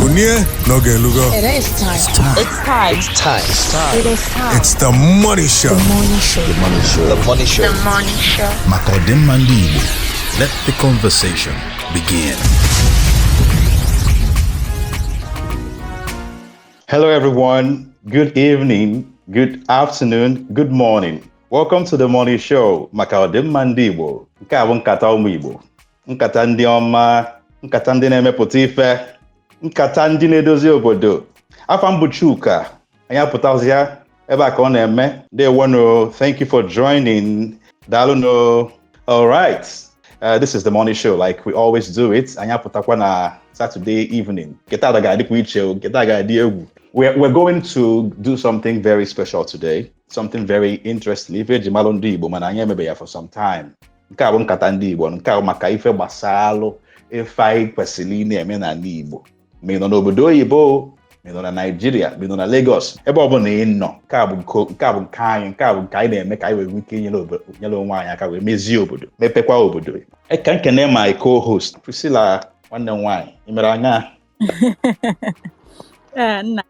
Kunie no gelugo. It is time. It's time. It is time. It's the Money Show. The Money Show. The Money Show. The Money Show. Makodem Mandibo. Let the conversation begin. Hello, everyone. Good evening, good afternoon, good morning. Welcome to the Money Show. Makodem Mandibo. Nke a bụ nkata ụmụ Igbo. Nkata ndị ọma, nkata ndị na-emepụta ife, nkata ndị na-edozi obodo. Afa m bụ Chuka. Anyị apụtazịa ebe a ka ọ na-eme. Ndewono. Thank you for joining. Daalụno. All right. This is the Money Show like we always do it. Anyị apụtakwa na Saturday evening. Keta ga-adịkwa iche, keta ga-adị egwu. We're going to do something very special today. Something very interesting. Ife ejimalụ ndị Igbo mana anyị emebe ya for some time. Nke a bụ nkata ndị Igbo, nke a bụ maka ife gbasalụ ife anyị kwesịrị ị na-eme n'ala Igbo. Ma ị nọ n'obodo oyibo, ma ị nọ na Nigeria, ma ị nọ na Lagos, ebe ọ bụla ị nọ, nke a bụ nke anyị na-eme ka anyị wee nwee ike nyere onwe anyị aka wee mezie obodo, mepekwa obodo. Ka nkene my co-host, Priscilla, nwanne m nwaanyị, ị mere anya? Nna,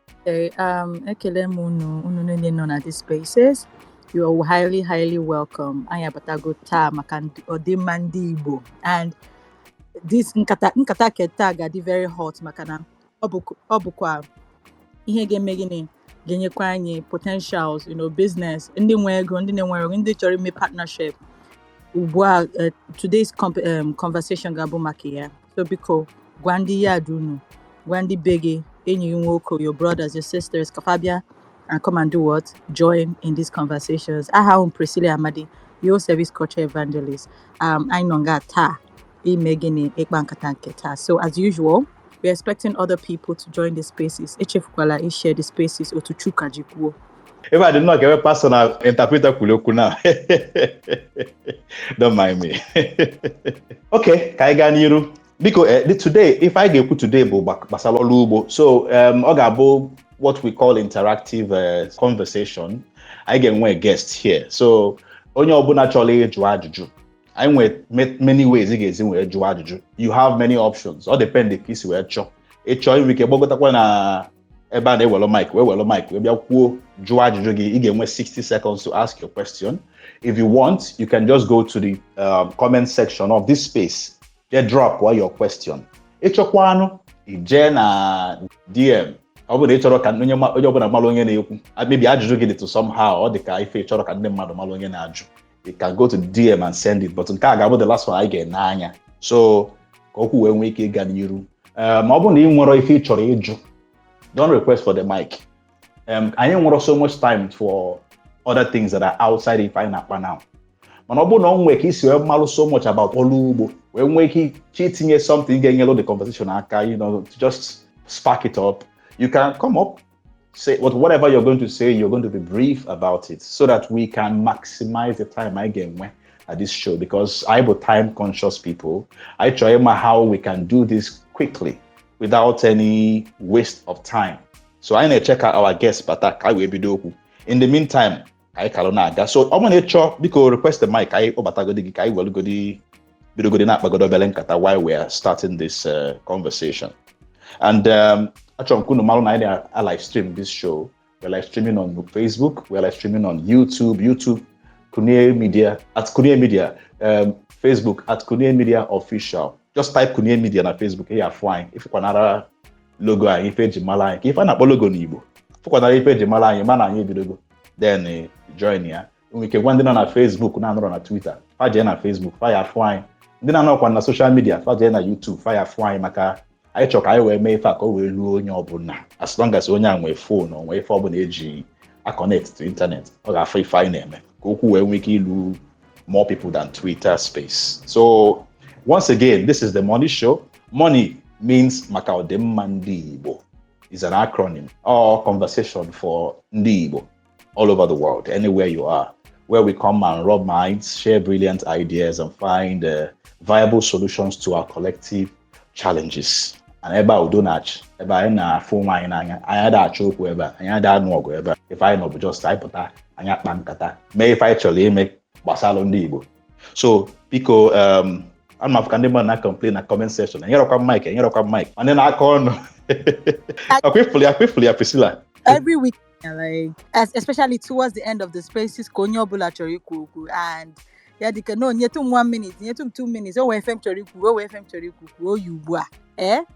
ekele m unu niile nọ na these spaces. You are highly welcome. Anyị abatago taa maka ọdịmma ndị Igbo. And this nkata keta ga-adị very hot maka na ọ bụkwa ihe ga-eme gịnị ga-enyekwa anyị potentials, business, ndị nwe ego, ndị na-enwe ego, ndị chọrọ ime partnership. Ugbu a, today's conversation ga-abụ maka ya. So biko, gwa ndị ya dunu, gwa ndị bege, enyi nwoke, your brothers, your sisters, kafabia, and come and do what? Join in these conversations. I'm Priscilla Amadi, your service culture evangelist. I'm Nonga Ta, Megini Ekbankata Nketa. So as usual, we're expecting other people to join the spaces. Echefukwala, share the spaces, or to chuka jikuo. If I did not get a personal interpreter kulokuna. Don't mind me. Okay, Kaiga Niru. Because today, if I get put today, basalo lubo. So ogabo what we call interactive conversation. I get one guest here. So onye obuna chole jụọ ajụjụ. I went many ways you have many options. All depend the piece where cho. We can bogota na eba na mic. We be kwuo jụọ ajụjụ gị. You get 60 seconds to ask your question. If you want, you can just go to the comment section of this space. Just drop your question. Ịchọkwanụ ije na DM. Ọ bụrụ na ị chọrọ ka onye ọbụla malụ onye na-ekwu. Maybe ajụjụ gị dị to somehow ọ dị ka ife ị chọrọ ka ndị mmadụ malụ onye na-ajụ. You can go to DM and send it, but nke a ga-abụ the last one I get n'anya. So ka okwu wee nwee ike ịga n'iru. Ma ọ bụrụ na ị nwere ife ị chọrọ ịjụ, don't request for the mic. Anyị nwere so much time for other things that are outside if anyị na-akpa now. Mana ọ bụrụ na ọ nwee ka isi wee malụ so much about ọrụ ugbo, wee nwee ike itinye something ga-enyelụ the conversation aka, to just spark it up. You can come up, say whatever you're going to say, you're going to be brief about it so that we can maximize the time I get at this show, because I'm a time-conscious people. I try how we can do this quickly without any waste of time. So I need to check out our guest, but I will be doing. In the meantime, I cannot. So I'm going to because request the mic. I will go while we are starting this conversation. And I live stream this show. We're live streaming on Facebook. We're live streaming on YouTube. Kunie Media at Kunie Media. Facebook at Kunie Media Official. Just type Kunie Media on Facebook. Hey, fine. If you want another logo, if you Malay, if you want a logo Igbo, if you want a page Malay, man, then join here. We can one day on our Facebook, now on our Twitter. Fire on Facebook. Fire fine. Then I'm not on social media. Fire on YouTube. Fire fine. Maka. I chọrọ ka anyị wee mee ife aka o wee ruo onye ọbụla, as long as onye a nwee phone o nwee ife ọbụla eji connect to internet, ọ ga-afọ ife anyị na-eme ka okwu wee nwee ike ilu more people than Twitter space. So once again, this is the Money Show. Money means maka ọdịmma ndị Igbo. It's an acronym or conversation for ndị Igbo all over the world, anywhere you are, where we come and rub minds, share brilliant ideas, and find viable solutions to our collective challenges. And ebe udo na-achị, ebe anyị na-afụ nwa anyị n'anya, anyị ada-achọ okwu ebe a, anyị ada-anụ ọgụ ebe a. If anyị nọ bụ just anyị pụta, anyị akpa nkata, mee ife anyị chọrọ ime gbasalụ ndị Igbo. So biko, ana m afụ ka ndị mmadụ na-complain na comment section, enyerọkwa mic, ma ndị na-aka ọnụ Quickly, Priscilla. Every week, like especially towards the end of the spaces, konyo bula choriku and yeah, they can no nyetum 1 minute, nyetum 2 minutes. Oh, FM choriku, oh you bua.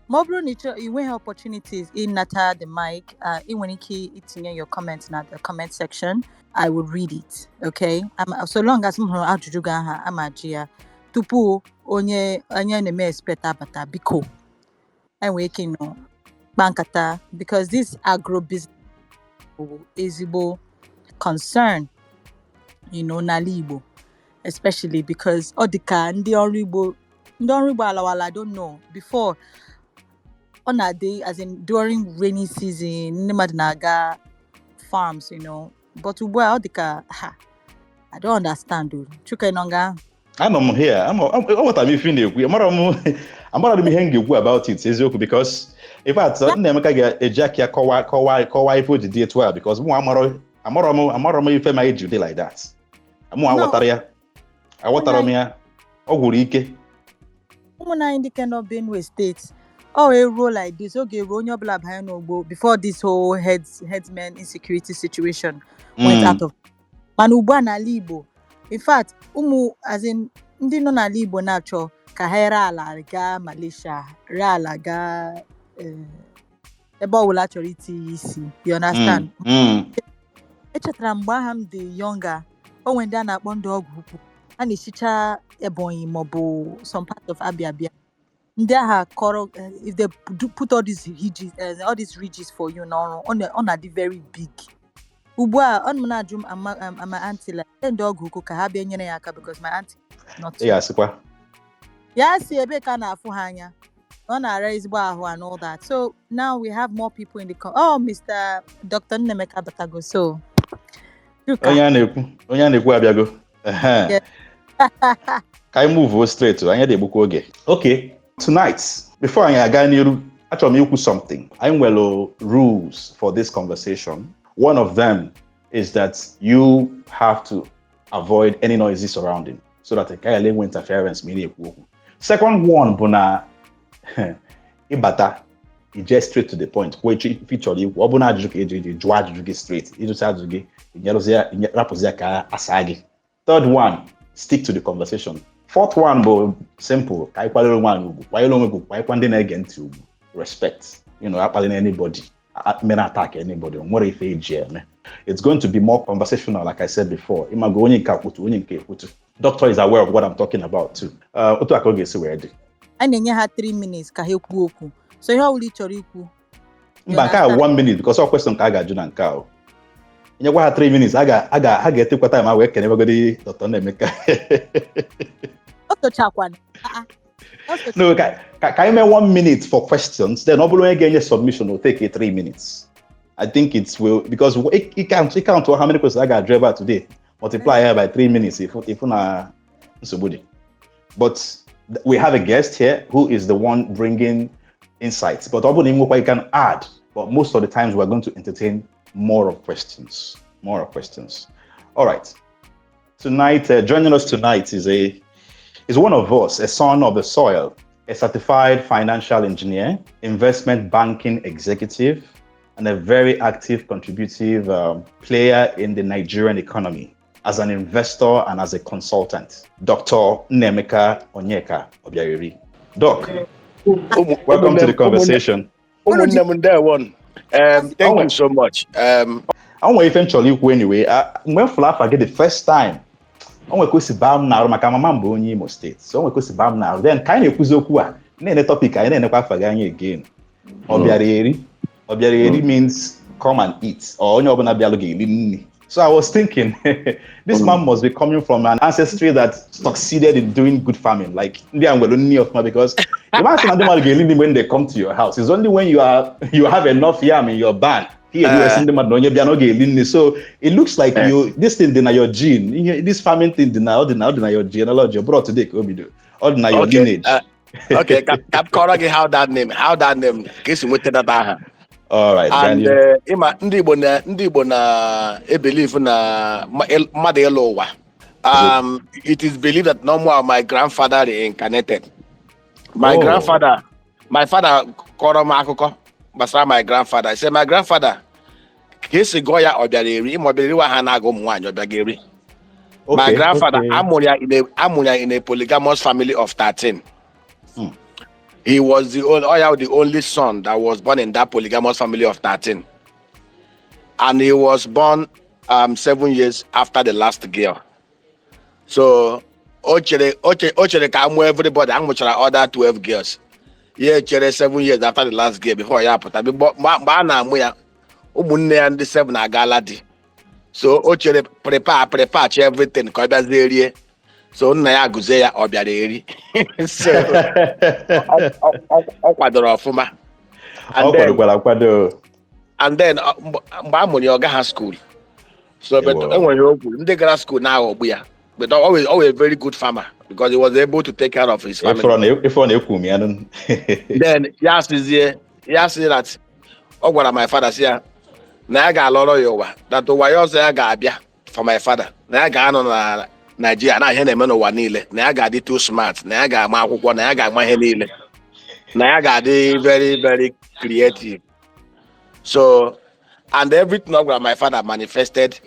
Mobile nature, you will have opportunities in Nata the mic. In when it's in your comments, not the comment section. I will read it. Okay. So long as I'm a Gia. Tupu onye neme expecta bata biko. I'm waking no bankata because this agro business is Igbo concern, n'ala Igbo, especially because odika ndị ọrụ Igbo alawala, I don't know before on a day as in during rainy season ndị mmadụ na-aga farms, but ugbu a odika I don't understand though. Chuka inonga. I'm here. What am I feeling? I'm not even going about it. Eziokwu, because in fact, Nemeka get a jack here kawa if we did it well because amaro if my age like that. I water me. Ogurike. Umuna indicate of Benue State. Oh, a role like this. Okay, Ronyo Blabhano before this whole headsman insecurity situation went out of Manuba na Libo. In fact, as in ndị nọ n'ala Igbo na-achọ ka ha ere ala gaa Malaysia, ree ala gaa ebe ọbụla chọrọ iti isi. You understand? Echetara mgbe aha m dị younger, o nwere ndị a na-akpọ ndị ọgwụ ukwu. A na-esicha Ebonyi maọbụ some part of Abia. Ndị agha kọrọ, if they put all these ridges for you n'ọrụ, ọ na-adị very big. Ugbu a ọ na ajụ my auntie like ndị ọgwụ ukwu ka ha bịa nyere ya aka because my auntie not ya sikwa ya si ebe ka na-afụ ha anya ọ na-ara ezigbo ahụ and all that. So now we have more people in the Mr. Dr. Nnemeka Batago. So onye na-ekwu abịago. Ka anyị move straight anya dị egbukwa oge. Okay, tonight before anyị aga n'iru achọrọ m ikwu something. Anyị nwere rules for this conversation. One of them is that you have to avoid any noisy surrounding so that the kind of interference meaning. Second one, buna ibata, you just straight to the point. Which feature you obuna juke straight. You just have to get asagi. Third one, stick to the conversation. Fourth one, bo simple. Respect. Appalling anybody. Men attack anybody. It's going to be more conversational, like I said before. Doctor is aware of what I'm talking about too. Otu akoge si ready. I nenye ha 3 minutes ka he kwu okwu. So ihe ọwụla chọrọ ikwu. Mba nke 1 minute because all question ka aga ajụ na nke ahụ. Nye gwa ha 3 minutes ha ga-etekwa time wee kene bagodi Dr. Nnemeka. Otochakwa. No, can you make 1 minute for questions? Then obolo again submission will take you 3 minutes. I think it will because it can't how many questions I got driver today. Multiply here by 3 minutes if una somebody. But we have a guest here who is the one bringing insights. But you can add. But most of the times we're going to entertain more of questions. All right. Tonight, joining us tonight is one of us, a son of the soil, a certified financial engineer, investment banking executive, and a very active, contributive player in the Nigerian economy as an investor and as a consultant. Dr. Nnemeka Onyeka Obiariri. Doc, welcome to the conversation. Thank you so much. I want to eventually anyway. When Flafa get the first time, I want to see Bam now. My mama mbụ onye Imo State, so I want to see Bam now. Then kind of kuzoku a na topic a na kwa faganye again. Obiariri means come and eat, or onye ọbụla bịalụ ga-eli nni. So I was thinking, this man must be coming from an ancestry that succeeded in doing good farming, like because imagine when they come to your house. It's only when you have enough yam in your barn. So it looks like this thing deny your gene, this farming thing deny your genealogy. You brought today, all deny your lineage. Okay, I'm calling how that name. Case you that all right, and ndị Igbo na believe na mmadụ elu ụwa. It is believed that no more my grandfather reincarnated. My father kọrọ m akụkọ gbasara my grandfather. I said, my grandfather, kesi go ya obiareri, imobiri wa hanago mwanyi obiageri. My grandfather, Amunya in a polygamous family of 13. He was the only son that was born in that polygamous family of 13. And he was born 7 years after the last girl. So, Ochere Kamu everybody, I'm other 12 girls. Yeah, 7 years after the last girl before I put Umunne and the 7 agaladi. So Ochere prepare everything. So Naya Guzea or Biaderi. So Okwadorofuma. And then Bamoni Ogaha school. So but when you open the grass school now, but always very good farmer because he was able to take care of his family. Then yes that what my father said. Naga a lot of yowa that the wires Abia for my father. Naga on Nigeria, na hene meno wanile. Naga di too smart. Naga ma kukwa naga ma henile. Naga di very, very creative. So, and everything of my father manifested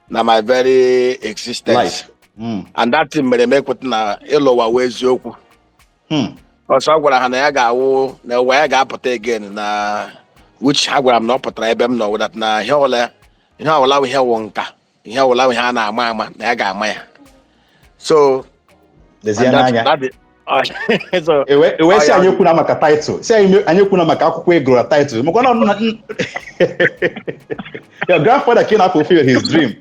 na my very existence. And that thing may make with na elowa wezoku. Also, what I naga wo na waga put again na which I'm not portraying no that na here allow here wonka. Here allow here na mama naga maya. So that so we say anyo kuna maka title. Say anyo kuna maka akwukwo egro title. Your grandfather cannot fulfill his dream.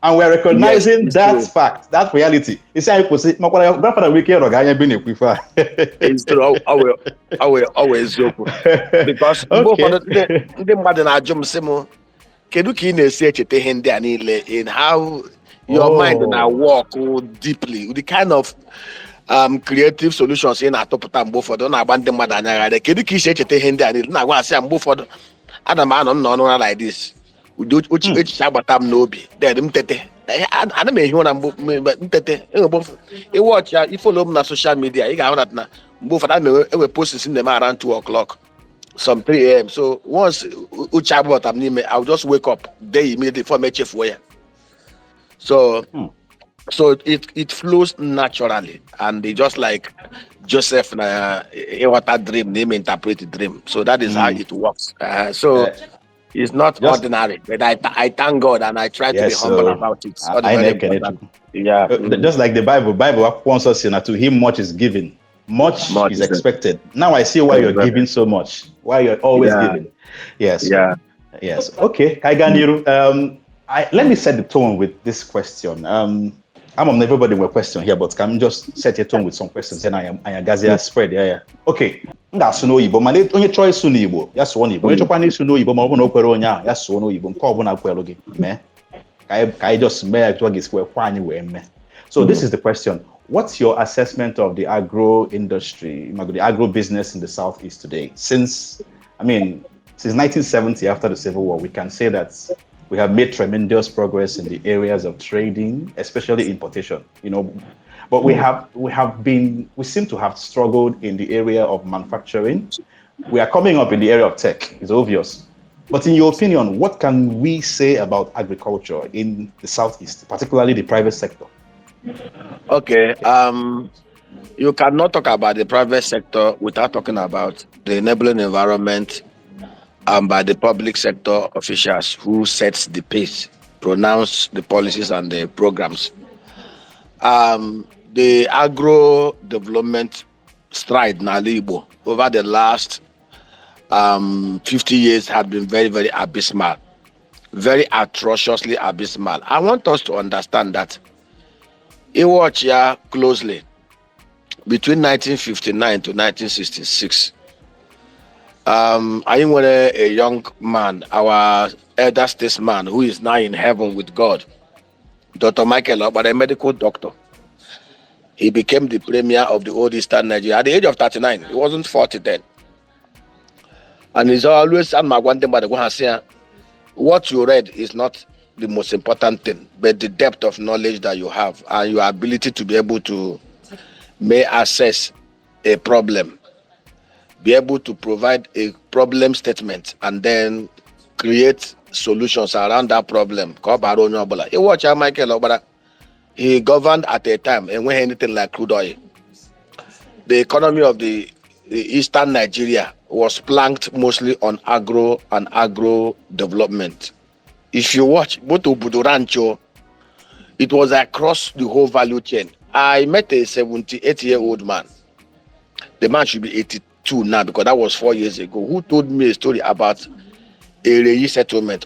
And we're recognizing that fact, that reality. It's like your grandfather will care of Ghana being a quifer. It's true. I will always joke because the mother na jump simo. Keduki ne say chete hende anile in how your mind na work deeply with the kind of creative solutions in a top time both for don't abandon mother na keduki say chete hende anile na go say am both for Adam no like this. We do which sabatam nobi. Then mtete. I don't mean you mtete. You watch you follow me on social media. You got that now. Both for that we post in them around 2:00, some 3 a.m. So once I'll just wake up day immediately for my chief way. So it flows naturally, and they just like Joseph what a dream name interpret the dream. So that is how it works. It's not ordinary, but I thank God and I try to be humble about it. Yeah. Just like the Bible wants us to him much is given, much is expected. Now I see why you're giving so much, why you're always giving. Yes. Yeah. Yes. Okay. Kaiganiru, let me set the tone with this question. I'm on everybody with a question here, but can just set your tone with some questions and I am Gazia spread. Yeah. Okay. That's no Igbo. Man, only choice no Igbo. Yes, one Igbo. Only Japanese no Igbo. Man, no kwero nya. Yes, no Igbo. Mko bona kwero gi. Me. Kai just me actually is where kwani we me. So this is the question. What's your assessment of the agro industry, the agro business in the Southeast today? Since 1970, after the Civil War, we can say that we have made tremendous progress in the areas of trading, especially importation. But we seem to have struggled in the area of manufacturing. We are coming up in the area of tech, it's obvious. But in your opinion, what can we say about agriculture in the Southeast, particularly the private sector? Okay, you cannot talk about the private sector without talking about the enabling environment by the public sector officials who sets the pace, pronounce the policies and the programs. The agro development stride in Igbo over the last 50 years has been very, very abysmal, very atrociously abysmal. I want us to understand that you watch here closely between 1959 to 1966. I was a young man, our elder statesman who is now in heaven with God, Dr. Michael, but a medical doctor. He became the premier of the old Eastern Nigeria at the age of 39. He wasn't 40 then. And he's always what you read is not the most important thing, but the depth of knowledge that you have and your ability to be able to may assess a problem be able to provide a problem statement and then create solutions around that problem. You watch how Michael Obara, he governed at a time and when anything like crude oil. The economy of the eastern Nigeria was planked mostly on agro and agro development. If you watch both Obudu Rancho, it was across the whole value chain. I met a 78-year-old man. The man should be 82 now because that was 4 years ago, who told me a story about a Ereyi settlement.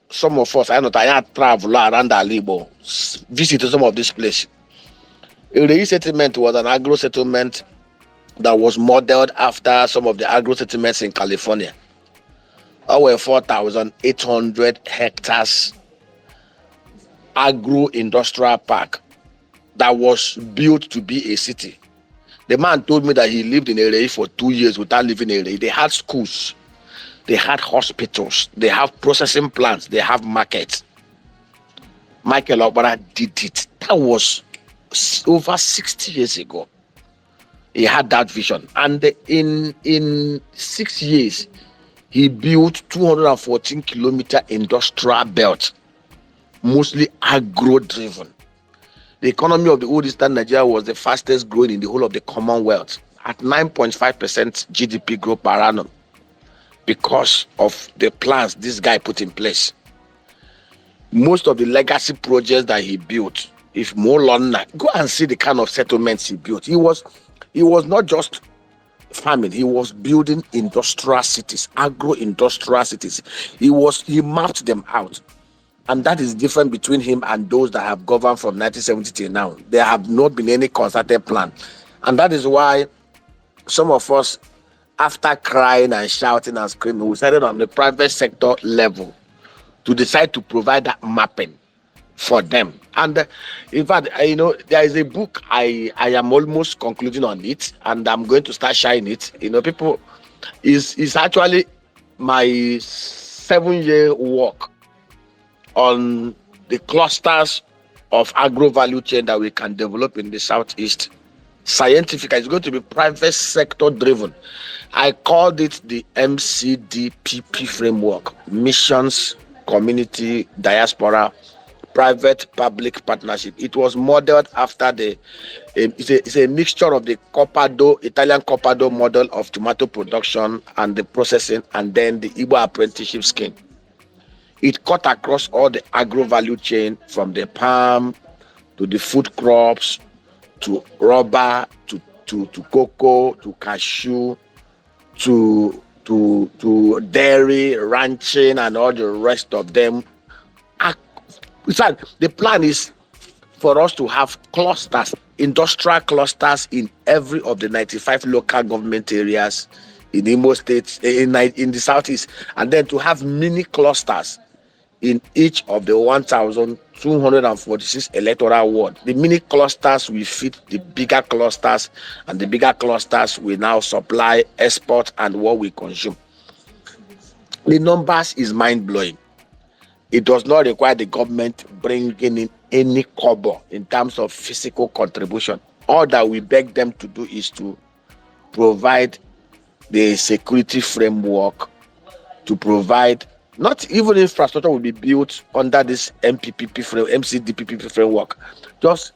Some of us, I know, I travel around Igbo, visit some of this place. Ereyi settlement was an agro settlement that was modeled after some of the agro settlements in California. Our 4,800 hectares agro-industrial park that was built to be a city. The man told me that he lived in Ereyi for 2 years without living in Ereyi. They had schools, they had hospitals, they have processing plants, they have markets. Michael Obara did it. That was over 60 years ago. He had that vision. And in 6 years, he built 214-kilometer industrial belt, mostly agro-driven. The economy of the old Eastern Nigeria was the fastest growing in the whole of the Commonwealth at 9.5% GDP growth per annum because of the plans this guy put in place. Most of the legacy projects that he built, if more London, go and see the kind of settlements he built. He was not just farming, he was building industrial cities, agro-industrial cities. He mapped them out. And that is different between him and those that have governed from 1970 till now. There have not been any concerted plan. And that is why some of us, after crying and shouting and screaming, we decided on the private sector level to decide to provide that mapping for them. And in fact, there is a book, I am almost concluding on it, and I'm going to start sharing it. People, is actually my 7-year work on the clusters of agro value chain that we can develop in the Southeast. Scientific, it's going to be private sector driven. I called it the MCDPP framework: missions, community, diaspora, private public partnership. It was modeled after it's a mixture of the Italian Coppado model of tomato production and the processing, and then the Igbo apprenticeship scheme. It cut across all the agro value chain, from the palm to the food crops to rubber to cocoa to cashew to dairy, ranching, and all the rest of them. The plan is for us to have clusters, industrial clusters in every of the 95 local government areas in Imo State, in the Southeast, and then to have mini clusters in each of the 1,246 electoral wards. The mini clusters will fit the bigger clusters, and the bigger clusters will now supply, export, and what we consume. The numbers is mind-blowing. It does not require the government bringing in any kobo in terms of physical contribution. All that we beg them to do is to provide the security framework, to provide. Not even infrastructure will be built under this MCDPP framework. Just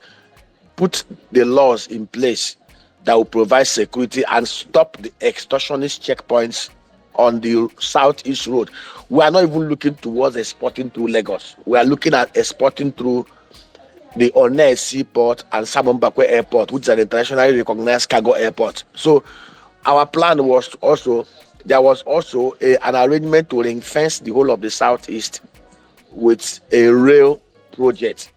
put the laws in place that will provide security and stop the extortionist checkpoints on the Southeast Road. We are not even looking towards exporting through Lagos. We are looking at exporting through the Onne Seaport and Samombakwe Airport, which is an internationally recognized cargo airport. So our plan was there was also an arrangement to ring-fence the whole of the Southeast with a rail project.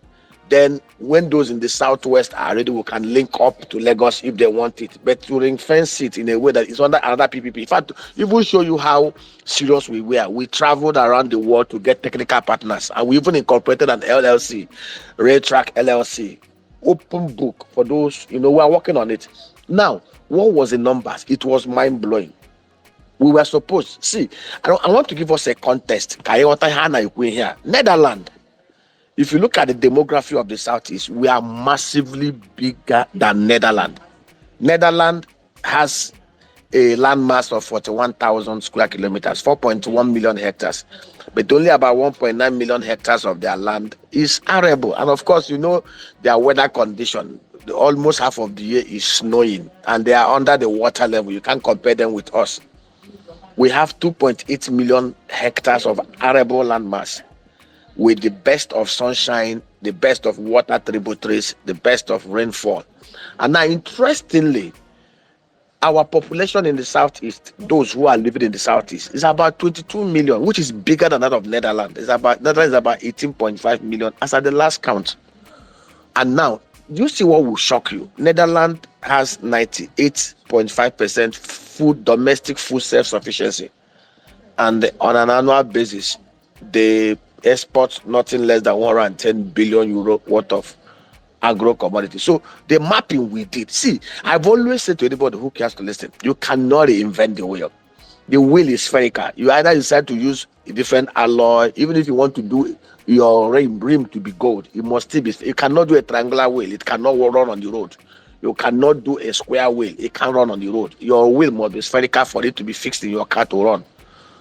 Then when those in the Southwest are ready, we can link up to Lagos if they want it. But to ring-fence it in a way that is under another PPP. In fact, even show you how serious we were. We traveled around the world to get technical partners, and we even incorporated an LLC, Railtrack LLC. Open book for those, we are working on it. Now, what was the numbers? It was mind-blowing. We were supposed, I want to give us a context. Netherlands. If you look at the demography of the Southeast, we are massively bigger than Netherlands. Netherlands has a landmass of 41,000 square kilometers, 4.1 million hectares, but only about 1.9 million hectares of their land is arable. And of course, their weather condition, almost half of the year is snowing, and they are under the water level. You can't compare them with us. We have 2.8 million hectares of arable landmass with the best of sunshine, the best of water tributaries, the best of rainfall. And now, interestingly, our population in the southeast, those who are living in the southeast, is about 22 million, which is bigger than that of Netherlands. Netherlands is about 18.5 million as at the last count. And now, do you see what will shock you? Netherlands has 98.5% domestic food self-sufficiency. And on an annual basis, they export nothing less than 110 billion euro worth of agro commodity. So the mapping we did. See, I've always said to anybody who cares to listen, you cannot reinvent the wheel. The wheel is spherical. You either decide to use a different alloy, even if you want to do your rim to be gold, it must still be. You cannot do a triangular wheel. It cannot run on the road. You cannot do a square wheel. It can't run on the road. Your wheel must be spherical for it to be fixed in your car to run.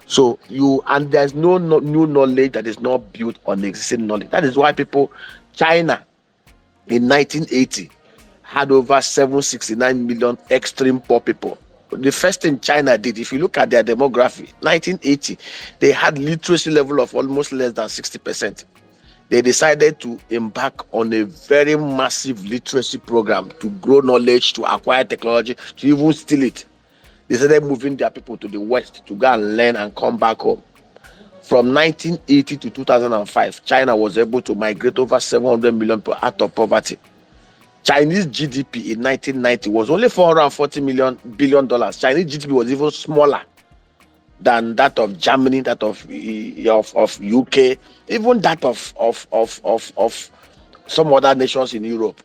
So there's no new knowledge that is not built on existing knowledge. That is why China in 1980 had over 769 million extreme poor people. The first thing China did, if you look at their demography, 1980, they had literacy level of almost less than 60%. They decided to embark on a very massive literacy program to grow knowledge, to acquire technology, to even steal it. They started moving their people to the West to go and learn and come back home. From 1980 to 2005, China was able to migrate over 700 million people out of poverty. Chinese GDP in 1990 was only $440 billion. Chinese GDP was even smaller than that of Germany, that of UK, even that of some other nations in Europe.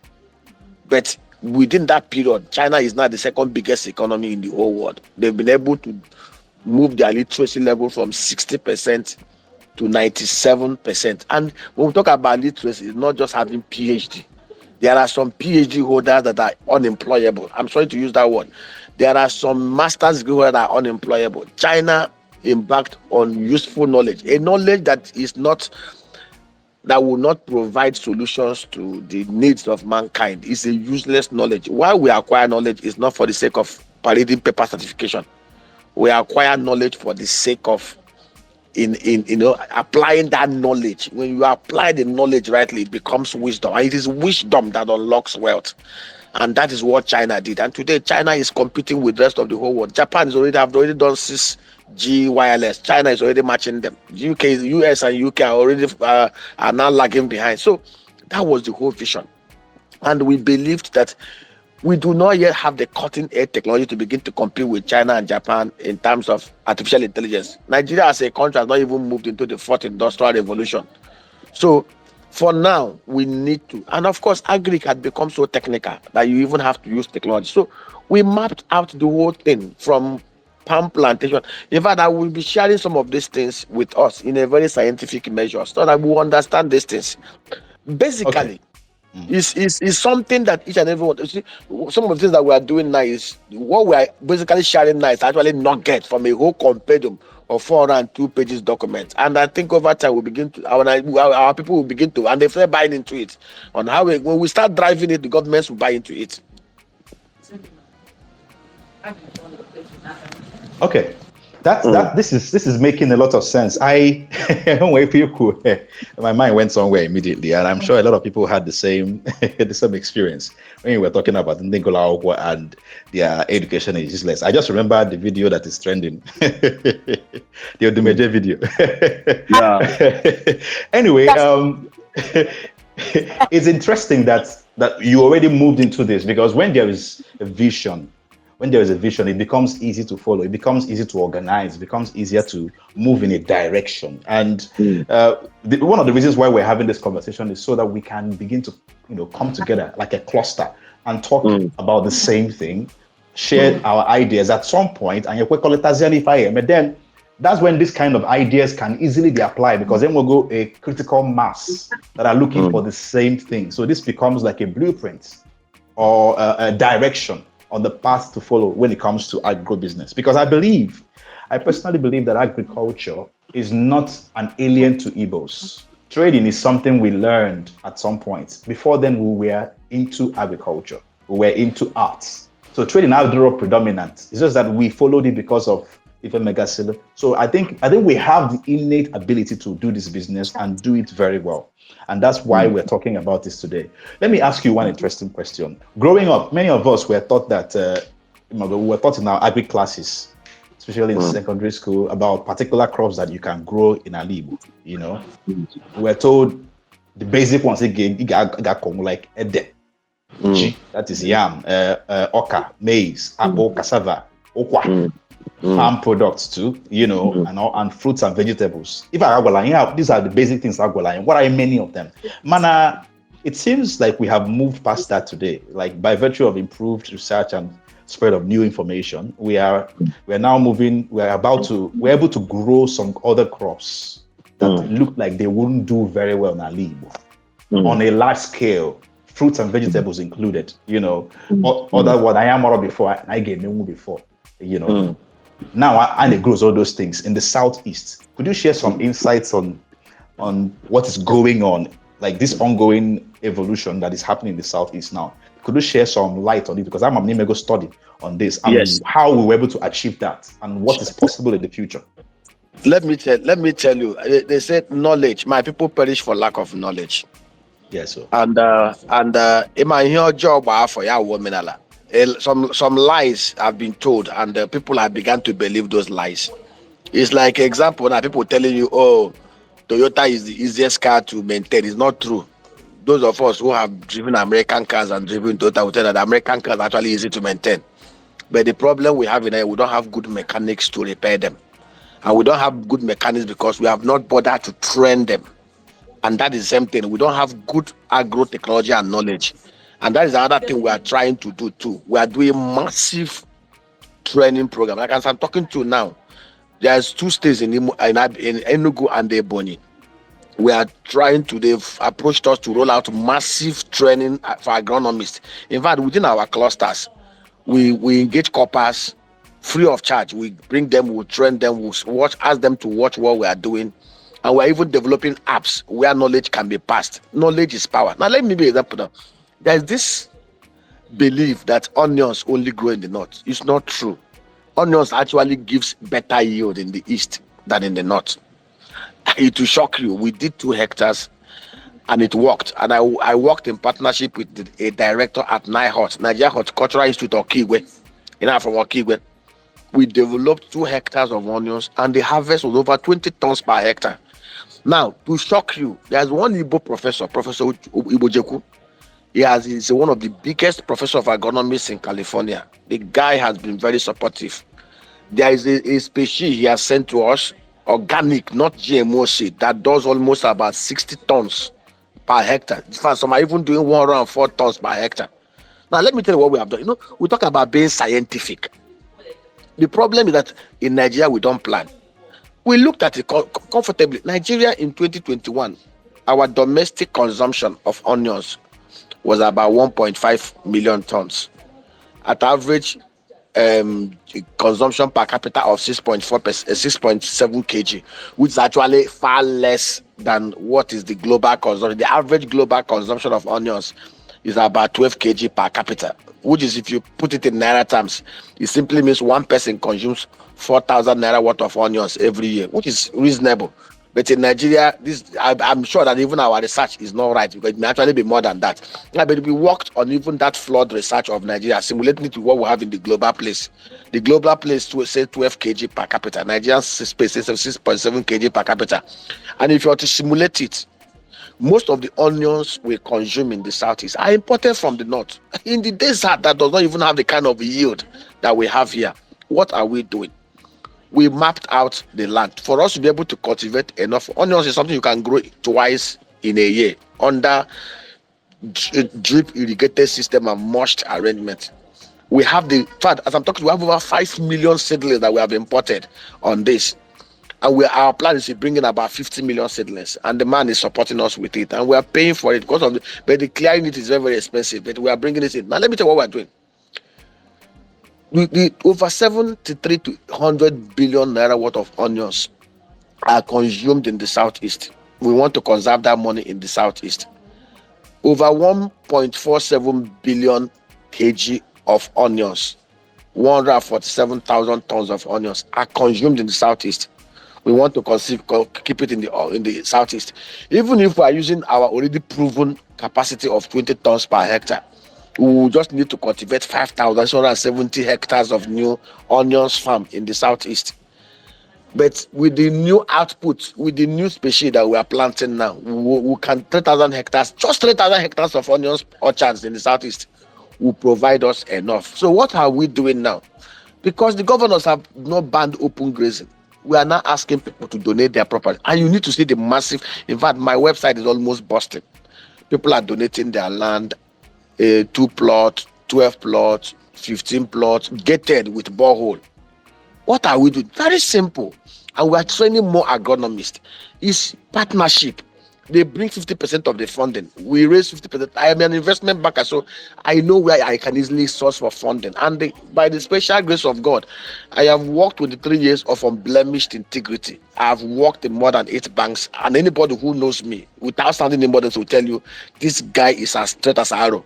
But within that period, China is now the second biggest economy in the whole world. They've been able to move their literacy level from 60% to 97%. And when we talk about literacy, it's not just having PhD. There are some PhD holders that are unemployable. I'm sorry to use that word. There are some master's degree holders that are unemployable. China embarked on useful knowledge, a knowledge that will not provide solutions to the needs of mankind. It's a useless knowledge. Why we acquire knowledge is not for the sake of parading paper certification. We acquire knowledge for the sake of applying that knowledge. When you apply the knowledge rightly, it becomes wisdom. And it is wisdom that unlocks wealth. And that is what China did. And today, China is competing with the rest of the whole world. Japan have already done 6G wireless. China is already matching them. US and UK are now lagging behind. So that was the whole vision. And we believed that we do not yet have the cutting-edge technology to begin to compete with China and Japan in terms of artificial intelligence. Nigeria as a country has not even moved into the fourth industrial revolution. So for now, we need to. And of course, agri had become so technical that you even have to use technology. So we mapped out the whole thing from palm plantation. In fact, I will be sharing some of these things with us in a very scientific measure so that we understand these things. Basically, is something that each and every one. See, some of the things that we are doing now is what we are basically sharing now is actually nuggets from a whole compendium of 402 pages documents. And I think over time we begin to our people will begin to, and they start buying into it. On how when we start driving it, the governments will buy into it. Okay. This is making a lot of sense. My mind went somewhere immediately, and I'm sure a lot of people had the same experience when we were talking about Nicola and their education is useless. I just remember the video that is trending, the Odumeje video. Yeah. Anyway, it's interesting that you already moved into this, because when there is a vision, it becomes easy to follow. It becomes easy to organize. It becomes easier to move in a direction. And one of the reasons why we're having this conversation is so that we can begin to, come together like a cluster and talk about the same thing, share our ideas at some point, and we call it Tazianify. But then that's when this kind of ideas can easily be applied, because then we'll go a critical mass that are looking for the same thing. So this becomes like a blueprint or a direction on the path to follow when it comes to agro business? Because I personally believe that agriculture is not an alien to Igbos. Trading is something we learned at some point. Before then, we were into agriculture. We were into arts. So trading outdoor predominant. It's just that we followed it because of Ife Megasile. So I think we have the innate ability to do this business and do it very well. And that's why we're talking about this today. Let me ask you one interesting question. Growing up, many of us were taught that we were taught in our agri classes, especially in secondary school, about particular crops that you can grow in Igbo. You know, we were told the basic ones again, like ede, G, that is yam, oka, maize, apple, cassava, okwa, farm products too, you know, and fruits and vegetables. If I go these are the basic things I go line. What are many of them? Mana, it seems like we have moved past that today. Like by virtue of improved research and spread of new information, we're able to grow some other crops that look like they wouldn't do very well in Igbo on a large scale, fruits and vegetables included, you know. Other what I am already before, I get new before, you know. Now and it grows all those things in the southeast. Could you share some insights on what is going on, like this ongoing evolution that is happening in the southeast now? Could you share some light on it? Because I'm a go study on this and how we were able to achieve that and what is possible in the future. Let me tell you. They said knowledge. My people perish for lack of knowledge. Yes, sir. And in my here job for ya women, some lies have been told, and people have begun to believe those lies. It's like example now, people telling you, oh, Toyota is the easiest car to maintain. It's not true. Those of us who have driven American cars and driven Toyota will tell that the American cars are actually easy to maintain. But the problem we have in there, we don't have good mechanics to repair them. And we don't have good mechanics because we have not bothered to train them. And that is the same thing. We don't have good agro technology and knowledge. And that is another thing we are trying to do too. We are doing massive training program. Like as I'm talking to now, there's 2 states in Enugu and Ebonyi. We are trying to, they've approached us to roll out massive training for agronomists. In fact, within our clusters, we engage corpers free of charge. We bring them, we train them, we ask them to watch what we are doing. And we're even developing apps where knowledge can be passed. Knowledge is power. Now, let me be an example. There's this belief that onions only grow in the north. It's not true. Onions actually gives better yield in the east than in the north. It will shock you. We did 2 hectares and it worked. And I worked in partnership with a director at NIHOT, Nigeria Horticultural Institute of Okigwe, from Okigwe. We developed 2 hectares of onions and the harvest was over 20 tons per hectare. Now, to shock you, there's one Igbo professor, Professor Ibojeku. He's one of the biggest professor of agronomists in California. The guy has been very supportive. There is a species he has sent to us, organic, not GMO seed, that does almost about 60 tons per hectare. In fact, some are even doing 104 tons per hectare. Now, let me tell you what we have done. You know, we talk about being scientific. The problem is that in Nigeria, we don't plan. We looked at it comfortably. Nigeria in 2021, our domestic consumption of onions was about 1.5 million tons. At average consumption per capita of 6.7 kg, which is actually far less than what is the global consumption. The average global consumption of onions is about 12 kg per capita, which is, if you put it in naira terms, it simply means one person consumes 4,000 naira worth of onions every year, which is reasonable. But in Nigeria, I'm sure that even our research is not right, because it may actually be more than that. Yeah, but we worked on even that flawed research of Nigeria, simulating it to what we have in the global place. The global place to say 12 kg per capita. Nigeria's space is 6.7 kg per capita. And if you were to simulate it, most of the onions we consume in the southeast are imported from the north. In the desert that does not even have the kind of yield that we have here, what are we doing? We mapped out the land. For us to be able to cultivate enough onions is something you can grow twice in a year under drip irrigated system and mulched arrangement. We have in fact, as I'm talking, we have over 5 million seedlings that we have imported on this. And our plan is to bring in about 50 million seedlings, and the man is supporting us with it, and we are paying for it but the clearing it is very, very expensive, but we are bringing it in. Now, let me tell you what we're doing. The over 73 to 100 billion naira worth of onions are consumed in the southeast. We want to conserve that money in the southeast. Over 1.47 billion kg of onions, 147,000 tons of onions are consumed in the southeast. We want to keep it in the southeast. Even if we are using our already proven capacity of 20 tons per hectare, we will just need to cultivate 5,670 hectares of new onions farm in the southeast. But with the new output, with the new species that we are planting now, we can 3,000 hectares, just 3,000 hectares of onions orchards in the southeast will provide us enough. So what are we doing now? Because the governors have not banned open grazing, we are now asking people to donate their property. And you need to see the massive, in fact, my website is almost busted. People are donating their land, 2 plots, 12 plots, 15 plots, gated with borehole. What are we doing? Very simple. And we are training more agronomists. It's partnership. They bring 50% of the funding. We raise 50%. I am an investment banker, so I know where I can easily source for funding. And by the special grace of God, I have worked with the 3 years of unblemished integrity. I have worked in more than 8 banks, and anybody who knows me, without sounding anybody, will tell you, this guy is as straight as arrow.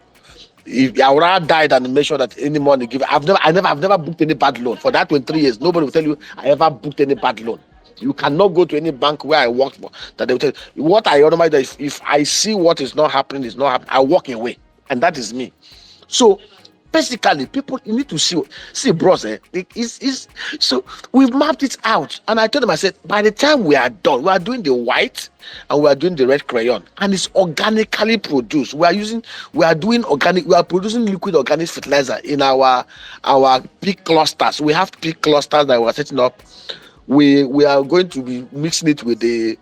If I would have died and make sure that any money given, I've never booked any bad loan. For that 23 years, nobody will tell you I ever booked any bad loan. You cannot go to any bank where I worked for that they will tell you what I automatically do. If I see what is not happening, I walk away, and that is me. So basically, people, you need to see, bros. So we've mapped it out, and I told them, I said, by the time we are done, we are doing the white and we are doing the red crayon, and it's organically produced. We are producing liquid organic fertilizer in our pig clusters. We have pig clusters that we are setting up. We are going to be mixing it with the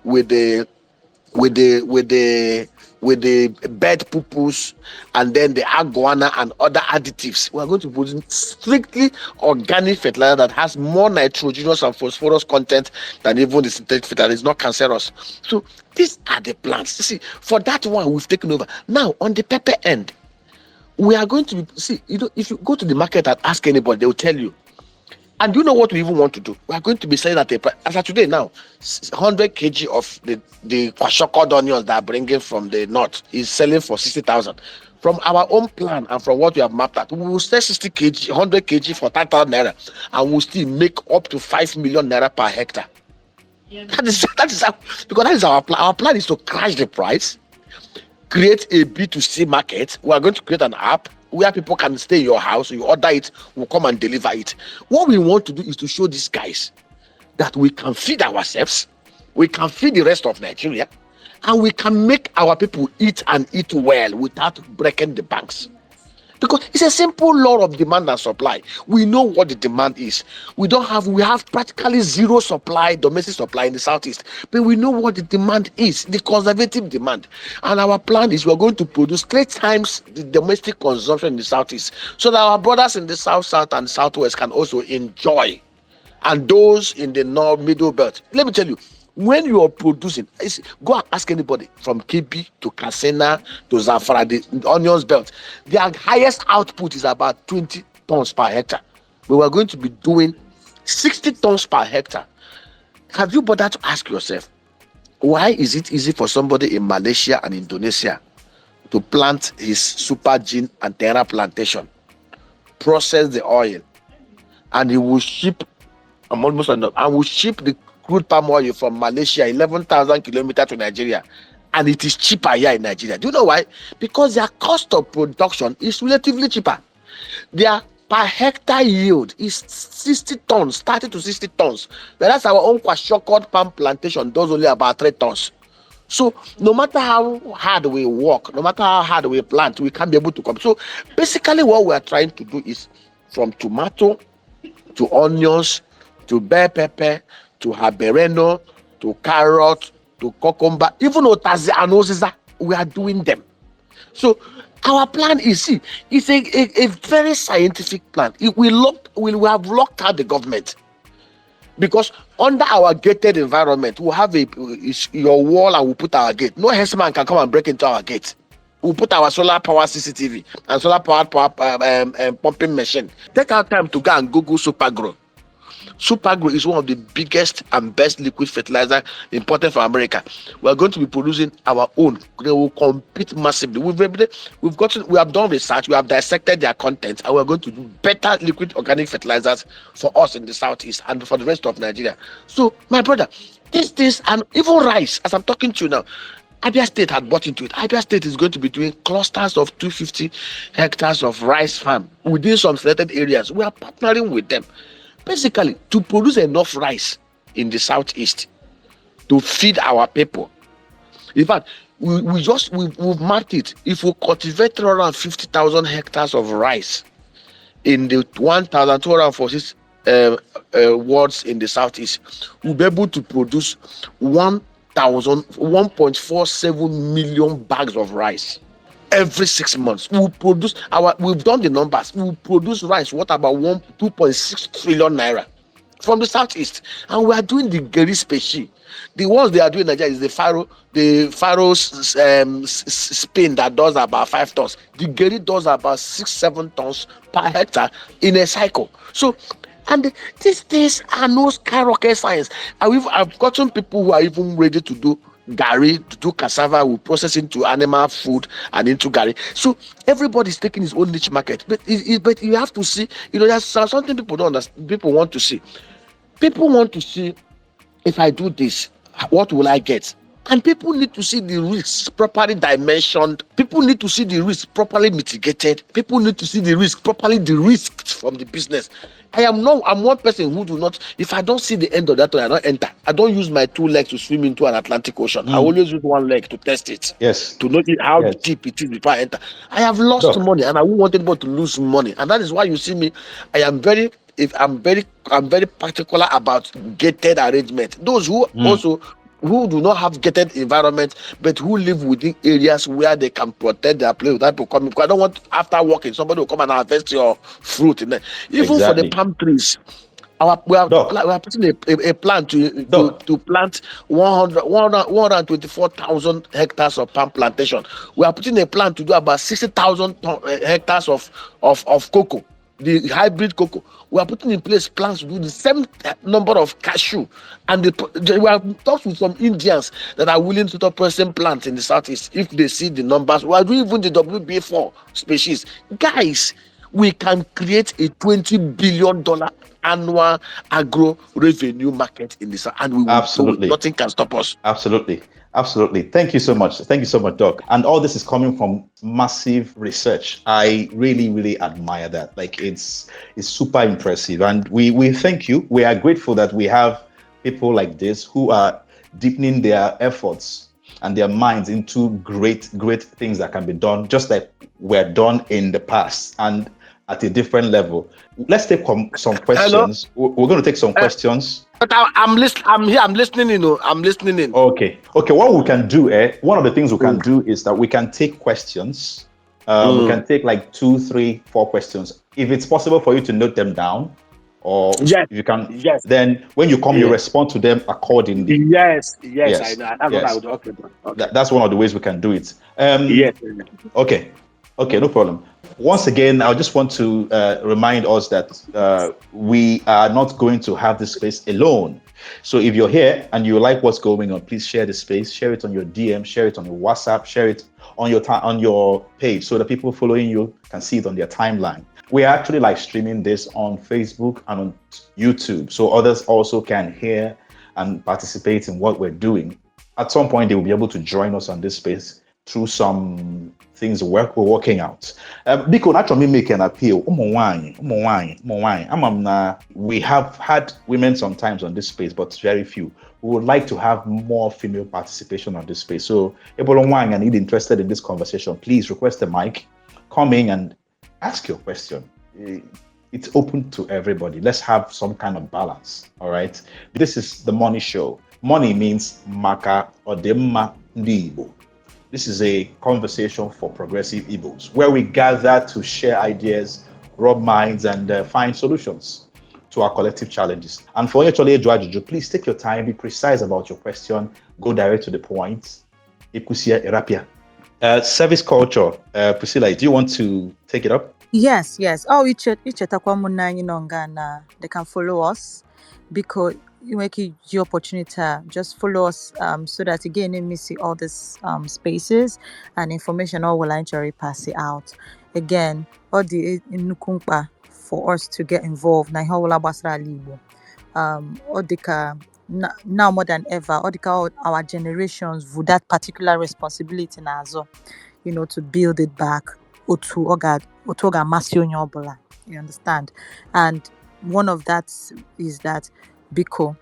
bird poo-poos and then the aguana and other additives. We are going to put in strictly organic fertilizer that has more nitrogenous and phosphorus content than even the synthetic fertilizer. It's not cancerous. So these are the plants. You see, for that one, we've taken over. Now, on the pepper end, we are going to if you go to the market and ask anybody, they will tell you. And do you know what we even want to do? We are going to be selling at a price. As of today now, 100 kg of the kwashokod onions that are bringing from the north is selling for 60,000. From our own plan and from what we have mapped out, we will sell 60 kg, 100 kg for 10,000 naira, and we'll still make up to 5 million naira per hectare. Yeah. That is because that is our plan. Our plan is to crash the price, create a B2C market. We are going to create an app where people can stay in your house, you order it, we'll come and deliver it. What we want to do is to show these guys that we can feed ourselves, we can feed the rest of Nigeria, and we can make our people eat and eat well without breaking the banks. Because it's a simple law of demand and supply. We know what the demand is. We have practically zero supply, domestic supply in the southeast, but we know what the demand is, the conservative demand. And our plan is we're going to produce 3 times the domestic consumption in the southeast, so that our brothers in the south and southwest can also enjoy. And those in the north, middle belt, let me tell you, when you are producing, go and ask anybody from Kebbi to Katsina to Zamfara, the onions belt. Their highest output is about 20 tons per hectare. We are going to be doing 60 tons per hectare. Have you bothered to ask yourself, why is it easy for somebody in Malaysia and Indonesia to plant his super gin and terra plantation, process the oil, and he will ship the crude palm oil from Malaysia 11,000 kilometers to Nigeria, and it is cheaper here in Nigeria? Do you know why? Because their cost of production is relatively cheaper. Their per hectare yield is 60 tons, 30 to 60 tons, whereas our own kwashokod palm plantation does only about 3 tons. So no matter how hard we work, no matter how hard we plant, we can't be able to come. So basically what we are trying to do is from tomato to onions to bell pepper to habanero, to carrot, to cucumber, even otazi and oziza, we are doing them. So our plan is, it's a very scientific plan. We have locked out the government, because under our gated environment, we'll have your wall and we'll put our gate. No herdsman can come and break into our gate. We put our solar power CCTV and solar power pumping machine. Take our time to go and Google Supergrow. Supergrow is one of the biggest and best liquid fertilizer imported from America. We are going to be producing our own. They will compete massively. We have done research, we have dissected their content, and we are going to do better liquid organic fertilizers for us in the southeast and for the rest of Nigeria. So, my brother, this and even rice, as I'm talking to you now, Abia State had bought into it. Abia State is going to be doing clusters of 250 hectares of rice farm within some selected areas. We are partnering with them. Basically, to produce enough rice in the southeast to feed our people. In fact, we've marked it. If we cultivate around 50,000 hectares of rice in the 1,246 wards in the southeast, we'll be able to produce 1.47 million bags of rice every 6 months. We've done the numbers. We'll produce rice worth about 2.6 trillion naira from the southeast, and we are doing the Geri species. The ones they are doing in Nigeria is the Faro Spain that does about 5 tons. The Geri does about 6-7 tons per hectare in a cycle. So, and these things are no skyrocket science. I've gotten people who are even ready to do gari, to do cassava, we process into animal food and into gari. So everybody's taking his own niche market. But you have to see, there's something people don't understand. People want to see. People want to see, if I do this, what will I get? And people need to see the risks properly dimensioned. People need to see the risk properly mitigated. People need to see the risk properly de-risked from the business. I'm one person who do not, if I don't see the end of that, I don't enter. I don't use my 2 legs to swim into an Atlantic Ocean. I always use 1 leg to test it. Yes. To know how deep it is before I enter. I have lost money, and I won't want anybody to lose money. And that is why you see me, I'm very particular about gated arrangement. Those who who do not have gated environment, but who live within areas where they can protect their place without people coming. Because I don't want, after working, somebody will come and harvest your fruit in there. Even for the palm trees, we are putting a plan to plant 124,000 hectares of palm plantation. We are putting a plan to do about 60,000 hectares of cocoa, the hybrid cocoa. We are putting in place plans to do the same number of cashew, and we have talked with some Indians that are willing to present plants in the southeast if they see the numbers. We are doing even the WB4 species. Guys, we can create a $20 billion annual agro revenue market in this, and we will. Absolutely. Nothing can stop us. Absolutely. Thank you so much. Doc. And all this is coming from massive research. I really, really admire that. Like, it's super impressive. And we thank you. We are grateful that we have people like this who are deepening their efforts and their minds into great things that can be done, just like were done in the past and at a different level. Let's take some questions. Hello? We're going to take some questions. But I'm listening. I'm here. I'm listening in. I'm listening in. Okay. What we can do, one of the things we can do is that we can take questions. We can take like 2, 3, 4 questions. If it's possible for you to note them down, or you can, then when you come, you respond to them accordingly. Yes. I know. That's what I would. Okay. That's one of the ways we can do it. Okay, no problem. Once again, I just want to remind us that we are not going to have this space alone. So if you're here and you like what's going on, please share the space, share it on your DM, share it on your WhatsApp, share it on your page so that people following you can see it on their timeline. We are actually live streaming this on Facebook and on YouTube, so others also can hear and participate in what we're doing. At some point, they will be able to join us on this space through some things we're working out. Because naturally make an appeal. We have had women sometimes on this space, but very few. We would like to have more female participation on this space. So if you're interested in this conversation, please request a mic, come in and ask your question. It's open to everybody. Let's have some kind of balance. All right. This is the MONI show. MONI means Maka Odemma Ndi Igbo. This is a conversation for progressive Igbos, where we gather to share ideas, rub minds, and find solutions to our collective challenges. And for actually, please take your time, be precise about your question, go direct to the point. Service culture. Priscilla, do you want to take it up? Yes. Oh, ichetakwa muna anyị nọ nga na they can follow us because you make the opportunity just follow us so that again they see all these spaces and information all will actually pass it out again all the nukumpa for us to get involved na how will gbasara Igbo all the now more than ever all our generations with that particular responsibility na azo to build it back otu oga masị onye ọbụla, you understand, and one of that is that biko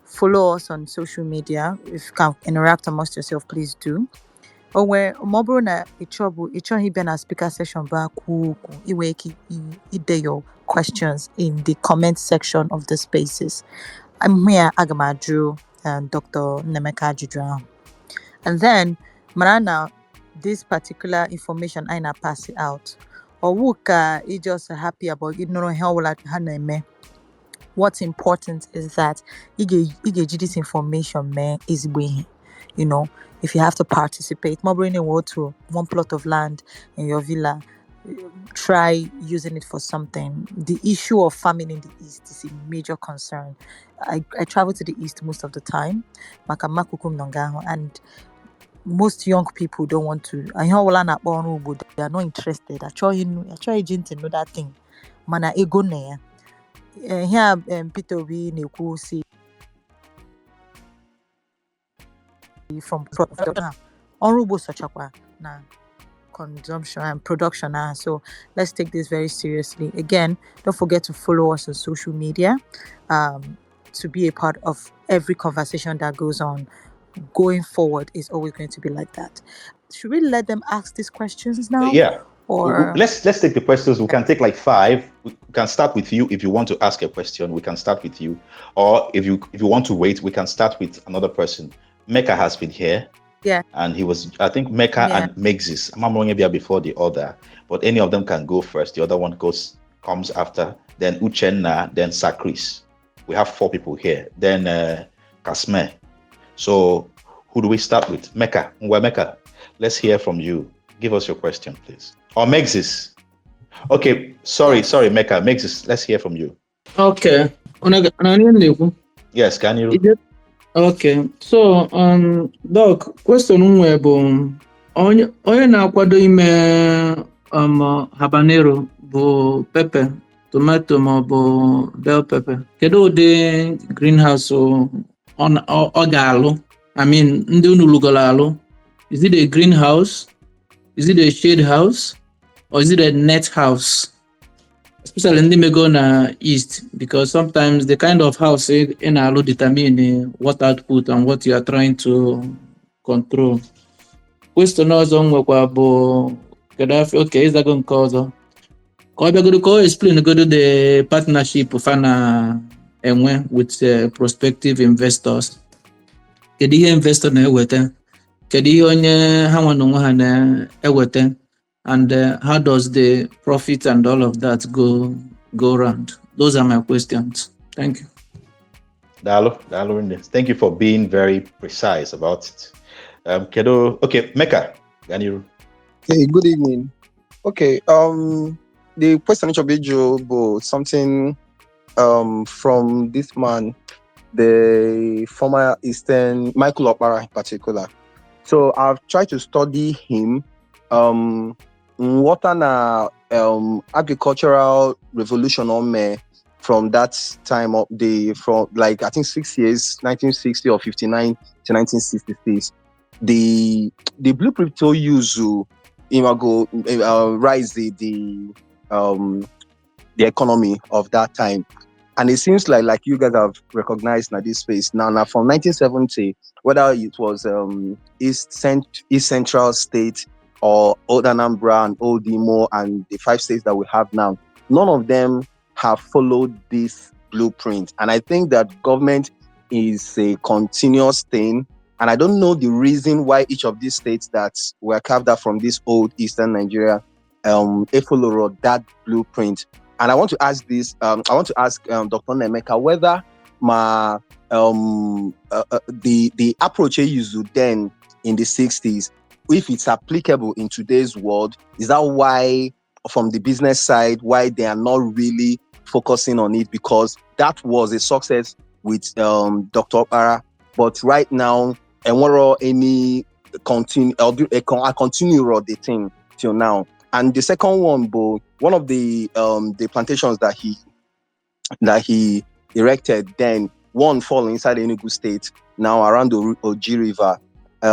follow us on social media. If you can interact amongst yourself, please do. Onwe ma ọ bụrụ na ịchọghị ịbịa na speaker session bụ akwu okwu inwe ike ide your questions in the comment section of the spaces. I'm here aga m ajụ Dr. Nnemeka ajụjụ ahụ. And then Marana, this particular information I na pass it out. Or wuka is just happy about it no how will haneme. What's important is that you get this information man is way. If you have to participate, more bring to one plot of land in your villa, try using it for something. The issue of farming in the East is a major concern. I travel to the East most of the time, and most young people don't want to. They are not interested. I try to know that thing. Mana ego ne. Here Peter we neku see from production. Honorable Sochakwa na consumption and production. So let's take this very seriously. Again, don't forget to follow us on social media to be a part of every conversation that goes on. Going forward is always going to be like that. Should we let them ask these questions now? Yeah. Or let's take the questions. We can take like 5. We can start with you if you want to ask a question. We can start with you, or if you want to wait, we can start with another person. Mecca has been here. Yeah. And he was, I think, Mecca and Megzis. I'm not maybe before the other, but any of them can go first. The other one comes after. Then Uchenna, then Sakris. We have 4 people here. Then Kasme. So who do we start with? Mecca. Mecca, let's hear from you. Give us your question, please. Or Megzis. Okay, sorry, Mecca. Megzis, let's hear from you. Okay. Yes, can you? Okay. So, Doc, question nwe bụ onye na-akwado ime habanero bụ pepper, tomato ma ọ bụ bell pepper. Kedu ụdị greenhouse ọ ga-alụ? I mean, ndị unu lugolo alụ. Is it a greenhouse? Is it a shade house? Or is it a net house? Especially in the Megona East, because sometimes the kind of house in Alo determine what output and what you are trying to control. Question also okay, is that going to cause? Ko explain go to the partnership fana with prospective investors. Kedu ihe investor na-eweta? Kedu ihe onye ha nwa n'onwe ha na-eweta? And how does the profit and all of that go around? Those are my questions. Thank you. Dalo, thank you for being very precise about it. Okay, Mecca, Ganiru. Hey, good evening. Okay, the question of Ijo, something from this man, the former Eastern Michael Opara in particular. So I've tried to study him. What an agricultural revolution on me from that time of from like I think 6 years, 1960 or 59 to 1966. The blueprint to use imago rise the economy of that time. And it seems like you guys have recognized now this space now from 1970, whether it was East Central State or Old Anambra and Old Imo and the 5 states that we have now, none of them have followed this blueprint. And I think that government is a continuous thing. And I don't know the reason why each of these states that were carved out from this old Eastern Nigeria followed that blueprint. And I want to ask this. I want to ask Dr. Nnemeka whether the approach he used then in the 60s if it's applicable in today's world. Is that why, from the business side, why they are not really focusing on it? Because that was a success with Dr. Okpara, but right now, and what are any continue the thing till now. And the second one, Bo, one of the plantations that he erected, then one fall inside Enugu State, now around the Oji River. I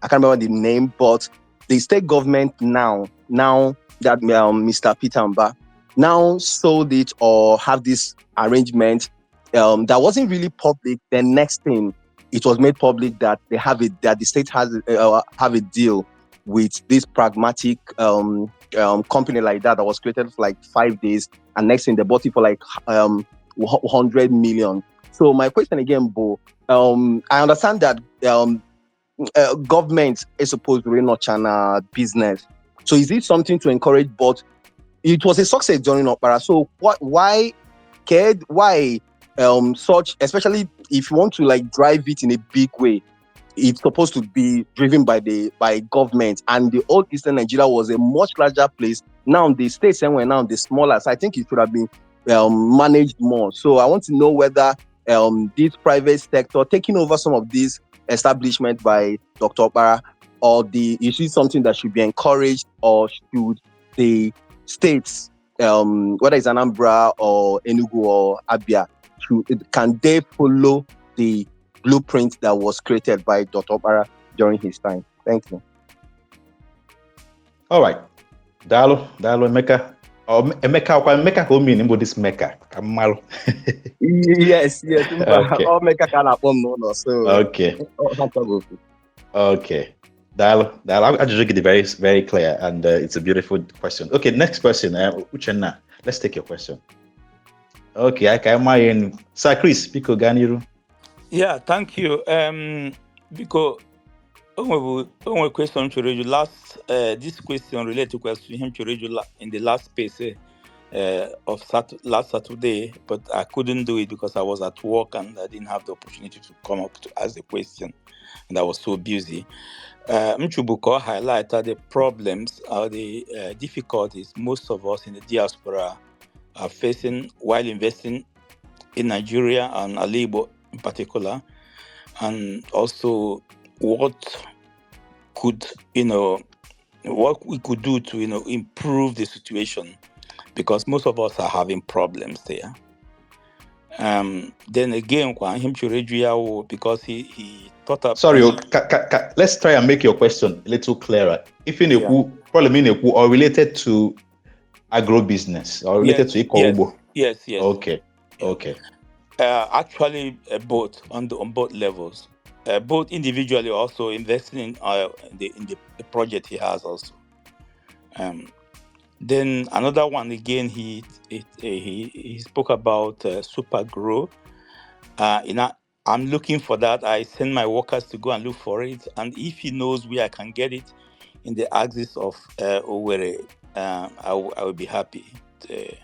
can't remember the name, but the state government now that Mr. Peter Mba now sold it or have this arrangement that wasn't really public. The next thing, it was made public that they have it, that the state has have a deal with this pragmatic company like that was created for like 5 days, and next thing they bought it for like 100 million. So my question again, Bo, I understand that government is supposed to not China business. So is it something to encourage? But it was a success during Okpara. So why such, especially if you want to like drive it in a big way, it's supposed to be driven by government, and the old Eastern Nigeria was a much larger place. Now the states and now the smaller, so I think it should have been managed more. So I want to know whether this private sector taking over some of these establishments by Dr. Okpara, or is it something that should be encouraged, or should the states, whether it's Anambra or Enugu or Abia, can they follow the blueprint that was created by Dr. Okpara during his time? Thank you. All right. Dalo, Emeka. Emeka, who mean about this Mecca? Kamal. Yes. Okay. All Mecca can happen, no. So Okay. Okay. Dalo, I just get it very, very clear, and it's a beautiful question. Okay, next question. Uchenna, let's take your question. Okay, I can imagine. Sir Chris, Pico Ganiru. Yeah, thank you. Because one question to you last. This question related to question him to you in the last space of last Saturday, but I couldn't do it because I was at work and I didn't have the opportunity to come up to ask the question, and I was so busy. Mchubuko highlighted the problems or the difficulties most of us in the diaspora are facing while investing in Nigeria and Igbo in particular, and also what we could do to improve the situation, because most of us are having problems there. Then again, because he thought of. Sorry, let's try and make your question a little clearer. If you probably or related to agro business or related to Igbo. Yes. Okay. Actually, both on both levels, both individually, also investing in the project he has also. Then another one again, he spoke about super grow. I'm looking for that. I send my workers to go and look for it, and if he knows where I can get it in the axis of Owerri, I will be happy to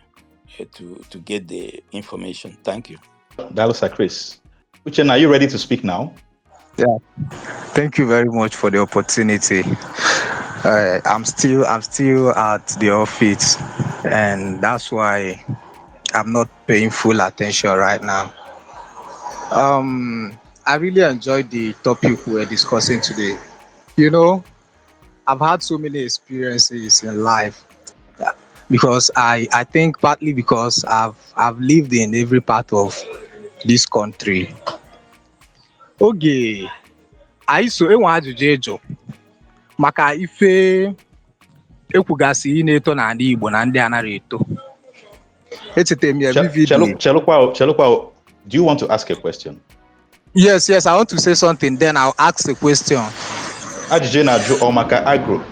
get the information. Thank you. That was Chris. Uchen, are you ready to speak now? Yeah. Thank you very much for the opportunity. I'm still at the office, and that's why I'm not paying full attention right now. I really enjoyed the topic we were discussing today. I've had so many experiences in life, because I think partly because I've lived in every part of this country. Okay, I so enwe ajụjụ ịjụ maka ife ekwugasị ị na-eto n'ala Igbo na ndị anaghị eto. Echete m ya vividly. Chelukwa, do you want to ask a question? Yes, I want to say something, then I'll ask the question. Ajụjụ na-ajụ ọ maka agro.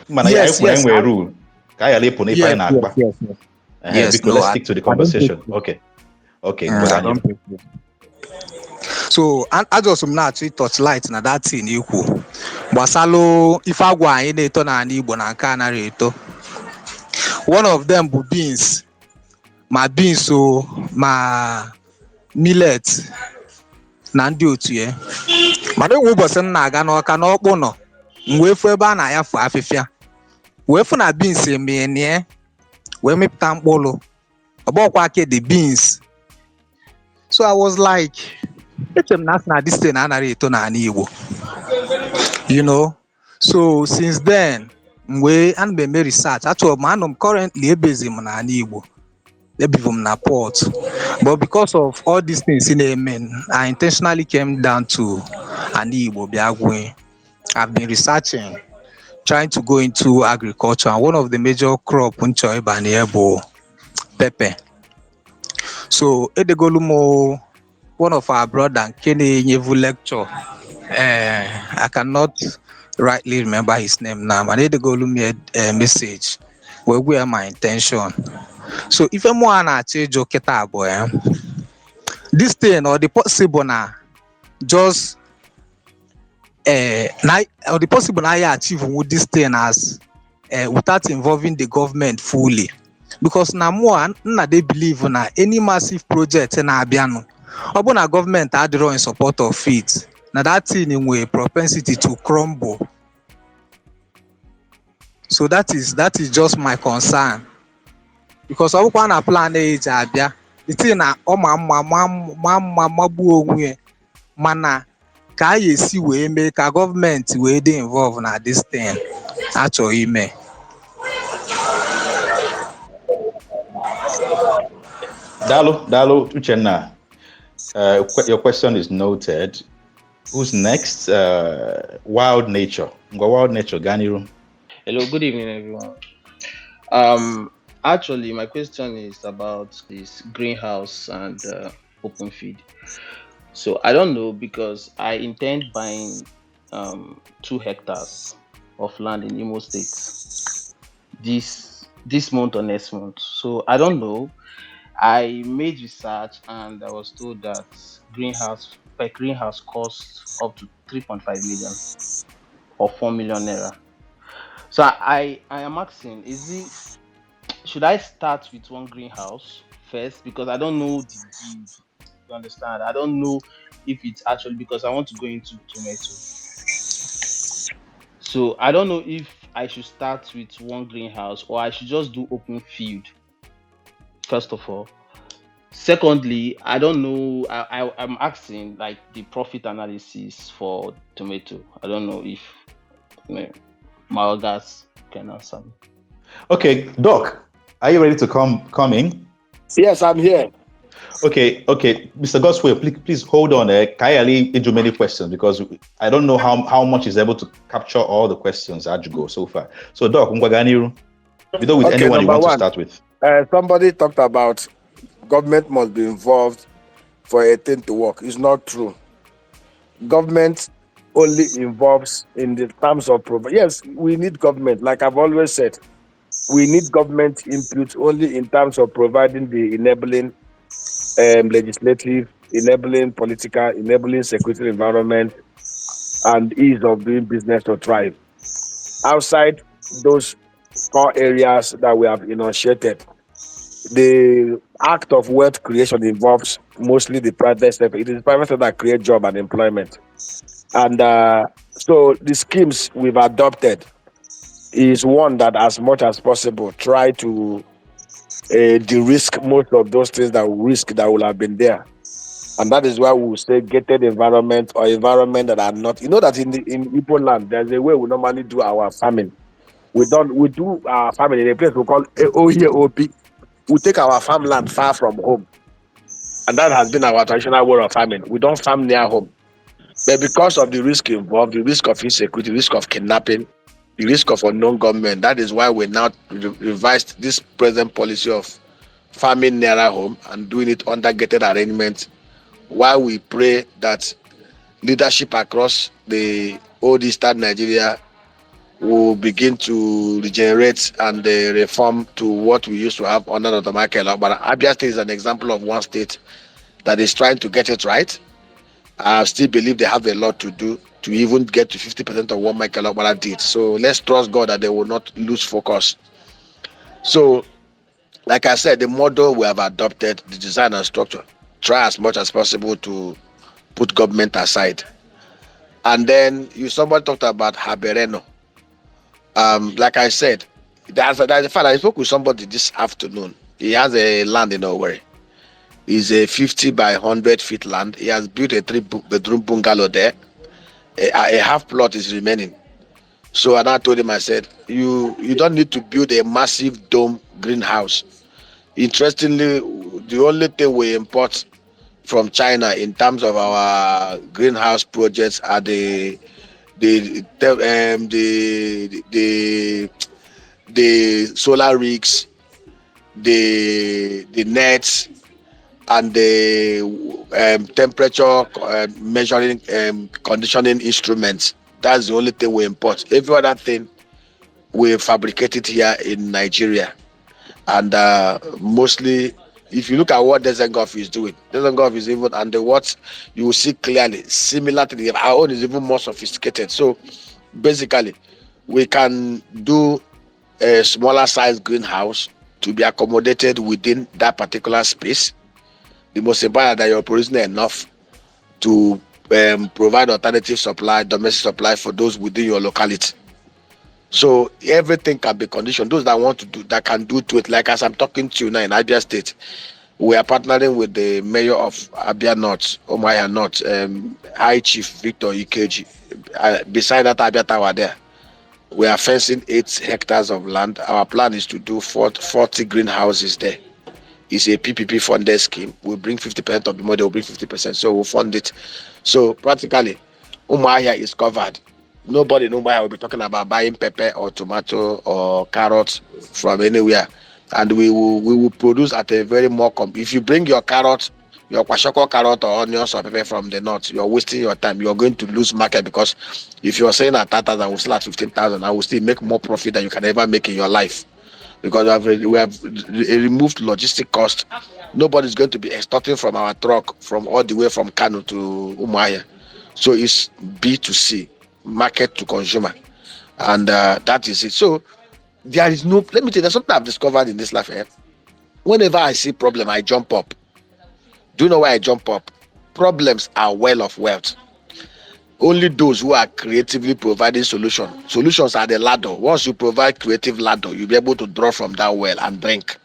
Mana Yes. enwe rule. Ka ya lepo na ife anyị na-akpa. Yes, because let's stick to the conversation. Okay. So ajọsụ m na-achọ touchlight na that thing ikwu gbasalụ ife agwa anyị na-eto n'ala Igbo na nke anaghị eto. One of them bụ beans, ma millet na ndị otu ya. Mana enwe ụbọchị m na-aga n'Ọka n'Ọkpụ nọ wee fụ ebe a na-ayafu afịfịa wee fụ na beans emenie wee mịpụta mkpụrụ ọgbọkwa ake the beans. So I was like, eche m na this thing anaghị eto n'ala Igbo, you know. So since then mgbe ana m eme research achọrọ m anọ m currently ebezi m n'ala Igbo, ebivu m na port, but because of all these things na-eme, I intentionally came down to ala Igbo Biagwe. I've been researching, trying to go into agriculture, and one of the major crop nchọ ịba na ya bụ pepper. So edegolumo one of our brother nke na-enyevu lecture, I cannot rightly remember his name now, but edegolu me a message where my intention. So if I'm one na-achọ ịjụ kịta abụọ this thing or the possible na just or the possible na ya achieve with this thing as without involving the government fully, because na more na they believe na any massive project na-abịanụ ọ bụ na government adịrọ in support of it, na that thing nwere propensity to crumble. So that is just my concern, because ọ bụkwa na plan eji abịa the thing na ọ ma mma magbuo onwe mana ka a esi wee mee ka gọọmenti wee dị involve na this thing achọghị ime. Dalo Uchenna, your question is noted. Who's next? Wild Nature. Wild Nature, Ganiru. Hello, good evening, everyone. Actually, my question is about this greenhouse and open feed. So I don't know, because I intend buying 2 hectares of land in Imo State this month or next month. So I don't know. I made research and I was told that per greenhouse costs up to 3.5 million or 4 million naira. So I am asking, should I start with one greenhouse first, because I don't know the yield. You understand? I don't know if it's actually, because I want to go into tomato. So I don't know if I should start with one greenhouse or I should just do open field, first of all. Secondly, I don't know. I'm asking like the profit analysis for tomato. I don't know if Malagas can answer me. Okay, Doc, are you ready to come in? Yes, I'm here. Okay, Mr. Goswell, please hold on. Kayali into many questions because I don't know how much is able to capture all the questions as you go so far. So, Doc, Ngwaganiru, you know, with anyone you want to start with. Somebody talked about government must be involved for a thing to work. It's not true. Government only involves in the terms of yes, we need government. Like I've always said, we need government input only in terms of providing the enabling legislative, enabling political, enabling security environment, and ease of doing business to thrive. Outside those core areas that we have enunciated, the act of wealth creation involves mostly the private sector. It is the private sector that creates job and employment. And so the schemes we've adopted is one that, as much as possible, try to de-risk most of those things that will have been there. And that is why we will say gated environment or environment that are not. You know that in Igbo land, there's a way we normally do our farming. We do our farming in a place we call OEOP. We take our farmland far from home. And that has been our traditional way of farming. We don't farm near home. But because of the risk involved, the risk of insecurity, the risk of kidnapping, the risk of unknown government, that is why we now revised this present policy of farming nearer home and doing it under gated arrangement, while we pray that leadership across the old Eastern Nigeria will begin to regenerate and reform to what we used to have under Dr. Michael. But Abia State is an example of one state that is trying to get it right. I still believe they have a lot to do to even get to 50% of what Michael Obara did. So let's trust God that they will not lose focus. So, like I said, the model we have adopted, the design and structure, try as much as possible to put government aside. And then somebody talked about Habereno. Like I said, that's the fact. I spoke with somebody this afternoon. He has a land in Owerri. It's a 50 by 100 feet land. He has built a 3-bedroom bungalow there. A half plot is remaining. So and I told him, I said, you don't need to build a massive dome greenhouse. Interestingly, the only thing we import from China in terms of our greenhouse projects are the solar rigs, the nets, and the temperature measuring conditioning instruments. That's the only thing we import. Every other thing we fabricate it here in Nigeria. And mostly, if you look at what Desengov is doing, Desengov is even, and what you will see clearly, similar to our own is even more sophisticated. So basically, we can do a smaller size greenhouse to be accommodated within that particular space. The most important that you're producing enough to provide alternative supply, domestic supply for those within your locality. So everything can be conditioned. Those that want to do, that can do to it. Like as I'm talking to you now in Abia State, we are partnering with the mayor of Abia North, Omaya North, High Chief Victor Ikeji. Beside that Abia Tower there, we are fencing 8 hectares of land. Our plan is to do 40 greenhouses there. It's a PPP funded scheme. We'll bring 50% of the money, we'll bring 50%. So we'll fund it. So practically, Umuahia is covered. Nobody in Umuahia will be talking about buying pepper or tomato or carrots from anywhere. And we will produce at a very more if you bring your carrot, your kwashoko carrot or onions or pepper from the north, you're wasting your time. You're going to lose market, because if you're saying at 10,000, we'll sell at 15,000, I will still make more profit than you can ever make in your life. Because we have removed logistic cost. Nobody's going to be extorting from our truck from all the way from Kano to Umuahia. So it's B2C, market to consumer. And that is it. So there is no, let me tell you, there's something I've discovered in this life. Whenever I see problem, I jump up. Do you know why I jump up? Problems are well of wealth. Only those who are creatively providing solutions are the ladder. Once you provide creative ladder, you'll be able to draw from that well and drink.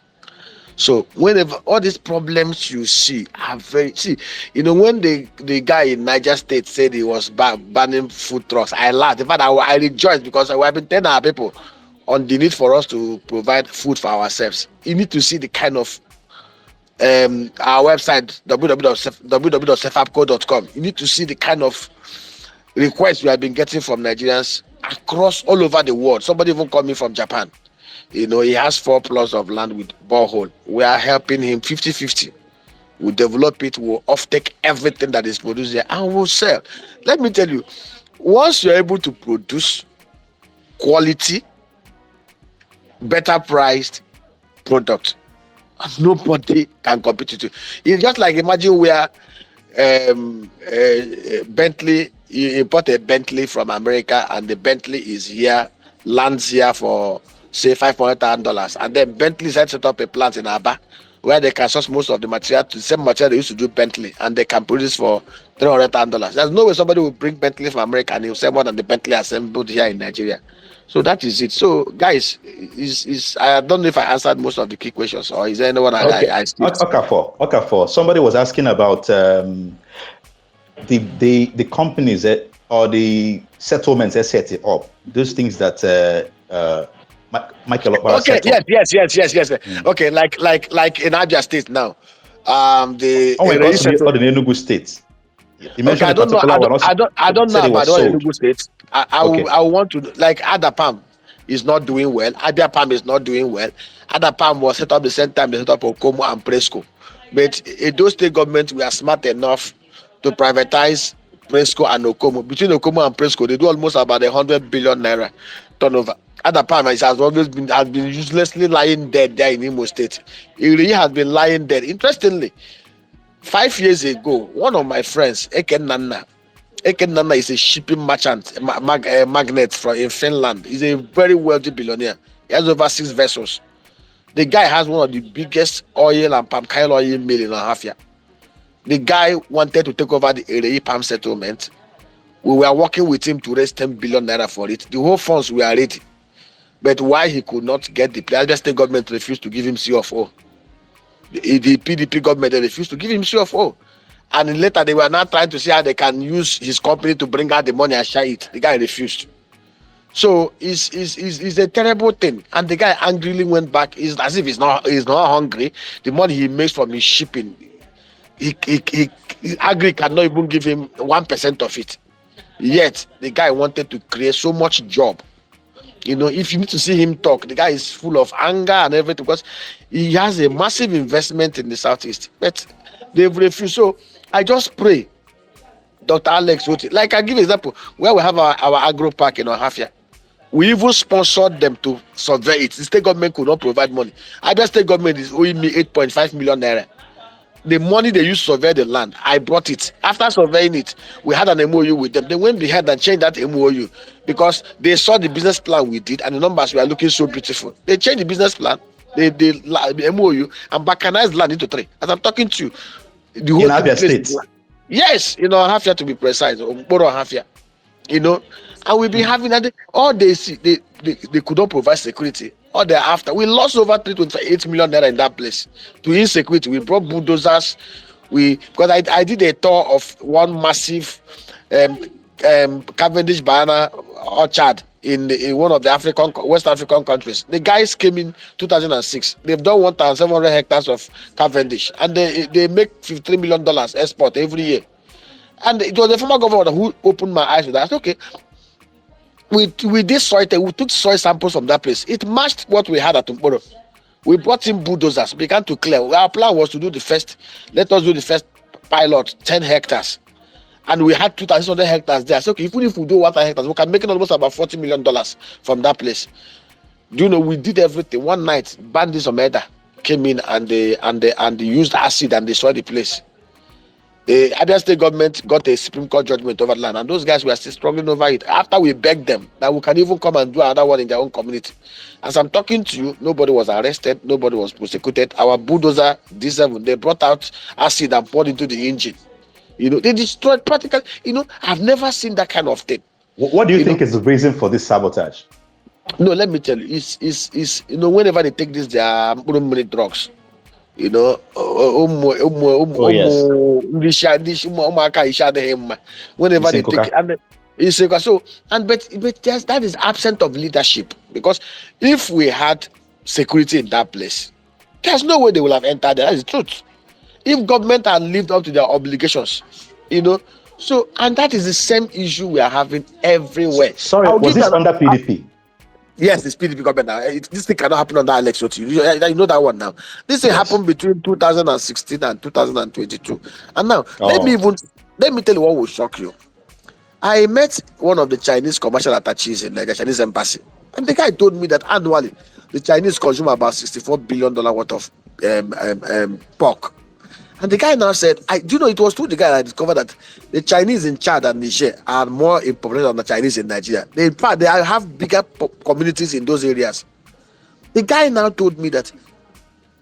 So whenever all these problems you see are when the guy in Niger State said he was banning food trucks, I laughed. In fact, I rejoiced, because we have been telling our people on the need for us to provide food for ourselves. You need to see the kind of our website, www.cefapco.com. You need to see the kind of requests we have been getting from Nigerians across all over the world. Somebody even called me from Japan. He has 4 plots of land with borehole. We are helping him 50-50. We'll develop it, we'll offtake everything that is produced there, and we'll sell. Let me tell you, once you're able to produce quality, better priced product, nobody can compete with you. It's just like, imagine where Bentley, you import a Bentley from America, and the Bentley is here, lands here for say $500,000, and then Bentley set up a plant in Aba where they can source most of the material, to the same material they used to do Bentley, and they can produce for $300,000. There's no way somebody will bring Bentley from America and he'll sell more than the Bentley assembled here in Nigeria. So that is it. So guys, I don't know if I answered most of the key questions, or is there anyone I skipped? Okafor. Somebody was asking about the companies or the settlements that set it up. Those things that Michael Okpara set up. Yes. Okay, like in Abia State now. The Enugu State. Okay, I don't know about all Enugu States. I want to, like, Adapam is not doing well. Adapam is not doing well. Adapam was set up the same time they set up Okomo and Presco. But in those state governments, we are smart enough to privatize Presco and Okomo. Between Okomo and Presco, they do almost about 100 billion naira turnover. Adapam has been uselessly lying dead there in Imo State. It really has been lying dead. Interestingly, 5 years ago, one of my friends, Eken Nana is a shipping merchant, magnet in Finland. He's a very wealthy billionaire. He has over 6 vessels. The guy has one of the biggest oil and palm kernel oil mill in Ahafia. The guy wanted to take over the Erei palm settlement We were working with him to raise 10 billion naira for it. The whole funds were ready. But why he could not get the Abia State government refused to give him CFO. The PDP government, they refused to give him CFO. And later they were now trying to see how they can use his company to bring out the money and share it. The guy refused. So it's a terrible thing. And the guy angrily went back. It's as if he's not hungry. The money he makes from his shipping, Agri cannot even give him 1% of it. Yet the guy wanted to create so much job. You know, if you need to see him talk, the guy is full of anger and everything because he has a massive investment in the Southeast. But they've refused. So I just pray, Dr. Alex, like I give an example, where we have our agro park in Ohafia. We even sponsored them to survey it. The state government could not provide money. Abia State government is owing me 8.5 million naira. The money they used to survey the land, I brought it. After surveying it, we had an MOU with them. They went behind and changed that MOU because they saw the business plan we did and the numbers were looking so beautiful. They changed the business plan, the MOU, and balkanized land into 3. As I'm talking to you, the whole in Abia State. Yes, you know, Ohafia to be precise, or Ohafia, you know, and we've been having that. All they see, they could not provide security. All thereafter, we lost over 3.8 million naira in that place to insecurity. We brought bulldozers. Because I did a tour of one massive Cavendish banana orchard in one of the West African countries. The guys came in 2006. They've done 1,700 hectares of Cavendish, and they make $53 million export every year. And it was the former governor who opened my eyes with that. I said, okay. We did soil, we took soil samples from that place. It matched what we had at Tumboro. We brought in bulldozers, began to clear. Our plan was to do let us do the first pilot, 10 hectares. And we had 2,600 hectares there. So even if we do 1,000 hectares, we can make almost about $40 million from that place. Do you know, we did everything. One night, bandits of Meda came in and they used acid and destroyed the place. The Abia State government got a Supreme Court judgment over the land, and those guys were still struggling over it. After we begged them that we can even come and do another one in their own community. As I'm talking to you, nobody was arrested, nobody was prosecuted. Our bulldozer D7, they brought out acid and poured into the engine. You know, they destroyed practically. You know, I've never seen that kind of thing. What do you think is the reason for this sabotage? No, let me tell you, it's you know, whenever they take this, they are drugs. You know, yes. Whenever they take and but that is absent of leadership, because if we had security in that place, there's no way they will have entered there. That is the truth. If government had lived up to their obligations, you know, so, and that is the same issue we are having everywhere. Sorry, was this under PDP? Yes, it's PDP government now. This thing cannot happen under Alex Oti. You know that one now. This thing happened between 2016 and 2022. And now, let me tell you what will shock you. I met one of the Chinese commercial attaches in the Chinese embassy. And the guy told me that annually, the Chinese consume about $64 billion worth of pork. And the guy now said, do you know, it was through the guy that I discovered that the Chinese in Chad and Niger are more in population than the Chinese in Nigeria. In fact, they have bigger communities in those areas. The guy now told me that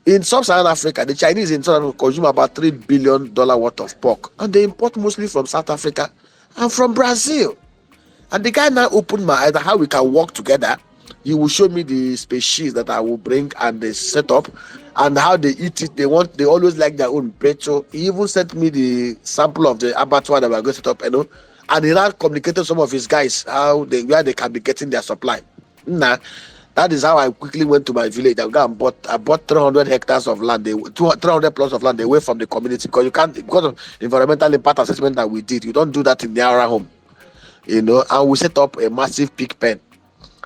in sub-Saharan Africa, the Chinese in South Africa consume about $3 billion worth of pork. And they import mostly from South Africa and from Brazil. And the guy now opened my eyes how we can work together. He will show me the species that I will bring and the setup and how they eat it. They always like their own bread. So he even sent me the sample of the abattoir that we're going to set up, you know. And he now communicated some of his guys where they can be getting their supply. Nah, that is how I quickly went to my village. I bought 300 hectares of land, 300 plus of land away from the community, because you can't, because of environmental impact assessment that we did. You don't do that in the area home, you know. And we set up a massive pig pen.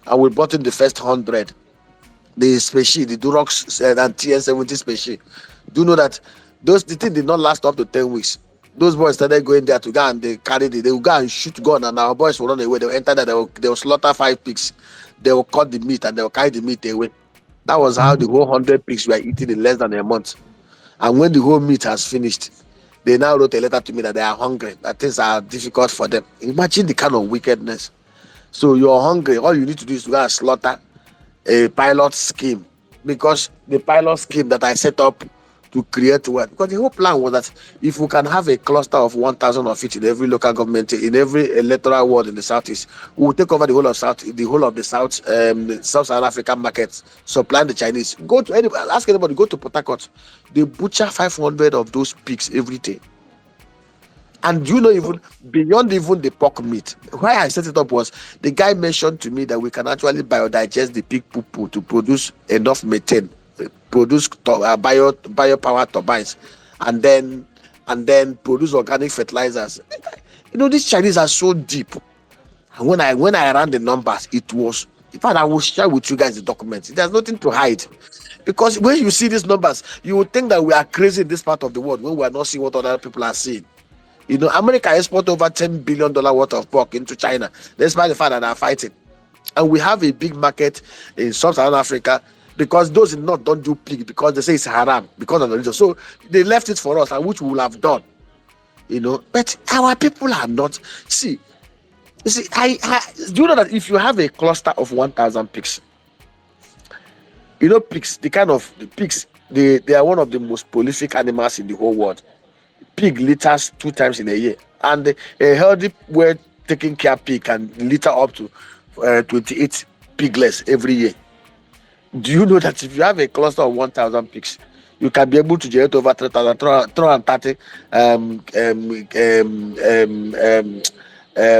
And we brought in the first 100, the species, the Durox and TN70 species. Do you know that the thing did not last up to 10 weeks? Those boys started going there to go and they will go and shoot gun, and our boys will run away. They will enter there, they will slaughter 5 pigs. They will cut the meat and they will carry the meat away. That was how the whole 100 pigs were eaten in less than a month. And when the whole meat has finished, they now wrote a letter to me that they are hungry, that things are difficult for them. Imagine the kind of wickedness. So you're hungry, all you need to do is to go and slaughter a pilot scheme, because the pilot scheme that I set up to create wealth. Because the whole plan was that if we can have a cluster of 1,000 of it in every local government, in every electoral ward in the southeast, we will take over the whole of the South African market, supplying the Chinese. Ask anybody, go to Port Harcourt. They butcher 500 of those pigs every day. And even beyond even the pork meat, why I set it up was the guy mentioned to me that we can actually biodigest the pig poo to produce enough methane, produce biopower turbines, and then produce organic fertilizers. These Chinese are so deep. And when I ran the numbers, it was, in fact, I will share with you guys the documents. There's nothing to hide. Because when you see these numbers, you would think that we are crazy in this part of the world when we are not seeing what other people are seeing. America export over $10 billion worth of pork into China, despite the fact that they are fighting. And we have a big market in Sub-Saharan Africa because those in North don't do pig because they say it's haram because of the religion. So they left it for us, and which we will have done. But our people are not. You see, do you know that if you have a cluster of 1,000 pigs, pigs, they are one of the most prolific animals in the whole world. Pig litters 2 times in a year, and a healthy, well taken care pig can litter up to 28 piglets every year. Do you know that if you have a cluster of 1,000 pigs, you can be able to generate over 3,330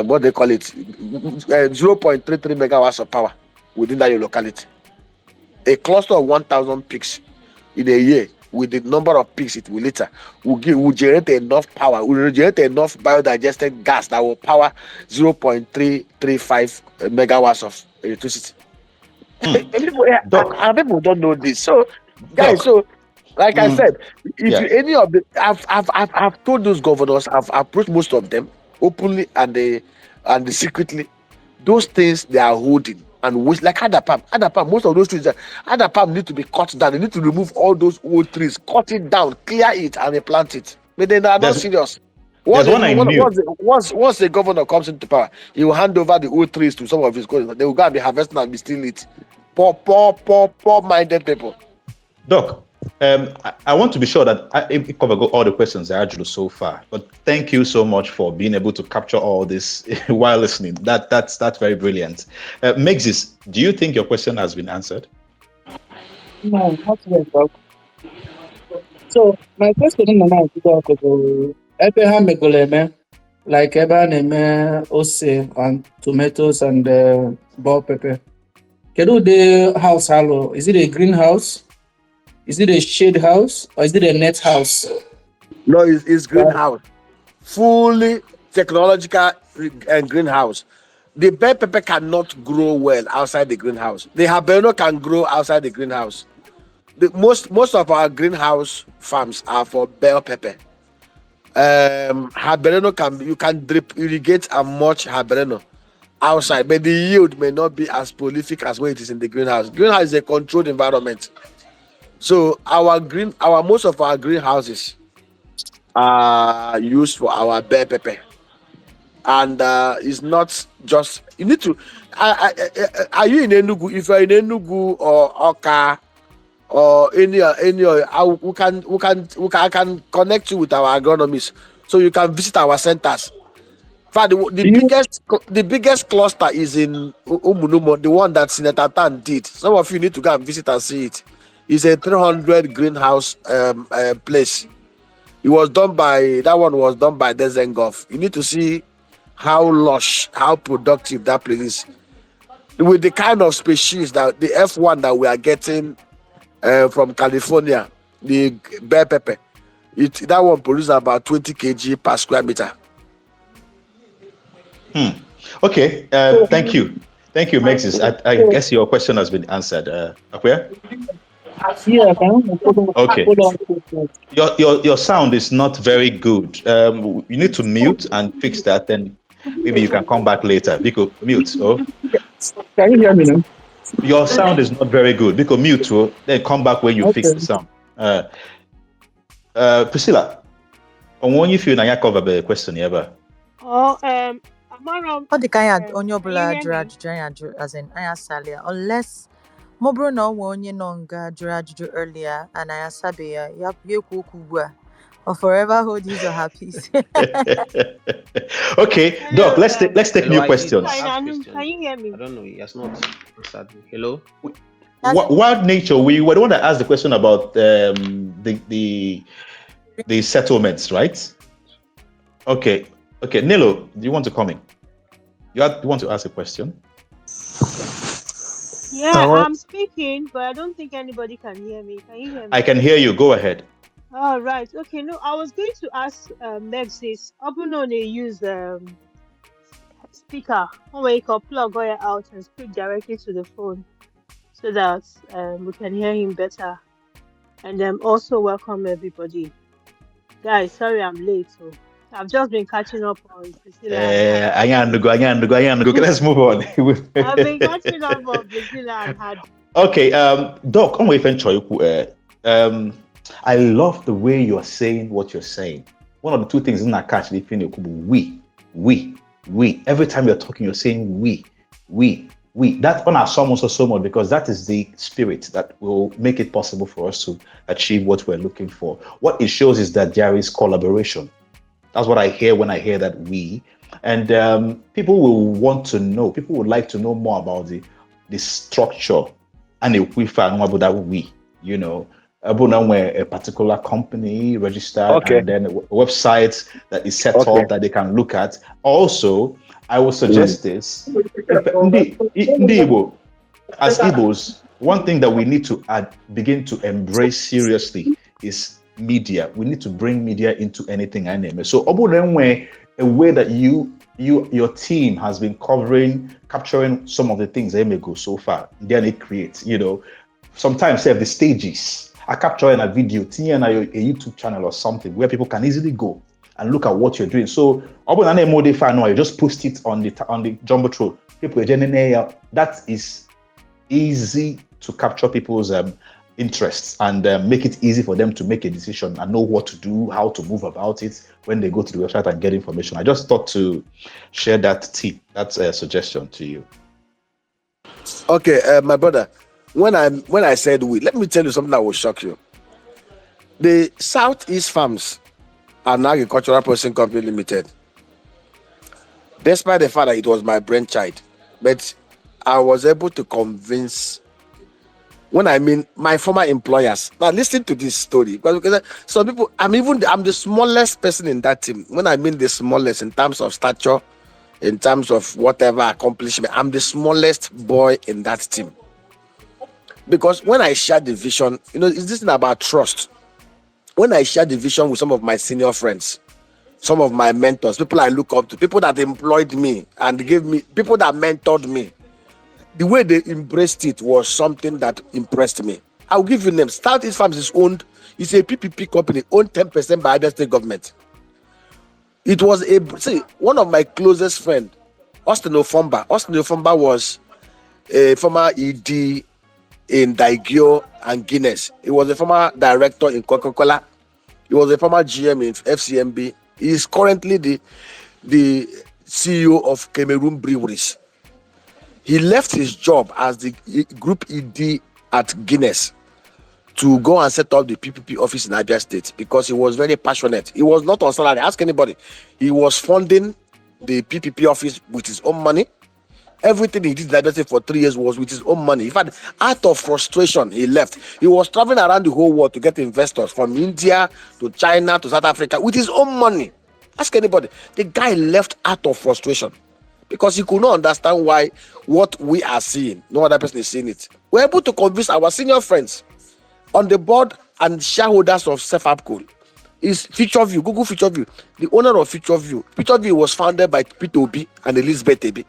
what they call it, 0.33 megawatts of power within that your locality. A cluster of 1,000 pigs in a year, with the number of pigs it will litter, will generate enough power, will generate enough biodigested gas that will power 0.335 megawatts of electricity. People don't know this. So, guys, like I said, any of the, I've told those governors, I've approached most of them openly and secretly. Those things they are holding. And like Adapam, most of those trees, Adapam need to be cut down. They need to remove all those old trees, cut it down, clear it, and replant it. But they are not serious. Once the governor comes into power, he will hand over the old trees to some of his colleagues. They will go and be harvesting and be stealing it. Poor-minded people. Doc, I want to be sure that I covered all the questions I asked you so far. But thank you so much for being able to capture all this while listening. That's very brilliant. Mexis, do you think your question has been answered? No, not yet, Doc. So my question in the night, Doc, is Abraham Megoleme, like Abraham ose and tomatoes and bell pepper. Can do the house hollow? Is it a greenhouse? Is it a shade house or is it a net house? No, it's greenhouse. Fully technological and greenhouse. The bell pepper cannot grow well outside the greenhouse. The habanero can grow outside the greenhouse. Most of our greenhouse farms are for bell pepper. Habanero you can drip irrigate and mulch habanero outside, but the yield may not be as prolific as when it is in the greenhouse. Greenhouse is a controlled environment. So most of our greenhouses are used for our bell pepper, and it's not just you need to. Are you in Enugu? If you're in Enugu or Oka or any, I can connect you with our agronomists, so you can visit our centers. In fact, the biggest cluster is in Umunumo, the one that Senator Tan did. Some of you need to go and visit and see it. It's a 300 greenhouse place. That one was done by Desengov. You need to see how lush, how productive that place is. With the kind of species that the F1 that we are getting from California, the bell pepper, that one produces about 20 kg per square meter. Okay, thank you. Thank you, Mexis. I guess your question has been answered. Akwe? Yeah, okay. Your sound is not very good. You need to mute and fix that, then maybe you can come back later. Because mute. Oh. Can you hear me now? Your sound is not very good. Because mute, then come back when you fix the sound. Priscilla, on one if you na cover the question ever. Ọ dị ka anyị onye ọbụla jụrụ ajụjụ anyị ajụ as in anyị asalia unless Mobro no onye no nga jụrụ ajụjụ earlier and I asabe ya ekwu okwu ugbu a or forever hold his or her peace. Okay, Hello, Doc, let's take Hello, new I did questions. ask Can question. you hear me? I don't know. He has not answered me. Hello. Wild nature, we were the one that asked the question about the settlements, right? Okay, Nilo, do you want to come in? You want to ask a question? Yeah, I'm speaking, but I don't think anybody can hear me. Can you hear me? I can hear you. Go ahead. All right. Okay. No, I was going to ask Meg says, Open they use speaker when you can plug it out and speak directly to the phone so that we can hear him better. And also welcome everybody. Guys, sorry I'm late. So I've just been catching up on Priscilla and Hadi. Let's move on. I've been catching up on Priscilla and Hadi. Okay, Doc, I love the way you're saying what you're saying. One of the two things in that catch, we. Every time you're talking, you're saying we. That on our someone so much because that is the spirit that will make it possible for us to achieve what we're looking for. What it shows is that there is collaboration. That's what I hear when I hear that we. And people will want to know, people would like to know more about the structure and if we find about that we, you know, where a particular company registered and then a website that is set up that they can look at. Also, I would suggest this. Igbo, as Igbos, one thing that we need to begin to embrace seriously is media. We need to bring media into anything I name it. So, a way that your team has been capturing some of the things they may go so far. Then it creates, you know, sometimes they have the stages. I capture in a video, a YouTube channel or something where people can easily go and look at what you're doing. So, you just post it on the Jumbotron. People, that is easy to capture people's interests and make it easy for them to make a decision and know what to do, how to move about it when they go to the website and get information. I just thought to share that tip, that's a suggestion to you. Okay, my brother. When I said we, let me tell you something that will shock you. The Southeast Farms and Agricultural Processing Company Limited, despite the fact that it was my brainchild, but I was able to convince, when I mean my former employers. Now listen to this story, because some people, I'm the smallest person in that team. When I mean the smallest in terms of stature, in terms of whatever accomplishment, I'm the smallest boy in that team. Because when I shared the vision, you know, it's this thing about trust. When I shared the vision with some of my senior friends, some of my mentors, people I look up to, people that employed me and gave me, people that mentored me, the way they embraced it was something that impressed me. I'll give you names. Southeast Farms is owned, it's a PPP company, owned 10% by Abia State government. It was one of my closest friends, Austin Ofomba. Austin Ofomba was a former ED in Daigyo and Guinness. He was a former director in Coca-Cola. He was a former GM in FCMB. He is currently the CEO of Cameroon Breweries. He left his job as the group ED at Guinness to go and set up the PPP office in Abia State because he was very passionate. He was not on salary. Ask anybody. He was funding the PPP office with his own money. Everything he did in Abia State for 3 years was with his own money. In fact, out of frustration, he left. He was traveling around the whole world to get investors from India to China to South Africa with his own money. Ask anybody. The guy left out of frustration because he could not understand why what we are seeing, no other person is seeing it. We're able to convince our senior friends on the board and shareholders of SEFAPCO is FutureView, Google FutureView. The owner of FutureView. FutureView was founded by Peter Obi and Elizabeth Ebi.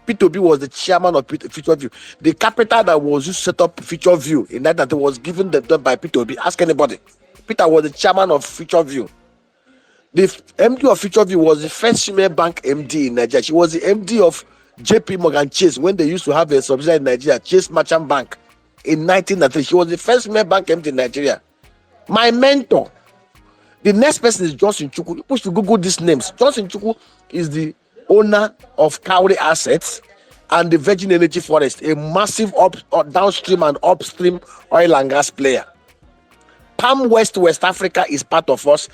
Peter Obi was the chairman of FutureView. The capital that was used to set up FutureView in that was given them by Peter Obi. Ask anybody. Peter was the chairman of FutureView. The MD of FutureView was the first female bank MD in Nigeria. She was the MD of JP Morgan Chase when they used to have a subsidiary in Nigeria, Chase Merchant Bank, in 1993. She was the first female bank MD in Nigeria. My mentor. The next person is Johnson Chukwu. You should Google these names. Johnson Chukwu is the owner of Cowrie Assets. and the Virgin Energy Forest, a massive downstream and upstream oil and gas player. Palm West Africa is part of us.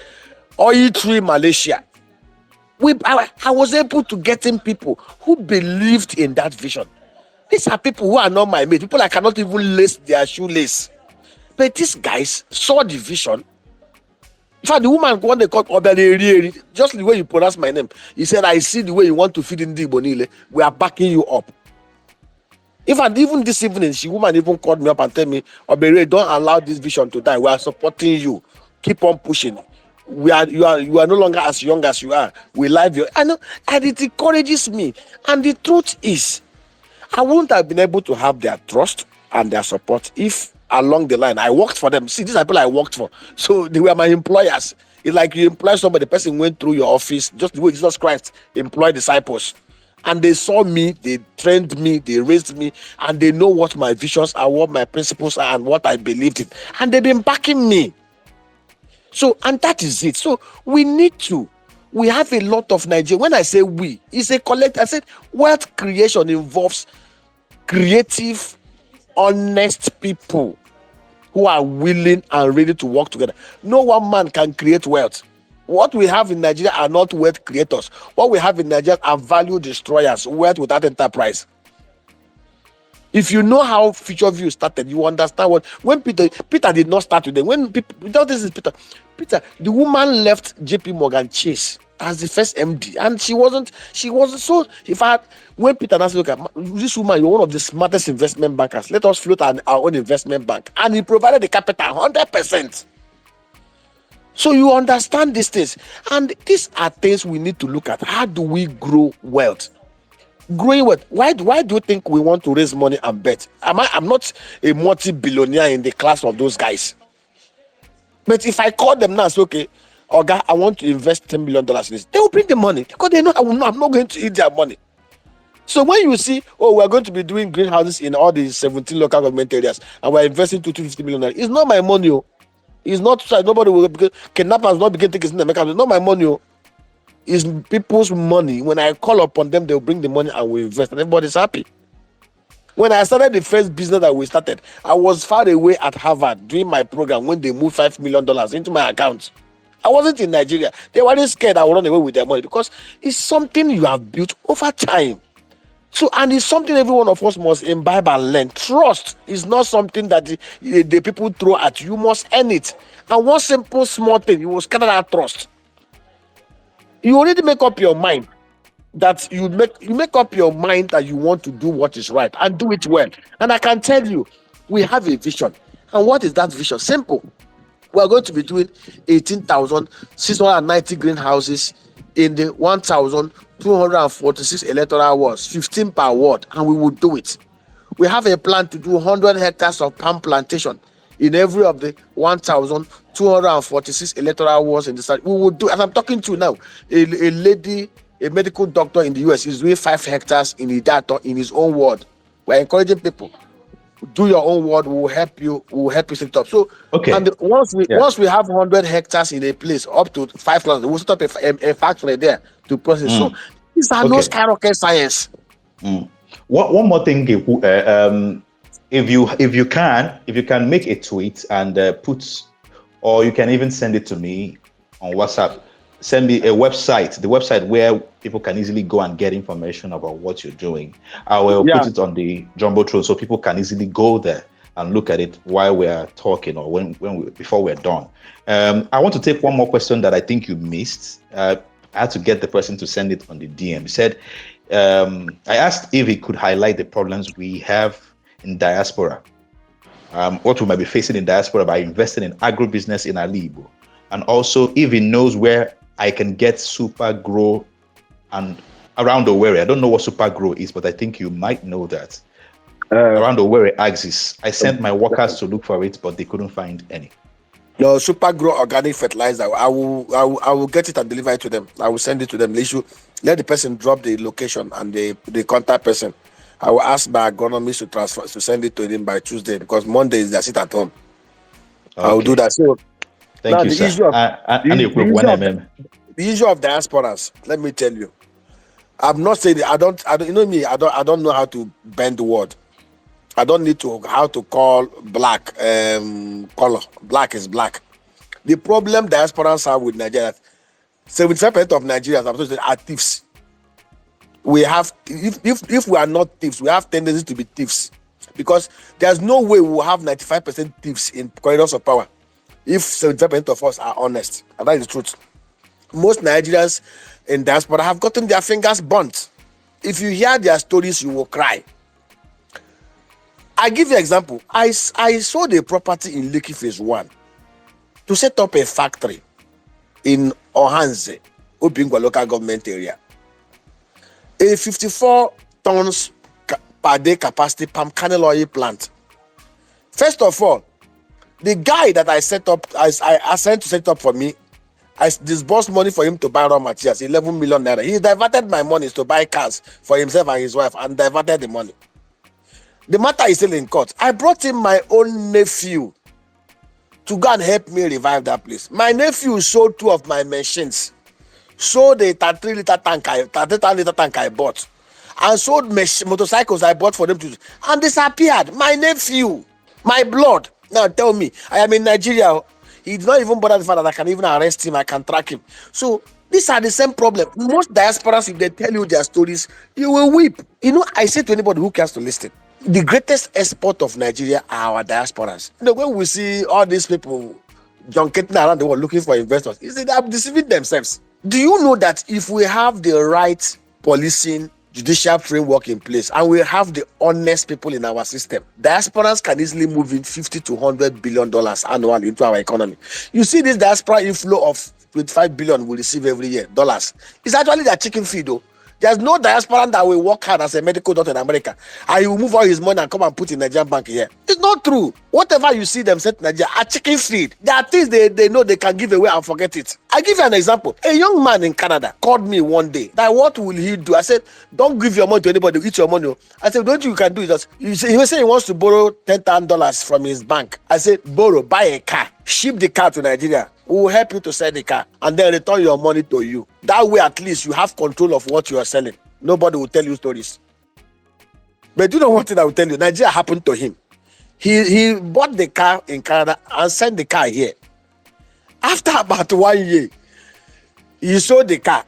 Oil Tree Malaysia. I was able to get in people who believed in that vision. These are people who are not my mates. People I cannot even lace their shoelace. But these guys saw the vision. In fact, the woman when they called Obere, just the way you pronounce my name, he said, I see the way you want to feed in the Bonile. We are backing you up. In fact, even this evening, woman even called me up and tell me, Obere, don't allow this vision to die. We are supporting you. Keep on pushing. You are no longer as young as you are. We love you. I know, and it encourages me. And the truth is, I wouldn't have been able to have their trust and their support if along the line I worked for them. See, these are people I worked for, so they were my employers. It's like you employ somebody, the person went through your office, just the way Jesus Christ employed disciples, and they saw me, they trained me, they raised me, and they know what my visions are, what my principles are, and what I believed in, and they've been backing me. So, and that is it. So we have a lot of Nigeria. When I say we, it's a collective. I said wealth creation involves creative, honest people who are willing and ready to work together. No one man can create wealth. What we have in Nigeria are not wealth creators. What we have in Nigeria are value destroyers, wealth without enterprise. If you know how Future View started, you understand when Peter did not start with them. When people, without this is Peter, the woman left JP Morgan Chase as the first MD, and she wasn't so. In fact, when Peter now said, "Look, this woman, you're one of the smartest investment bankers. Let us float our own investment bank," and he provided the capital 100%. So you understand these things, and these are things we need to look at. How do we grow wealth? Growing wealth. Why do you think we want to raise money and bet? I'm not a multi-billionaire in the class of those guys. But if I call them now and say, okay, Oga, I want to invest $10 million in this, they will bring the money because they know I'm not going to eat their money. So when you see, we're going to be doing greenhouses in all these 17 local government areas and we're investing $250 million, it's not my money. It's not, nobody will, because kidnappers will not begin to take it in the account. It's not my money. It's people's money. When I call upon them, they'll bring the money and we invest, and everybody's happy. When I started the first business that we started, I was far away at Harvard doing my program when they moved $5 million into my account. I wasn't in Nigeria. They weren't scared I would run away with their money because it's something you have built over time. So, and it's something every one of us must imbibe and learn. Trust is not something that the people throw at you. You must earn it. And one simple small thing, you will scatter that trust. You already make up your mind that you make up your mind that you want to do what is right and do it well. And I can tell you, we have a vision. And what is that vision? Simple. We are going to be doing 18,690 greenhouses in the 1,246 electoral wards, 15 per ward, and we will do it. We have a plan to do 100 hectares of palm plantation in every of the 1,246 electoral wards in the state. We will do, as I'm talking to you now, a lady, a medical doctor in the US is doing 5 hectares in Idato in his own ward. We're encouraging people. Do your own word, we'll help you set it up. So okay. And once we have 100 hectares in a place up to 5,000, we'll set up a factory there to process. So these are no skyrocket science. One more thing, if you can make a tweet and put, or you can even send it to me on WhatsApp. Send me a website, the website where people can easily go and get information about what you're doing. I will put it on the Jumbotron so people can easily go there and look at it while we're talking or before we're done. I want to take one more question that I think you missed. I had to get the person to send it on the DM. He said, I asked if he could highlight the problems we have in diaspora, what we might be facing in diaspora by investing in agribusiness in Igbo, and also if he knows where I can get Super Grow and around Owerri. I don't know what Super Grow is, but I think you might know that. Around Owerri axis. I sent my workers to look for it, but they couldn't find any. No, Super Grow organic fertilizer. I will get it and deliver it to them. I will send it to them. Let the person drop the location and the contact person. I will ask my agronomist to send it to them by Tuesday because Monday is their sit at home. Okay. I will do that. So thank you, sir. The issue of diasporas, let me tell you, I'm not saying that I don't. You know me. I don't know how to bend the word. I don't need to how to call black color. Black is black. The problem diasporans have with Nigeria, 75% of Nigerians are thieves. We have, if we are not thieves, we have tendency to be thieves, because there's no way we will have 95% thieves in corridors of power if 75% of us are honest, and that is the truth. Most Nigerians in diaspora have gotten their fingers burnt. If you hear their stories, you will cry. I give you an example. I sold a property in Lekki Phase 1 to set up a factory in Ohanze, Obingwa local government area. A 54 tons per day capacity palm kernel oil plant. First of all, the guy that I set up, I sent to set up for me, I disbursed money for him to buy raw materials, 11 million naira. He diverted my money to buy cars for himself and his wife, and diverted the money. The matter is still in court. I brought in my own nephew to go and help me revive that place. My nephew sold 2 of my machines, sold a 33-liter tank, 30-liter tank I bought, and sold motorcycles I bought for them to use, and disappeared. My nephew, my blood. Now tell me, I am in Nigeria. He did not even bother the fact that I can even arrest him, I can track him. So these are the same problem. Most diasporas, if they tell you their stories, you will weep. You know, I say to anybody who cares to listen, the greatest export of Nigeria are our diasporas. You know, when we see all these people junketing around the world looking for investors, they are deceiving themselves. Do you know that if we have the right policing, judicial framework in place, and we have the honest people in our system, diasporas can easily move in $50 to $100 billion annually into our economy? You see this diaspora inflow of 25 billion we receive every year, dollars. It's actually their chicken feed though. There's no diaspora that will work hard as a medical doctor in America and he will move all his money and come and put in Nigerian bank here. It's not true. Whatever you see them set in Nigeria are chicken feed. There are things they know they can give away and forget it. I give you an example. A young man in Canada called me one day that what will he do? I said, don't give your money to anybody, eat your money. I said, don't you can do it? He said he wants to borrow $10,000 from his bank. I said, borrow, buy a car, ship the car to Nigeria. We will help you to sell the car and then return your money to you. That way, at least you have control of what you are selling. Nobody will tell you stories. But you know one thing I will tell you? Nigeria happened to him. He bought the car in Canada and sent the car here. After about 1 year, he sold the car.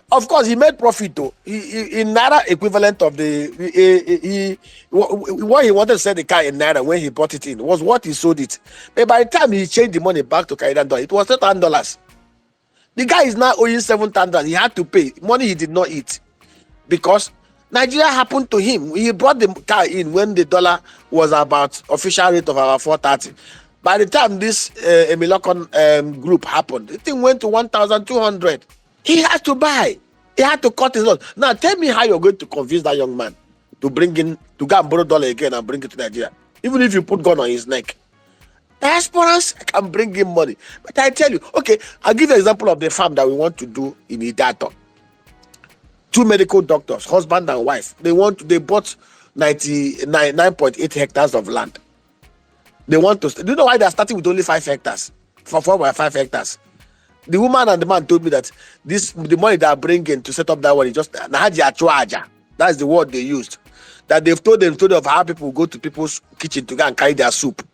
Of course, he made profit though. In naira equivalent of what he wanted to sell the car in naira when he bought it in was what he sold it. But by the time he changed the money back to Canadian dollar, it was $7,000. The guy is now owing $7,000. He had to pay money he did not eat because Nigeria happened to him. He brought the car in when the dollar was about official rate of about 430. By the time this Emilokon group happened, the thing went to 1,200. He had to buy. He had to cut his loss. Now tell me how you're going to convince that young man to bring in, to go and borrow dollar again and bring it to Nigeria, even if you put gun on his neck. Diasporans can bring in money. But I tell you, okay, I'll give you an example of the farm that we want to do in Idato. 2 medical doctors, husband and wife, they bought 9.8 hectares of land. They want to, do you know why they're starting with only 5 hectares? For 4.5 hectares. The woman and the man told me that the money they are bringing to set up that one is just that's the word they used. That they've told them of how people go to people's kitchen to go and carry their soup.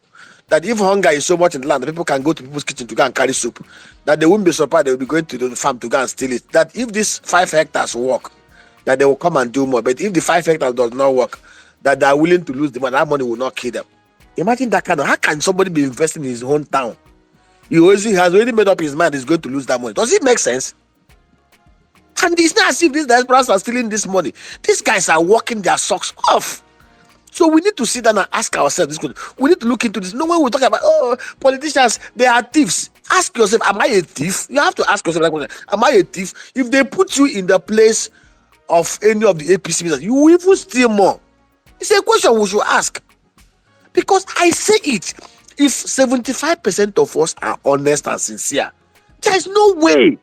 That if hunger is so much in the land, people can go to people's kitchen to go and carry soup. That they won't be surprised they will be going to the farm to go and steal it. That if these 5 hectares work, that they will come and do more. But if the 5 hectares does not work, that they are willing to lose the money, that money will not kill them. Imagine that kind of, how can somebody be investing in his own town? He has already made up his mind he's going to lose that money. Does it make sense? And it's not as if these diasporas are stealing this money. These guys are working their socks off. So we need to sit down and ask ourselves this question. We need to look into this. No, when we talk about, politicians, they are thieves. Ask yourself, am I a thief? You have to ask yourself that question. Am I a thief? If they put you in the place of any of the APC ministers, you will even steal more. It's a question we should ask. Because I say it. If 75% of us are honest and sincere, there is no way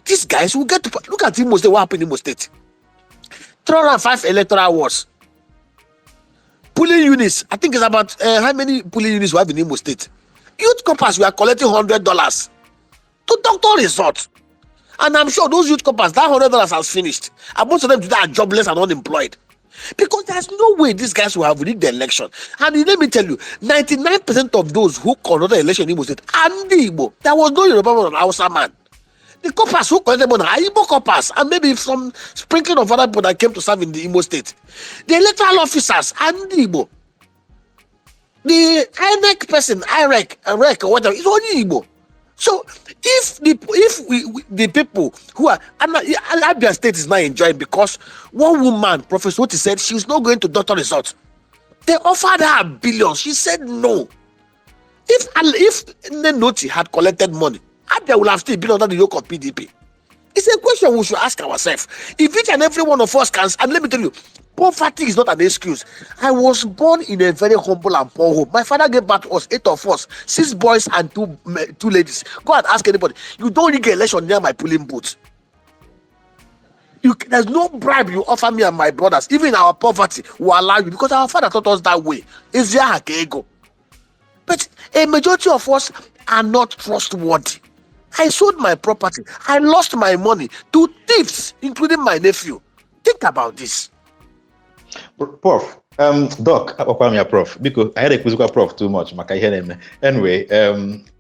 these guys will get to look at Imo State. What happened in Imo State? 305 electoral wards. Polling units. I think it's about how many polling units we have in Imo State. Youth corpers, we are collecting $100 to doctor results. And I'm sure those youth corpers, that $100 has finished. And most of them today are jobless and unemployed. Because there's no way these guys will have rigged the election. And let me tell you, 99% of those who conducted the election in Igbo State are Igbo. There was no Yoruba man or Hausa man. The coppers who collected money are Igbo coppers, and maybe some sprinkling of other people that came to serve in the Imo State. The electoral officers are Igbo. The INEC person, IREC, or whatever, is only Igbo. So if the people who are, and Abia State is not enjoying because one woman, Professor Oti, said she's not going to doctor resort. They offered her $1 billion. She said no. If Nenoti had collected money, Abia would have still been under the yoke of PDP. It's a question we should ask ourselves. If each and every one of us can, and let me tell you, poverty is not an excuse. I was born in a very humble and poor home. My father gave birth to us, 8 of us, 6 boys and two ladies. Go and ask anybody. You don't rig election near my polling booth. There's no bribe you offer me and my brothers, even in our poverty, will allow you, because our father taught us that way. It's there, ego. But a majority of us are not trustworthy. I sold my property. I lost my money to thieves, including my nephew. Think about this. Prof, Doc, Prof, because I had a physical prof too much. Anyway,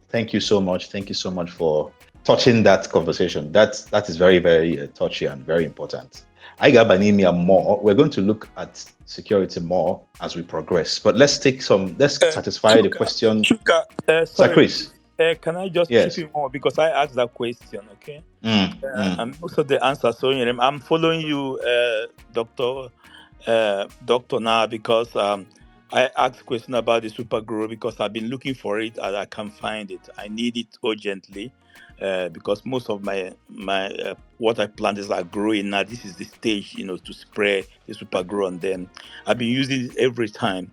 thank you so much. Thank you so much for touching that conversation. That is very, very touchy and very important. I got anemia more. We're going to look at security more as we progress. But let's satisfy the question. Sir Chris. Can I just Yes. chip in more, because I asked that question, okay? And also the answer. So I'm following you, Doctor, now, because I asked a question about the super grow because I've been looking for it and I can't find it. I need it urgently because most of my what I planted are growing now. This is the stage, to spray the super grow on them. I've been using it every time.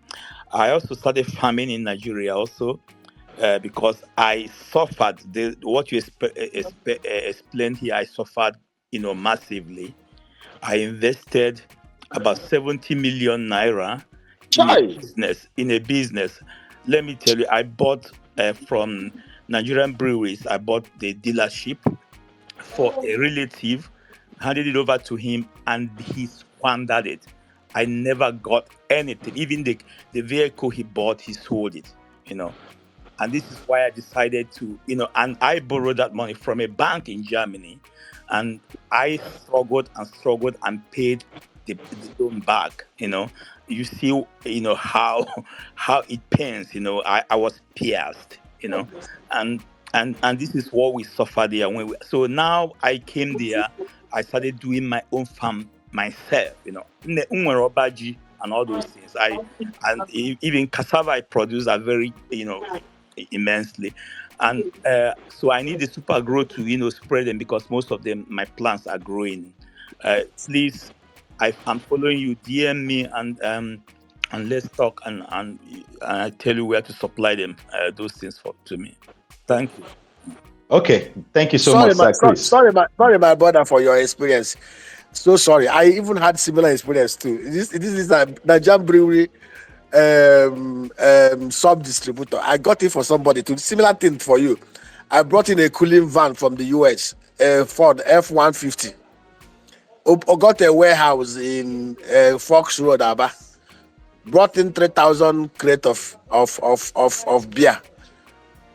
I also started farming in Nigeria also. Because I suffered what you explained here. I suffered, massively. I invested about 70 million naira in a business. Let me tell you, I bought from Nigerian breweries. I bought the dealership for a relative, handed it over to him, and he squandered it. I never got anything. Even the vehicle he bought, he sold it. And this is why I decided to, and I borrowed that money from a bank in Germany, and I struggled and paid the loan back. You see, how it pains. I was pierced. And this is what we suffered there. So now I came there, I started doing my own farm myself. And all those things. Even cassava I produce are very, immensely, and so I need the super grow to spread them because most of them my plants are growing. Please, I'm following you. DM me and let's talk and I tell you where to supply them those things to me. Thank you. Okay, thank you so much, Sir Chris. Sorry, my brother, for your experience. So sorry. I even had similar experience too. This is a Nigerian brewery sub distributor. I got it for somebody to similar thing for you. I brought in a cooling van from the US, Ford F-150. Got a warehouse in Fox Road, Aba. Brought in 3,000 crates of beer.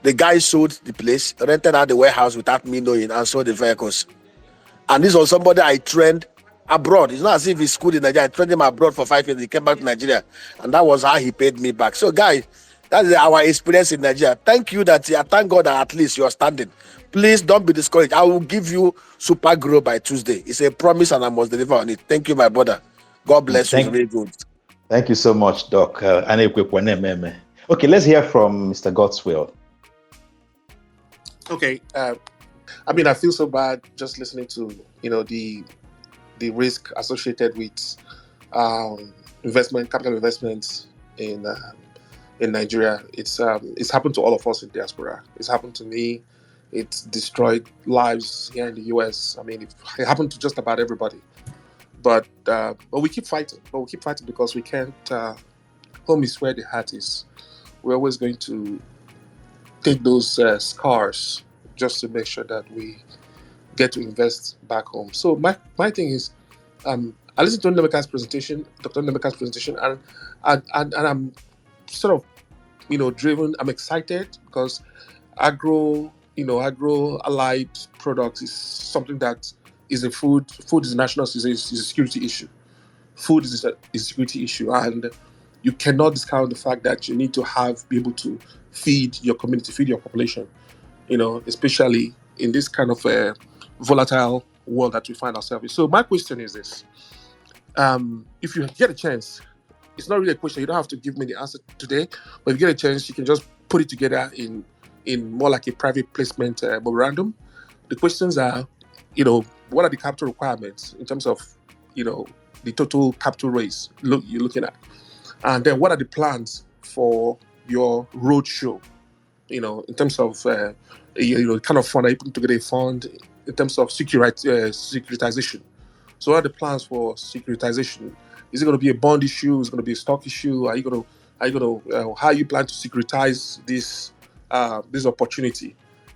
The guy sold the place, rented out the warehouse without me knowing, and sold the vehicles. And this was somebody I trained abroad. It's not as if he's schooled in Nigeria. I trained him abroad for 5 years. He came back to Nigeria, and that was how he paid me back. So, guys, that is our experience in Nigeria. Thank you thank God that at least you're standing. Please don't be discouraged. I will give you super grow by Tuesday. It's a promise, and I must deliver on it. Thank you, my brother. God bless you. It's very good. Thank you so much, Doc. Okay, let's hear from Mr. Godswill. Okay. I feel so bad just listening to the risk associated with capital investments in Nigeria. It's happened to all of us in diaspora. It's happened to me. It's destroyed lives here in the US. It happened to just about everybody. But we keep fighting. Because we can't. Home is where the heart is. We're always going to take those scars just to make sure that we get to invest back home. So my thing is, I listened to Dr. Nemeka's presentation, and I'm sort of, driven. I'm excited because agro allied products is something that is a food. Food is a national is a security issue. Food is a security issue, and you cannot discount the fact that you need to be able to feed your community, feed your population. Especially in this kind of volatile world that we find ourselves in. So my question is this: if you get a chance, it's not really a question. You don't have to give me the answer today, but if you get a chance, you can just put it together in more like a private placement memorandum. The questions are, what are the capital requirements in terms of, the total capital raise you're looking at, and then what are the plans for your road show, in terms of, kind of fund. Are you putting together a fund in terms of securitization? So what are the plans for securitization? Is it going to be a bond issue? Is it going to be a stock issue? How you plan to securitize this opportunity?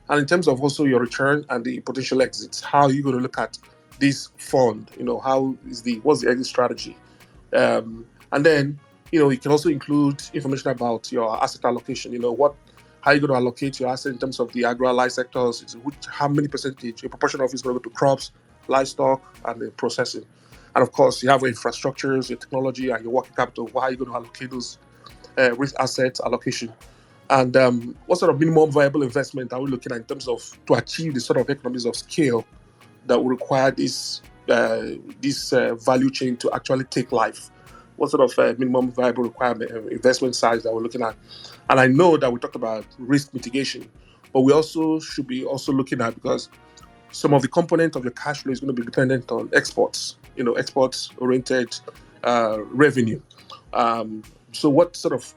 And in terms of also your return and the potential exits, how are you going to look at this fund? What's the exit strategy? And then, you can also include information about your asset allocation. How are you going to allocate your asset in terms of the agro-allied sectors? How many percentage, a proportion of it is going to go to crops, livestock, and the processing. And of course, you have your infrastructures, your technology, and your working capital. How are you going to allocate those risk asset allocation? And what sort of minimum viable investment are we looking at in terms of to achieve the sort of economies of scale that will require this value chain to actually take life? What sort of minimum viable requirement investment size that we're looking at? And I know that we talked about risk mitigation, but we also should be also looking at, because some of the component of your cash flow is going to be dependent on exports, exports-oriented revenue. So what sort of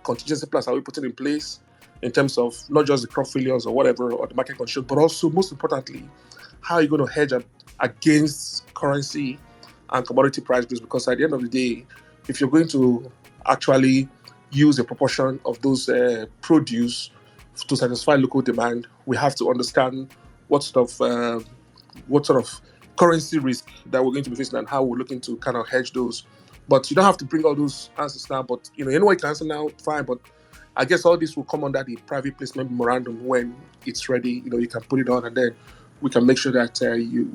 contingency plans are we putting in place in terms of not just the crop failures or whatever, or the market conditions, but also, most importantly, how are you going to hedge against currency and commodity price risk? Because at the end of the day, if you're going to actually use a proportion of those produce to satisfy local demand, we have to understand what sort of currency risk that we're going to be facing and how we're looking to kind of hedge those. But you don't have to bring all those answers now. But anyway, you can answer now, fine. But I guess all this will come under the private placement memorandum when it's ready. You can put it on, and then we can make sure that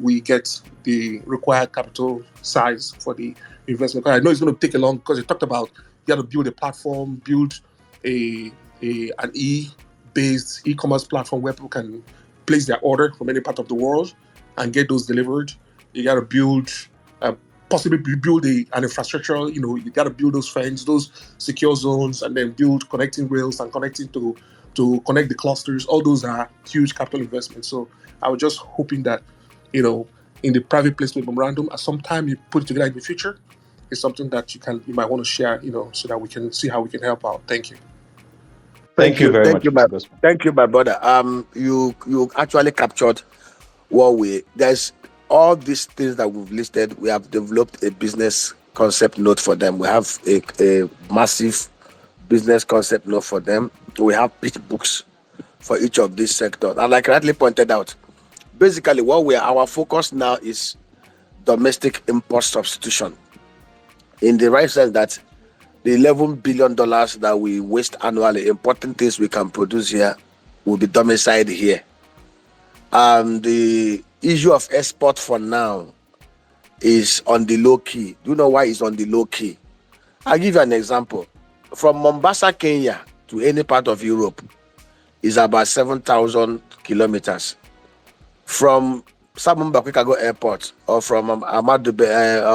we get the required capital size for the investment. I know it's going to take a long, because you talked about you got to build a platform, build an e-based e-commerce platform where people can place their order from any part of the world and get those delivered. You got to build, possibly build an infrastructure. You got to build those fence, those secure zones, and then build connecting rails and connecting to connect the clusters. All those are huge capital investments. So I was just hoping that, in the private placement memorandum, at some time you put it together in the future, is something that you might want to share, so that we can see how we can help out. Thank you. Thank you very much. Thank you, my brother. You actually captured there's all these things that we've listed. We have developed a business concept note for them. We have a massive business concept note for them. We have pitch books for each of these sectors. And like rightly pointed out, basically our focus now is domestic import substitution, in the right sense that the $11 billion that we waste annually importing things we can produce here will be domiciled here. The issue of export for now is on the low key. Do you know why it's on the low key? I'll give you an example. From Mombasa, Kenya to any part of Europe is about 7,000 kilometers. From Sabumba Kwikago Airport, or from Nnamdi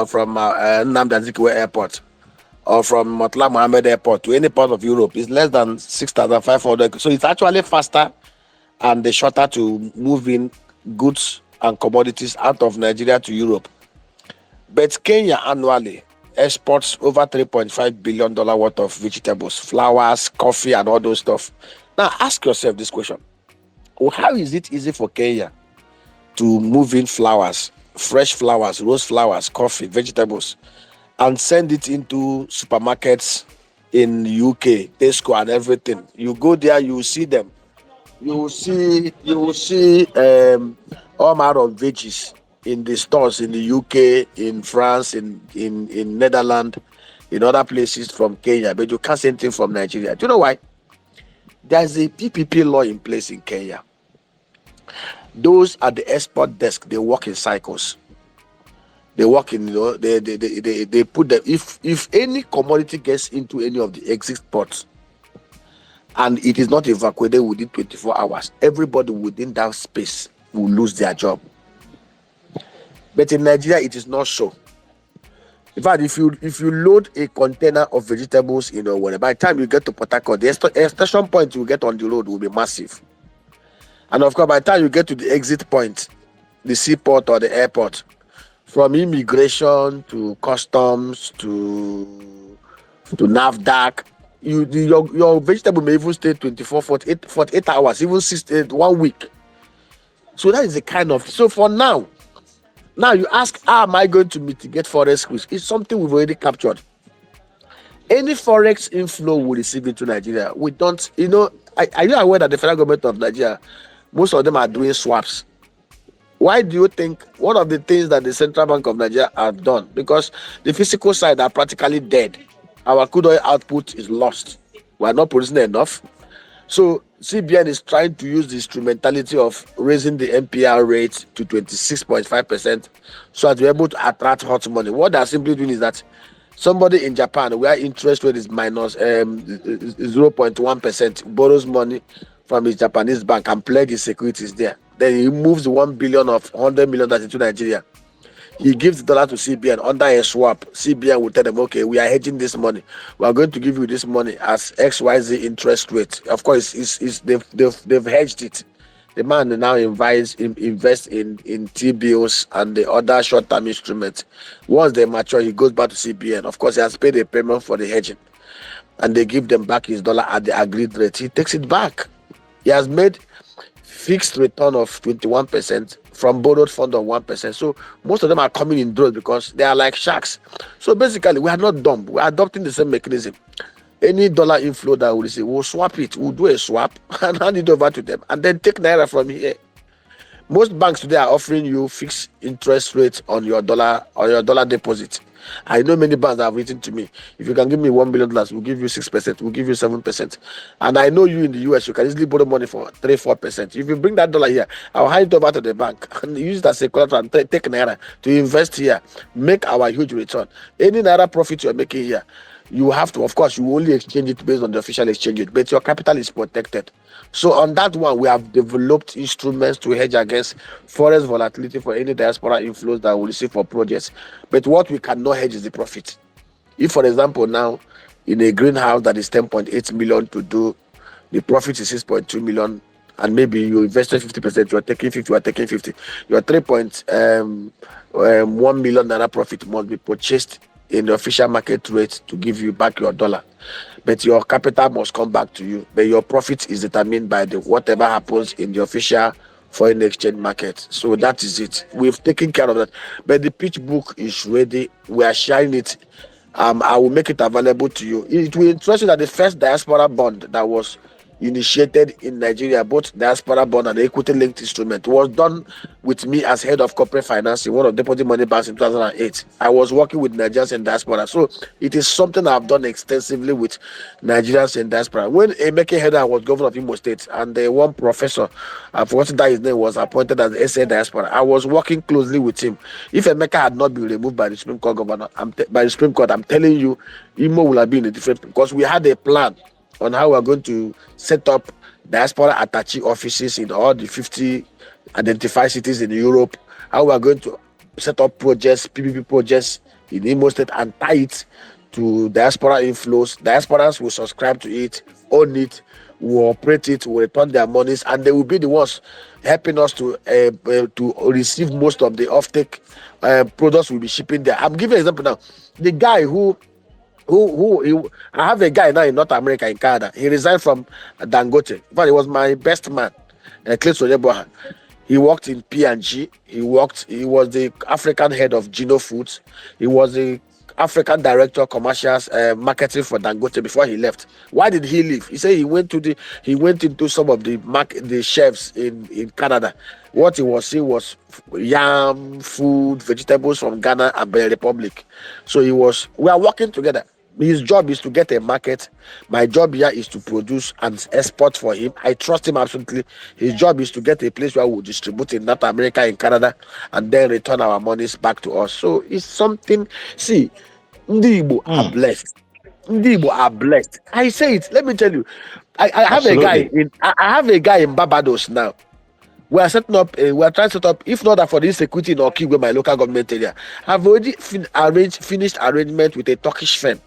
Azikiwe Airport, or from Murtala Mohammed Airport to any part of Europe is less than 6,500. So it's actually faster and shorter to move in goods and commodities out of Nigeria to Europe. But Kenya annually exports over $3.5 billion worth of vegetables, flowers, coffee, and all those stuff. Now ask yourself this question: how is it easy for Kenya to move in flowers, fresh flowers, rose flowers, coffee, vegetables, and send it into supermarkets in UK, Tesco, and everything? You go there, you see them. you will see all manner of veggies in the stores in the UK, in France, in Netherlands, in other places from Kenya, but you can't see anything from Nigeria. Do you know why? There's a PPP law in place in Kenya. Those at the export desk, they work in cycles. They work in, they put them, if any commodity gets into any of the exit ports and it is not evacuated within 24 hours, everybody within that space will lose their job. But in Nigeria, it is not so. In fact, if you load a container of vegetables, by the time you get to Port Harcourt, the extension point you get on the road will be massive. And of course, by the time you get to the exit point, the seaport or the airport, from immigration to customs to NAFDAC, your vegetable may even stay 24, 48 hours, even 1 week. So that is the kind of, so for now you ask, how am I going to mitigate forex risk? It's something we've already captured. Any forex inflow we receive into Nigeria, we don't, are you aware that the federal government of Nigeria, most of them are doing swaps? Why do you think one of the things that the Central Bank of Nigeria have done? Because the physical side are practically dead. Our crude oil output is lost. We are not producing enough. So CBN is trying to use the instrumentality of raising the MPR rate to 26.5% so as to be able to attract hot money. What they're simply doing is that somebody in Japan, where interest rate is minus 0.1%, borrows money from his Japanese bank and pledge his securities there. Then he moves 1 billion of 100 million that's into Nigeria. He gives the dollar to CBN under a swap. CBN will tell them, okay, we are hedging this money. We are going to give you this money as XYZ interest rate. Of course, they've hedged it. The man now invest in T-bills and the other short-term instruments. Once they mature, he goes back to CBN. Of course, he has paid a payment for the hedging. And they give them back his dollar at the agreed rate. He takes it back. He has made fixed return of 21% from borrowed fund of 1%. So most of them are coming in droves because they are like sharks. So basically, we are not dumb. We are adopting the same mechanism. Any dollar inflow that we receive, we'll swap it. We'll do a swap and hand it over to them and then take naira from here. Most banks today are offering you fixed interest rates on your dollar deposit. I know many banks have written to me, if you can give me $1 billion, we'll give you 6%, we'll give you 7%. And I know you in the US, you can easily borrow money for 3-4%. If you bring that dollar here, I'll hand it over to the bank and use it as a collateral and take naira to invest here, make our huge return. Any naira profit you're making here, you have to, of course, you only exchange it based on the official exchange rate, but your capital is protected. So on that one, we have developed instruments to hedge against forex volatility for any diaspora inflows that we receive for projects. But what we cannot hedge is the profit. If, for example, now in a greenhouse that is 10.8 million to do, the profit is 6.2 million, and maybe you invested 50%, you are taking 50, you are taking 50. Your 3.1 million naira profit must be purchased in the official market rate to give you back your dollar. But your capital must come back to you. But your profit is determined by whatever happens in the official foreign exchange market. So that is it. We've taken care of that. But the pitch book is ready. We are sharing it. I will make it available to you. It will interest you that the first diaspora bond that was initiated in Nigeria, both diaspora bond and equity linked instrument, was done with me as head of corporate finance in one of deposit money banks in 2008. I was working with Nigerians in diaspora, so it is something I've done extensively with Nigerians in diaspora. When Emeka Heda was governor of Imo State, and the one professor, I forgot that his name, was appointed as the SA diaspora, I was working closely with him. If Emeka had not been removed by the Supreme Court governor, by the Supreme Court, I'm telling you, Imo would have been in a different, because we had a plan on how we're going to set up diaspora attaché offices in all the 50 identified cities in Europe, how we're going to set up projects, PPP projects in Imo State and tie it to diaspora inflows. Diasporans will subscribe to it, own it, will operate it, will return their monies, and they will be the ones helping us to receive most of the offtake products we'll be shipping there. I'm giving an example now. The guy I have a guy now in North America, in Canada. He resigned from Dangote. In fact, he was my best man, Clayton Oyebohan. He worked in P&G. He was the African head of Gino Foods. He was the African director commercials marketing for Dangote before he left. Why did he leave? He said he went into some of the chefs in Canada. What he was seeing was yam, food, vegetables from Ghana and Benin Republic. So we are working together. His job is to get a market. My job here is to produce and export for him. I trust him absolutely. His job is to get a place where we'll distribute in North America, in Canada, and then return our monies back to us. So it's something. See, Ndi Igbo are blessed. Ndi Igbo are blessed. I say it. Let me tell you. I have Absolutely. I have a guy in Barbados now. We are trying to set up, if not that for the insecurity in Okigwe, my local government area. I've already finished arrangement with a Turkish firm.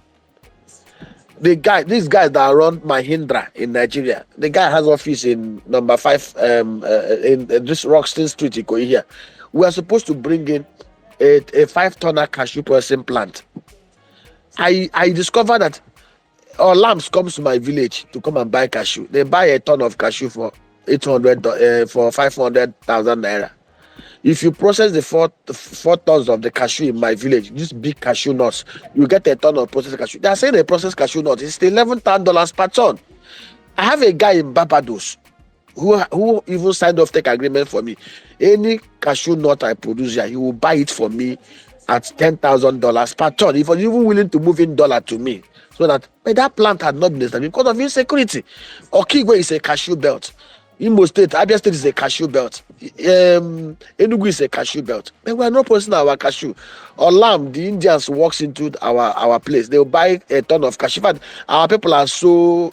These guys that run Mahindra in Nigeria, the guy has office in number 5 in this Roxton Street in here. We are supposed to bring in a 5-tonner cashew processing plant. I discovered that our lambs comes to my village to come and buy cashew. They buy a ton of cashew for 500,000 naira. If you process the four tons of the cashew in my village, this big cashew nuts, you get a ton of processed cashew. They are saying a processed cashew nut is $11,000 per ton. I have a guy in Barbados who even signed off take agreement for me. Any cashew nut I produce here, he will buy it for me at $10,000 per ton. If he's even willing to move in dollar to me, so that plant had not been established because of insecurity. Okigwe is a cashew belt. Imo State, Abia State is a cashew belt. Enugu is a cashew belt. But we are not processing our cashew. Or lamb, the Indians walks into our place. They will buy a ton of cashew. In fact, our people are so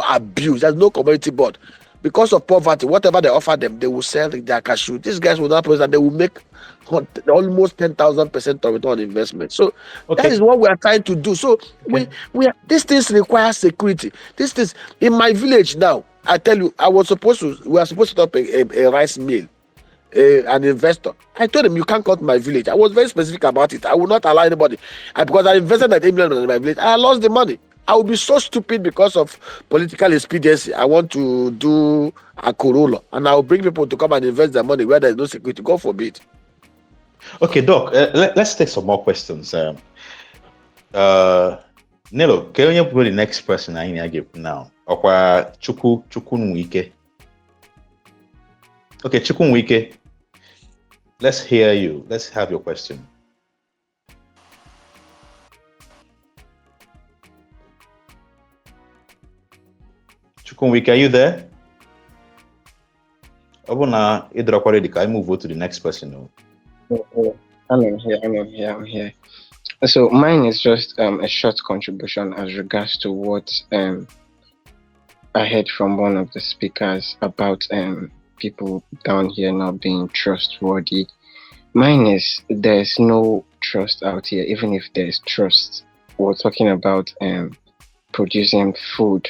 abused. There's no community board. Because of poverty, whatever they offer them, they will sell their cashew. These guys will not process and they will make almost 10,000% of return on investment. So that is what we are trying to do. So we these things require security. These things in my village now. I tell you, we are supposed to set up a rice mill, an investor. I told him, you can't come to my village. I was very specific about it. I will not allow anybody. Because I invested that $8 million in my village, I lost the money. I will be so stupid because of political expediency. I want to do a Corolo, and I will bring people to come and invest their money where there is no security. God forbid. Okay, Doc, let's take some more questions. Nelo, can you put the next person I give now? Okwa Chukunwike. Okay, Chukunwike, let's hear you. Let's have your question. Chukunwike, are you there? I move on to the next person. I'm here. So mine is just a short contribution as regards to what I heard from one of the speakers about people down here not being trustworthy. Mine is there's no trust out here. Even if there's trust, we're talking about producing food.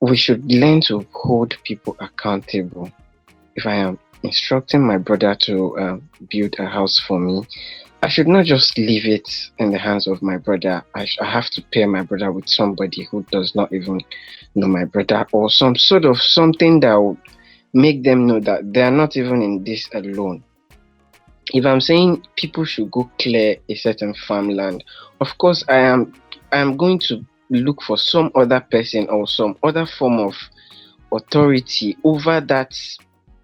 We should learn to hold people accountable. If I am instructing my brother to build a house for me, I should not just leave it in the hands of my brother. I have to pair my brother with somebody who does not even know my brother, or some sort of something that would make them know that they are not even in this alone. If I'm saying people should go clear a certain farmland, of course I am going to look for some other person or some other form of authority over that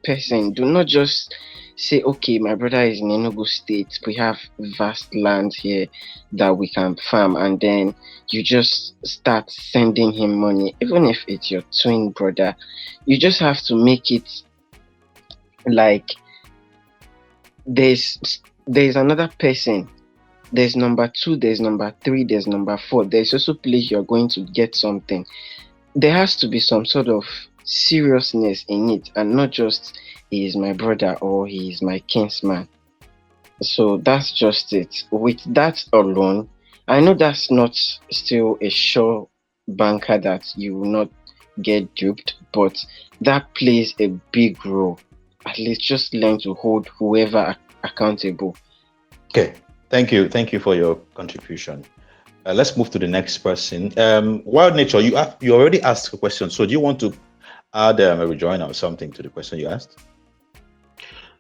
person. Do not just say, okay, my brother is in Enugu State, we have vast land here that we can farm, and then you just start sending him money. Even if it's your twin brother, you just have to make it like there's another person. There's number 2, there's number 3, there's number 4. There's also place you're going to get something. There has to be some sort of seriousness in it, and not just he is my brother or he is my kinsman. So that's just it. With that alone, I know that's not still a sure banker that you will not get duped, but that plays a big role. At least just learn to hold whoever accountable. Okay, thank you for your contribution. Let's move to the next person. Wild Nature, you already asked a question, so do you want to add a rejoinder or something to the question you asked?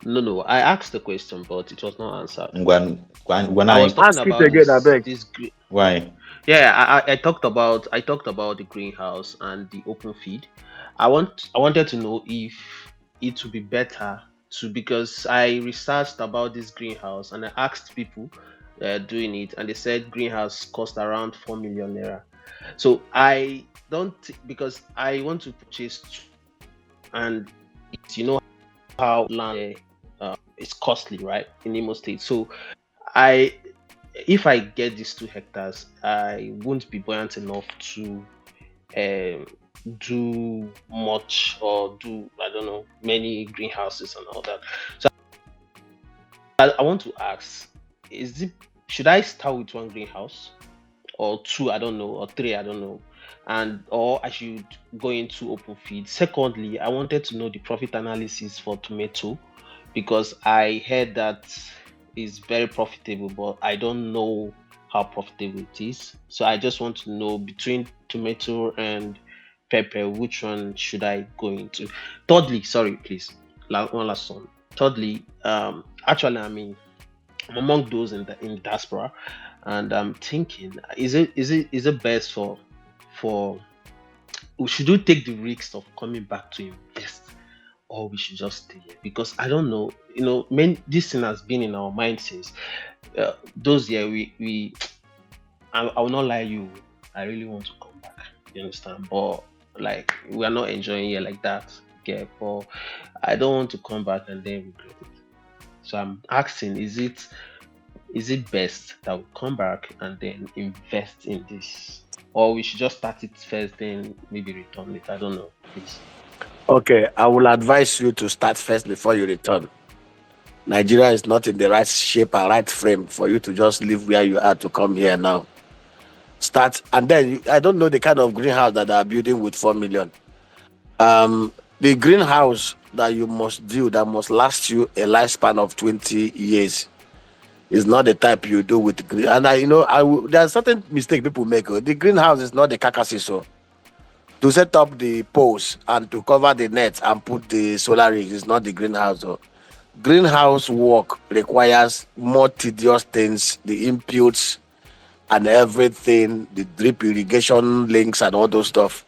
No. I asked the question, but it was not answered. When I was talking Ask it about again, I beg. this. why? Yeah, I talked about the greenhouse and the open feed. I wanted to know if it would be better to, because I researched about this greenhouse and I asked people doing it, and they said greenhouse cost around 4 million naira. So I don't because I want to purchase two, and it's, you know how land is costly, right, in Imo State. So I if I get these 2 hectares, I won't be buoyant enough to um, do much or do, I don't know, many greenhouses and all that. So I want to ask, should I start with one greenhouse or two, I don't know, or three, I don't know, and or I should go into open feed? Secondly, I wanted to know the profit analysis for tomato, because I heard that is very profitable, but I don't know how profitable it is. So I just want to know, between tomato and pepper, which one should I go into? Thirdly, sorry, please, one last one. Thirdly, actually, I'm among those in diaspora, and I'm thinking, is it best for should we take the risk of coming back to invest, or we should just stay here? Because I don't know, this thing has been in our mind since those years. I will not lie you, I really want to come back, you understand, but like, we are not enjoying here like that. Okay, but I don't want to come back and then regret it. So I'm asking, is it best that we come back and then invest in this, or we should just start it first, then maybe return it? I don't know, please. Okay, I will advise you to start first before you return. Nigeria is not in the right shape and right frame for you to just live where you are to come here now. Start, and then I don't know the kind of greenhouse that they are building with 4 million. The greenhouse that you must do, that must last you a lifespan of 20 years, is not the type you do with green. And there are certain mistakes people make. The greenhouse is not the carcasses. So to set up the poles and to cover the net and put the solar rigs is not the greenhouse. So greenhouse work requires more tedious things, the inputs and everything, the drip irrigation links and all those stuff.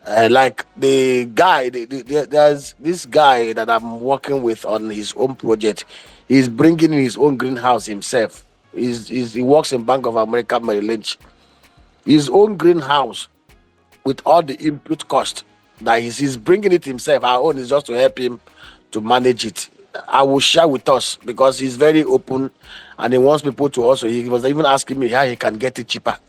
Like the guy, there's this guy that I'm working with on his own project. He's bringing in his own greenhouse himself. He works in Bank of America Merrill Lynch. His own greenhouse with all the input cost that he's bringing it himself. Our own is just to help him to manage it. I will share with us because he's very open and he wants people to also. He was even asking me how he can get it cheaper.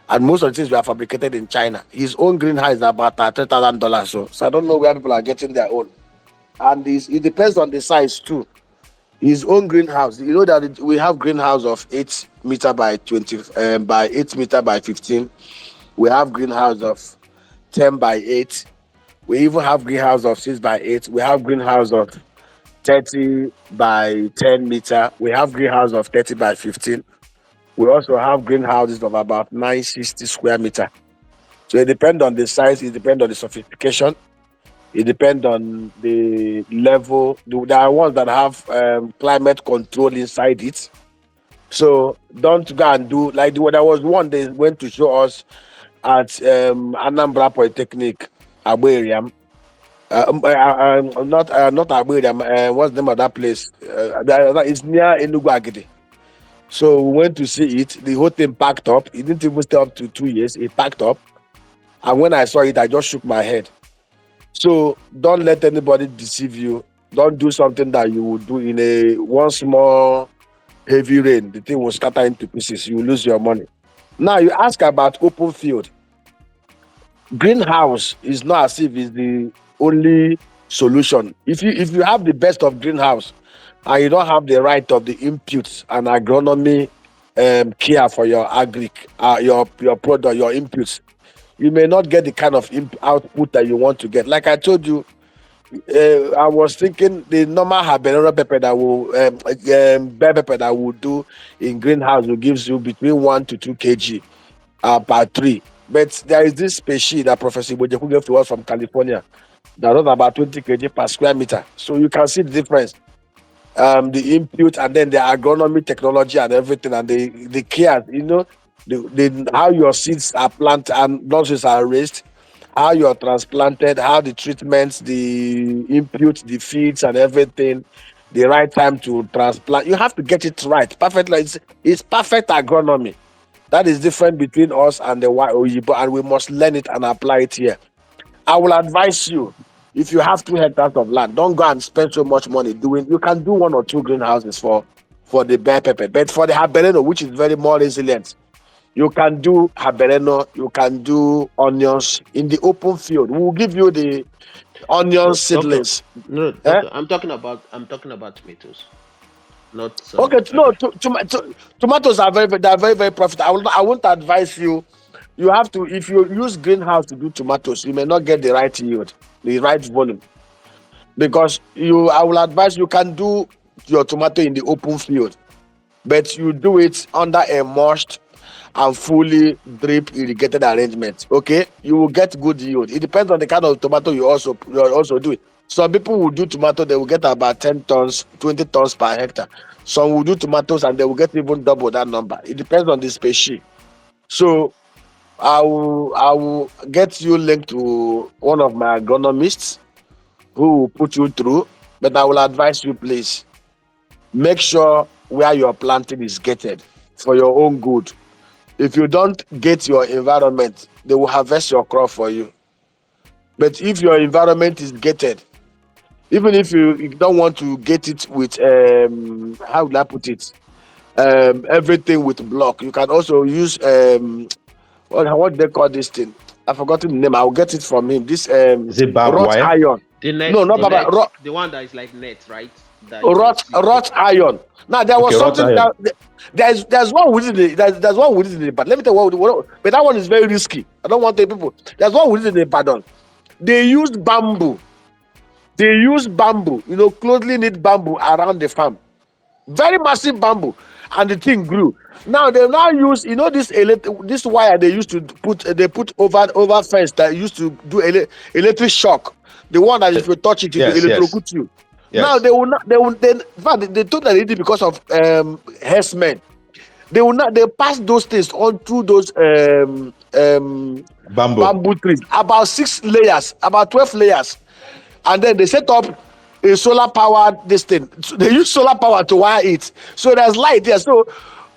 And most of the things were fabricated in China. His own greenhouse is about $3,000. So I don't know where people are getting their own. And it depends on the size too. His own greenhouse, you know that we have greenhouse of 8 meter by 20 by 8 meter by 15. We have greenhouse of 10 by 8. We even have greenhouse of 6 by 8. We have greenhouse of 30 by 10 meter. We have greenhouse of 30 by 15. We also have greenhouses of about 960 square meter. So it depends on the size, it depends on the sophistication, it depends on the level. There are ones that have climate control inside it. So don't go and do like there was one they went to show us at Anambra Polytechnic, Agberiam. Not Agberiam. What's the name of that place? It's near Enugu Agidi. So we went to see it. The whole thing packed up. It didn't even stay up to 2 years. It packed up. And when I saw it, I just shook my head. So don't let anybody deceive you. Don't do something that you would do in one small heavy rain. The thing will scatter into pieces. You will lose your money. Now you ask about open field. Greenhouse is not as if it's the only solution. If you have the best of greenhouse, and you don't have the right of the inputs and agronomy care for your your product, your inputs, you may not get the kind of output that you want to get. Like I told you, I was thinking the normal habanero pepper that will bell pepper that will do in greenhouse will gives you between 1 to 2 kg per tree. But there is this species that Professor Bojeku gave to us from California that was about 20 kg per square meter. So you can see the difference. the input, and then the agronomy technology and everything, and the care, the how your seeds are planted and nurseries are raised, how you're transplanted, how the treatments, the input, the feeds and everything, the right time to transplant. You have to get it right. Perfectly. It's perfect agronomy. That is different between us and the white Oyibo, and we must learn it and apply it here. I will advise you, if you have 2 hectares of land, don't go and spend so much money doing. You can do 1 or 2 greenhouses for the bell pepper, but for the habanero, which is very more resilient, you can do habanero, you can do onions in the open field. We will give you the onion No, doctor. seedlings. No, Eh? doctor. I'm talking about tomatoes, not Okay, no, okay. tomatoes are very profitable. I won't advise you. You have to, if you use greenhouse to do tomatoes, you may not get the right yield, the right volume. Because I will advise you can do your tomato in the open field, but you do it under a mulched and fully drip irrigated arrangement. Okay, you will get good yield. It depends on the kind of tomato you also do it. Some people will do tomato, they will get about 10 tons, 20 tons per hectare. Some will do tomatoes and they will get even double that number. It depends on the species. So I will get you linked to one of my agronomists who will put you through. But I will advise you, please make sure where you're planting is gated for your own good. If you don't get your environment, they will harvest your crop for you. But if your environment is gated, even if you don't want to get it with how will I put it? Everything with block. You can also use what they call this thing. I've forgotten the name. I'll get it from him. This Is it barbed wrought wire? iron. The net, No, not the net, wrought the one that is like net, right? That you can see. wrought iron. Now there was Okay, wrought something iron. that there's one within there's one within the, but let me tell you but that one is very risky. I don't want the people. There's one within the pardon. They used bamboo. Closely knit bamboo around the farm. Very massive bamboo, and the thing grew. Now they now use this wire they used to put over fence that used to do electric shock. The one that if you touch it, it will Yes, yes. electrocute you. Now Yes. they will not. In fact, they told that they did because of herdsmen. They will not. They pass those things on through those bamboo trees. About 6 layers, about 12 layers, and then they set up a solar powered this thing. So they use solar power to wire it. So there's light there. So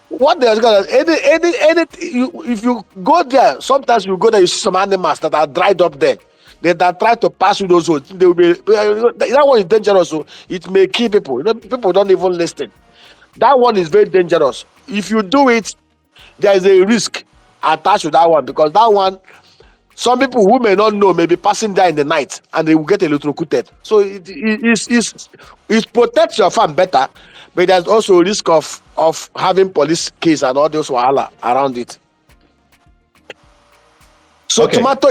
what there's gonna if you go there, sometimes you go there, you see some animals that are dried up there. That try to pass through those holes. They will be that one is dangerous. So it may kill people. People don't even listen. That one is very dangerous. If you do it, there is a risk attached to that one, because that one, some people who may not know may be passing there in the night and they will get electrocuted. So it protects your farm better, but there's also a risk of having police case and all those wahala around it. So Okay. tomato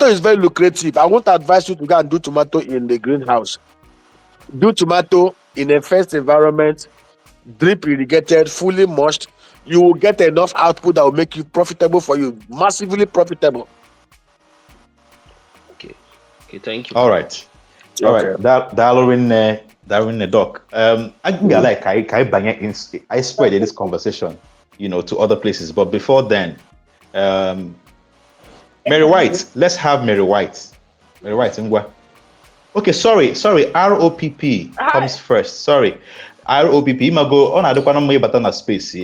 is very lucrative. I won't advise you to go and do tomato in the greenhouse. Do tomato in a fenced environment, drip irrigated, fully mulched. You will get enough output that will make you profitable for you, massively profitable. Okay, thank you. All right. All right. Darwin the doc. I think I like I bang I spread this conversation, to other places. But before then, Mary White. Let's have Mary White. Mary White, Ngwa. Okay, sorry. ROPP comes first. Sorry. ROPP. Ima go on. I don't want to make batana space.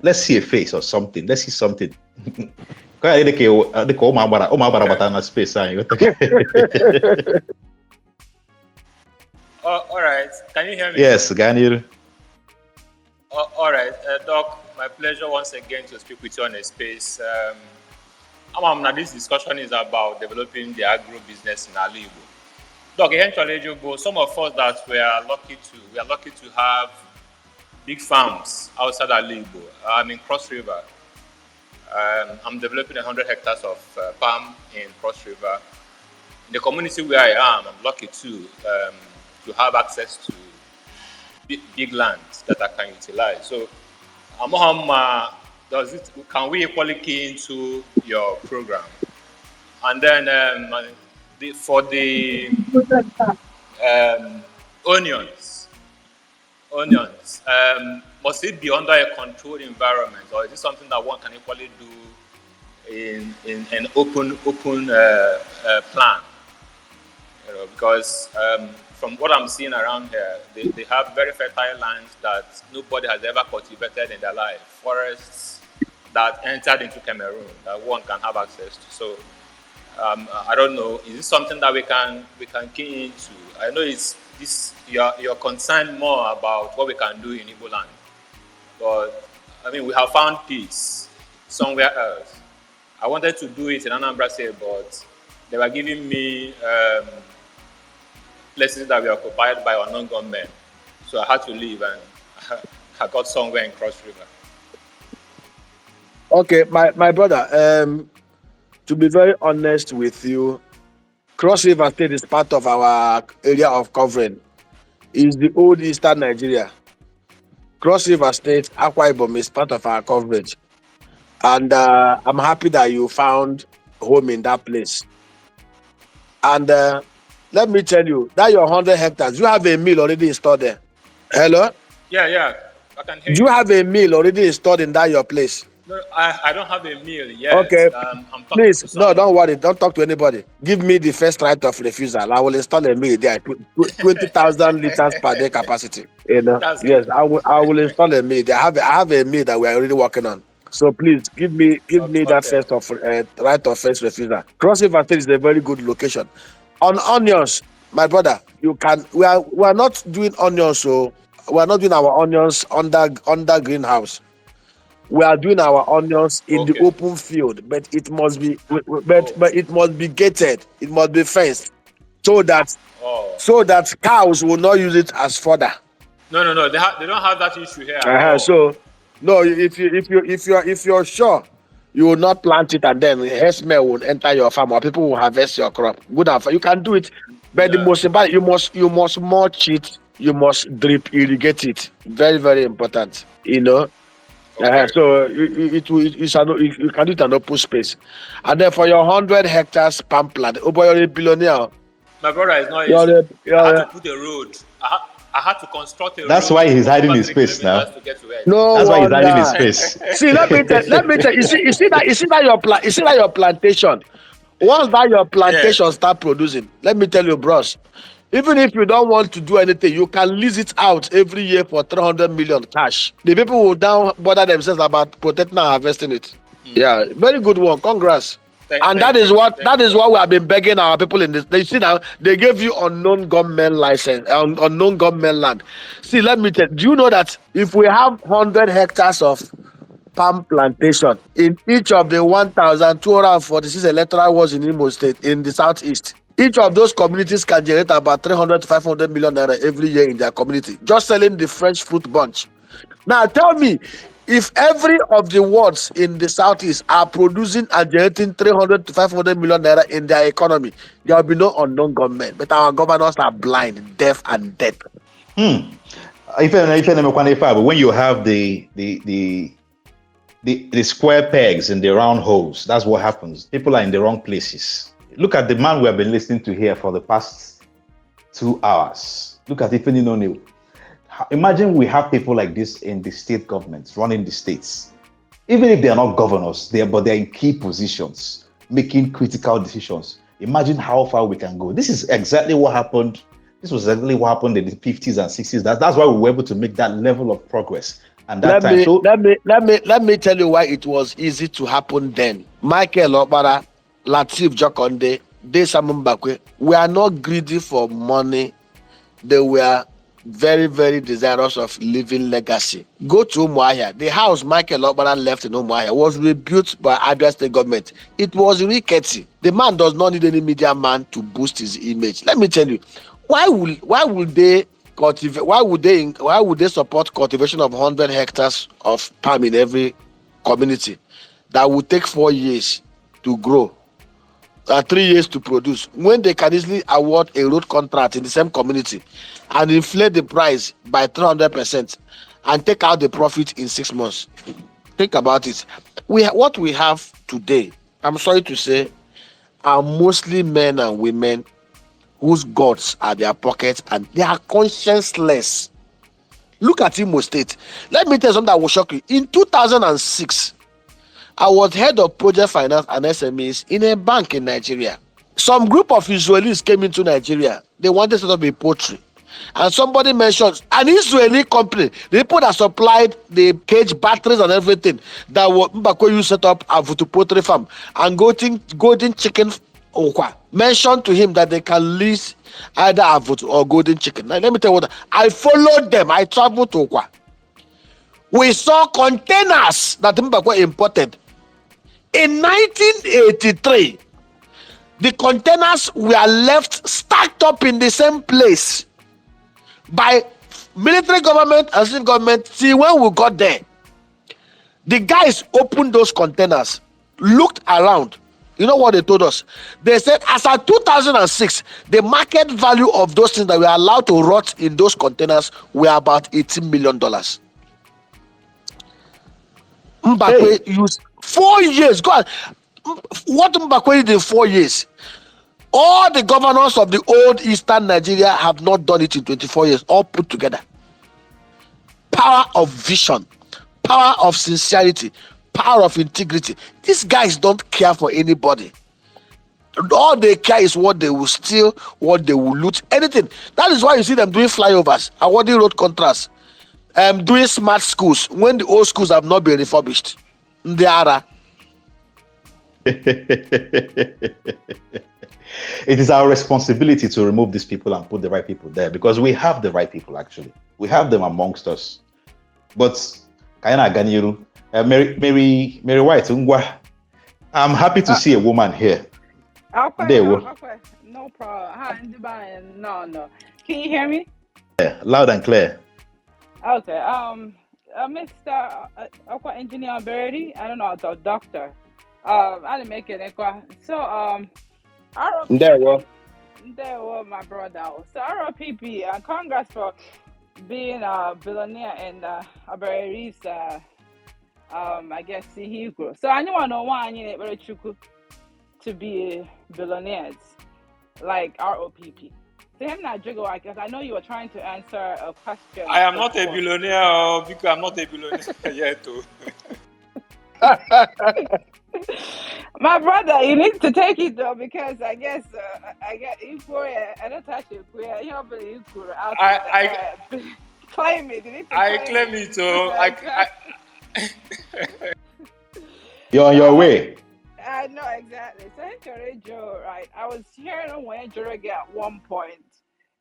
Let's see a face or something. Let's see something. Batana space. All right. Can you hear me? Yes, Ganir. All right, Doc. My pleasure once again to speak with you on a space. This discussion is about developing the agro business in Igbo. Doc, eventually, some of us that we are lucky to have big farms outside Igbo. I'm in Cross River. I'm developing 100 hectares of palm in Cross River. In the community where I am, I'm lucky to have access to big lands that I can utilize. So, can we equally key into your program? And then for the onions, onions, must it be under a controlled environment, or is it something that one can equally do in an open plan? You know, because from what I'm seeing around here, they have very fertile lands that nobody has ever cultivated in their life, forests that entered into Cameroon that one can have access to. So I don't know. Is this something that we can key into? I know it's this. You're concerned more about what we can do in Igbo land, but I mean we have found peace somewhere else. I wanted to do it in Anambra State, but they were giving me places that were occupied by unknown gunmen, so I had to leave and I got somewhere in Cross River. Okay, my brother. To be very honest with you, Cross River State is part of our area of covering. It's the old Eastern Nigeria. Cross River State, Akwa Ibom is part of our coverage. And I'm happy that you found home in that place. And let me tell you, that your 100 hectares, you have a mill already installed there. Hello? Yeah, I can hear Do you have a mill already installed in that your place? No, I don't have a meal yet. Okay, I'm talking please, to no, someone. don't worry. Don't talk to anybody. Give me the first right of refusal. I will install a mill there, 20,000 liters per day capacity. You know, That's yes, good. I will install a mill there. I have a mill that we are already working on. So please give me that Okay. first of right of first refusal. Cross River State is a very good location. On onions, my brother, we are not doing onions, so we are not doing our onions under greenhouse. We are doing our onions in the open field, but it must be but it must be gated. It must be fenced so that cows will not use it as fodder. No. They don't have that issue here at all. So no, if you're sure you will not plant it and then hair smell will enter your farm or people will harvest your crop. Good enough. You can do it, but the most important, you must mulch it. You must drip irrigate it. Very, very important. You know. So you can do it an open space, and then for your 100 hectares palm plant, oh boy, you're a billionaire. My brother is not easy. I had to put a road. I had to construct a road. That's why he's hiding his face now. No, that's why he's hiding his face. See, let me tell you. You see that your plantation. Once that your plantation start producing, let me tell you, bros. Even if you don't want to do anything, you can lease it out every year for 300 million cash. The people will don't bother themselves about protecting and harvesting it. Yeah, very good one. Congrats. That is what we have been begging our people in this. You see now, they gave you unknown government license, unknown government land. See, let me tell you, do you know that if we have 100 hectares of palm plantation in each of the 1,246 electoral wards in Imo State in the southeast, each of those communities can generate about 300 to 500 million naira every year in their community, just selling the fresh fruit bunch. Now tell me, if every of the wards in the southeast are producing and generating 300 to 500 million naira in their economy, there will be no unknown government. But our governors are blind, deaf, and dead. When you have the square pegs in the round holes, that's what happens. People are in the wrong places. Look at the man we have been listening to here for the past 2 hours. Look at Ifeanyi Nonil. Imagine we have people like this in the state governments running the states. Even if they are not governors, but they're in key positions, making critical decisions. Imagine how far we can go. This is exactly what happened. This was exactly what happened in the 50s and 60s. That's why we were able to make that level of progress. And that let me tell you why it was easy to happen then. Michael Okpara, Lateef Jokonde, Desamu Mbakwe, we are not greedy for money. They were very, very desirous of living legacy. Go to Umuahia. The house Michael Okpara left in Umuahia was rebuilt by Abia State government. It was rickety. The man does not need any media man to boost his image. Let me tell you, why would they support cultivation of 100 hectares of palm in every community that would take 4 years to grow? 3 years to produce, when they can easily award a road contract in the same community and inflate the price by 300% and take out the profit in 6 months. Think about it. What we have today, I'm sorry to say, are mostly men and women whose gods are their pockets and they are conscienceless. Look at Imo State. Let me tell you something that will shock you. In 2006, I was head of project finance and SMEs in a bank in Nigeria. Some group of Israelis came into Nigeria. They wanted to set up a poultry. And somebody mentioned an Israeli company, the people that supplied the cage batteries and everything that were Mbakwe you set up a Vutu poultry farm and golden chicken okwa. Mentioned to him that they can lease either a Vutu or golden chicken. Now let me tell you what, I followed them. I traveled to Okwa. We saw containers that Mbakwe imported. In 1983, the containers were left stacked up in the same place by military government and civil government. See, when we got there, the guys opened those containers, looked around. You know what they told us? They said, as at 2006, the market value of those things that were allowed to rot in those containers were about $18 million. Mbakwe used 4 years. God, what Mbakwe did in 4 years? All the governors of the old Eastern Nigeria have not done it in 24 years, all put together. Power of vision, power of sincerity, power of integrity. These guys don't care for anybody. All they care is what they will steal, what they will loot, anything. That is why you see them doing flyovers, awarding road contracts, doing smart schools when the old schools have not been refurbished. They are. It is our responsibility to remove these people and put the right people there, because we have the right people. Actually, we have them amongst us. But Kaina Ganiru, Mary White, I'm happy to see a woman here. Okay, no problem. Hi, no. Can you hear me? Yeah, loud and clear. Okay. Mr. Engineer Berry, I don't know, the doctor. I didn't make it. So There you go, my brother. So ROPP, congrats for being a billionaire in Berry's I guess Igbo. So I want to know why you need to be billionaires like ROPP. So him not jiggle, because I know you were trying to answer a question. I am not a billionaire because I'm not a billionaire yet. My brother, you need to take it though, because I guess I don't touch it. You don't believe out. I claim it. You need to I claim it. You're on your way. I know exactly. So Joe, right? I was hearing when Joe at one point,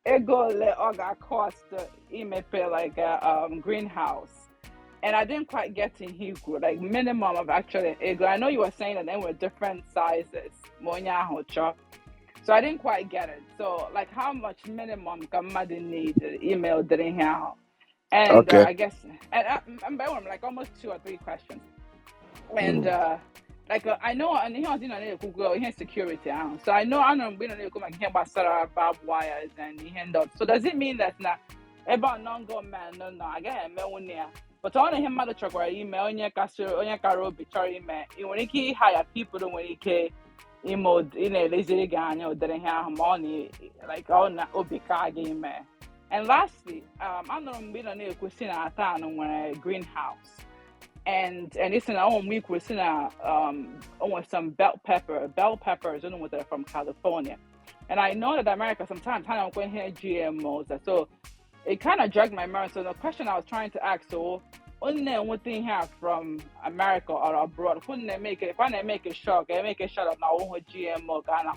it go let Oga cost pay like a greenhouse. And I didn't quite get in Hebrew, like minimum of actually ego. I know you were saying that they were different sizes, Monya Hocha. So I didn't quite get it. So like how much minimum Kamadi need email didn't have? And okay. I guess I'm like almost 2 or 3 questions. And I know and he was in Google he has security. So I know we don't know like about barbed wires and he hand up. So does it mean that now about non-go man no I get a but on him mother truck where email on your caro email you when he hire people don't when he can email in a lazy gang or didn't have money like all not obika game. And lastly, I'm not been on a question at town when a greenhouse. And it's in our own week we're seeing almost some bell peppers, I don't know whether they're from California. And I know that America sometimes kind of going here GMOs. So it kind of dragged my mind. So the question I was trying to ask, so only one thing here from America or abroad, couldn't they make it? If I make it shock, I make it shut up now with GMO Ghana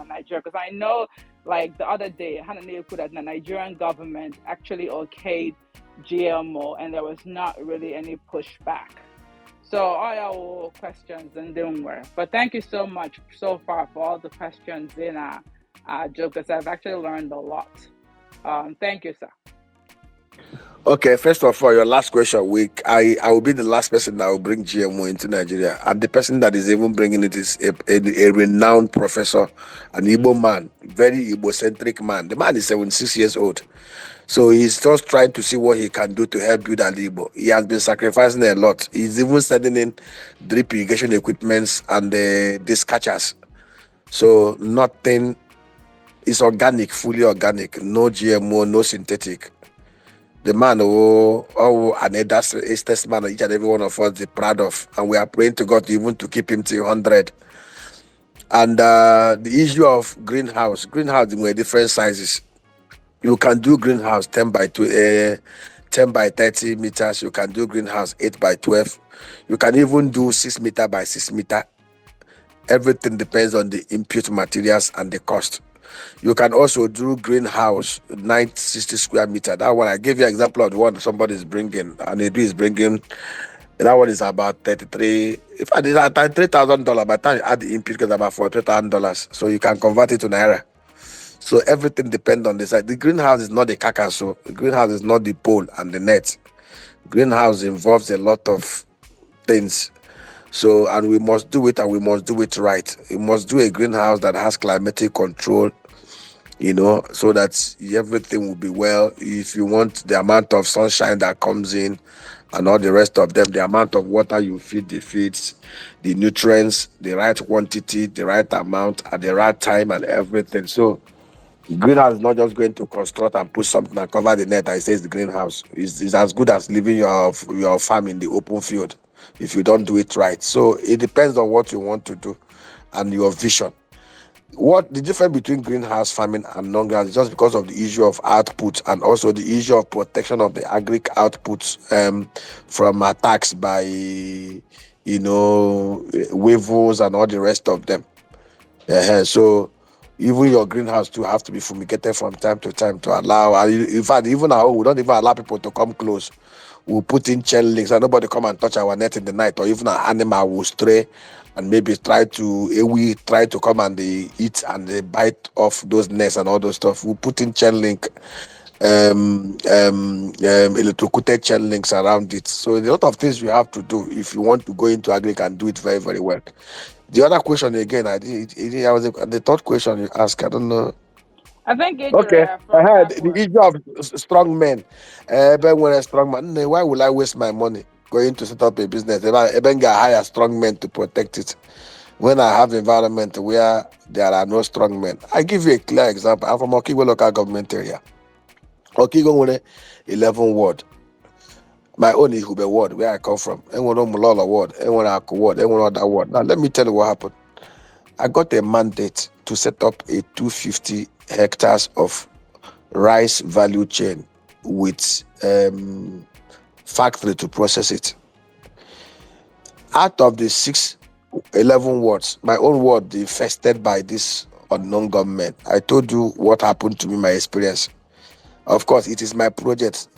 in Nigeria. Because I know like the other day, the Nigerian government actually okayed GMO and there was not really any pushback. So all your questions and don't worry. But thank you so much so far for all the questions in Joe, because I've actually learned a lot. Thank you, sir. Okay, first of all, your last question, I will be the last person that will bring GMO into Nigeria. And the person that is even bringing it is a renowned professor, an Igbo man, very Igbo-centric man. The man is 76 years old. So he's just trying to see what he can do to help build an Igbo. He has been sacrificing a lot. He's even sending in drip irrigation equipments and these catchers. So nothing is organic, fully organic, no GMO, no synthetic. the man who an estate man, each and every one of us is proud of, and we are praying to God even to keep him to 100. And the issue of greenhouse in different sizes. You can do greenhouse 10 by 10 by 30 meters. You can do greenhouse 8 by 12. You can even do 6 meter by 6 meter. Everything depends on the input materials and the cost. You can also do greenhouse 960 square meter. That one, I gave you an example of the one somebody is bringing, and Edu is bringing. That one is about 33. If I did that, $3,000 by the time you add the input, it's about $43,000. So you can convert it to naira. So everything depends on the side. The greenhouse is not the carcass. So the greenhouse is not the pole and the net. Greenhouse involves a lot of things. So, and we must do it, and we must do it right. We must do a greenhouse that has climatic control, so that everything will be well. If you want the amount of sunshine that comes in and all the rest of them, the amount of water you feed the feeds, the nutrients, the right quantity, the right amount at the right time and everything. So greenhouse is not just going to construct and put something and cover the net and it says the greenhouse. It's as good as leaving your farm in the open field if you don't do it right. So it depends on what you want to do and your vision. What the difference between greenhouse farming and non-greenhouse is just because of the issue of output and also the issue of protection of the agric outputs from attacks by weevils and all the rest of them. So even your greenhouse too have to be fumigated from time to time to allow. In fact, even our own, we don't even allow people to come close. We'll put in chain links and nobody come and touch our net in the night, or even an animal will stray and maybe try to come and they eat and they bite off those nets and all those stuff. We'll put in chain link, electrocuted chain links around it. So there's a lot of things you have to do if you want to go into agric and do it very, very well. The other question again, I was the third question you asked. I don't know. I think Okay, I had the issue of strong men. But when a strong man, why will I waste my money going to set up a business? If I hire strong men to protect it, when I have environment where there are no strong men. I give you a clear example. I'm from Okigwe local government area. Okigwe 11 ward. My own Ihube ward, where I come from. And one Mulola ward, and one Aku ward, and one other ward. Now let me tell you what happened. I got a mandate to set up a 250 hectares of rice value chain with factory to process it. Out of the 11 wards, my own ward infested by this unknown government. I told you what happened to me, my experience. Of course, it is my project.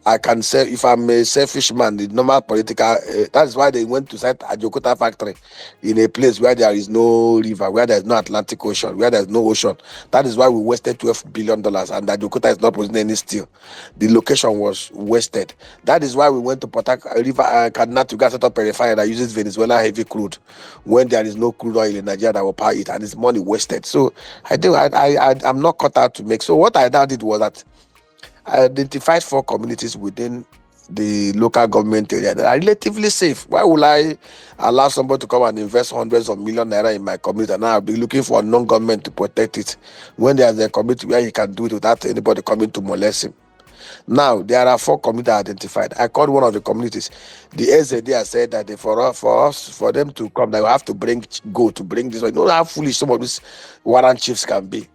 I can say if I'm a selfish man, the normal political, that's why they went to set a Jokota factory in a place where there is no river, where there is no Atlantic Ocean, where there is no ocean. That is why we wasted $12 billion and that Jokota is not producing any steel. The location was wasted. That is why we went to River Kaduna to set up a refinery that uses Venezuela heavy crude when there is no crude oil in Nigeria that will power it, and it's money wasted. So I'm not cut out to make. So what I now did was that I identified 4 communities within the local government area that are relatively safe. Why would I allow somebody to come and invest hundreds of million naira in my community and now I'll be looking for a non-government to protect it when there's a community where he can do it without anybody coming to molest him? Now, there are 4 communities identified. I called one of the communities. The SZD said that for them to come, they will have to bring goat to bring this. You know how foolish some of these warrant chiefs can be.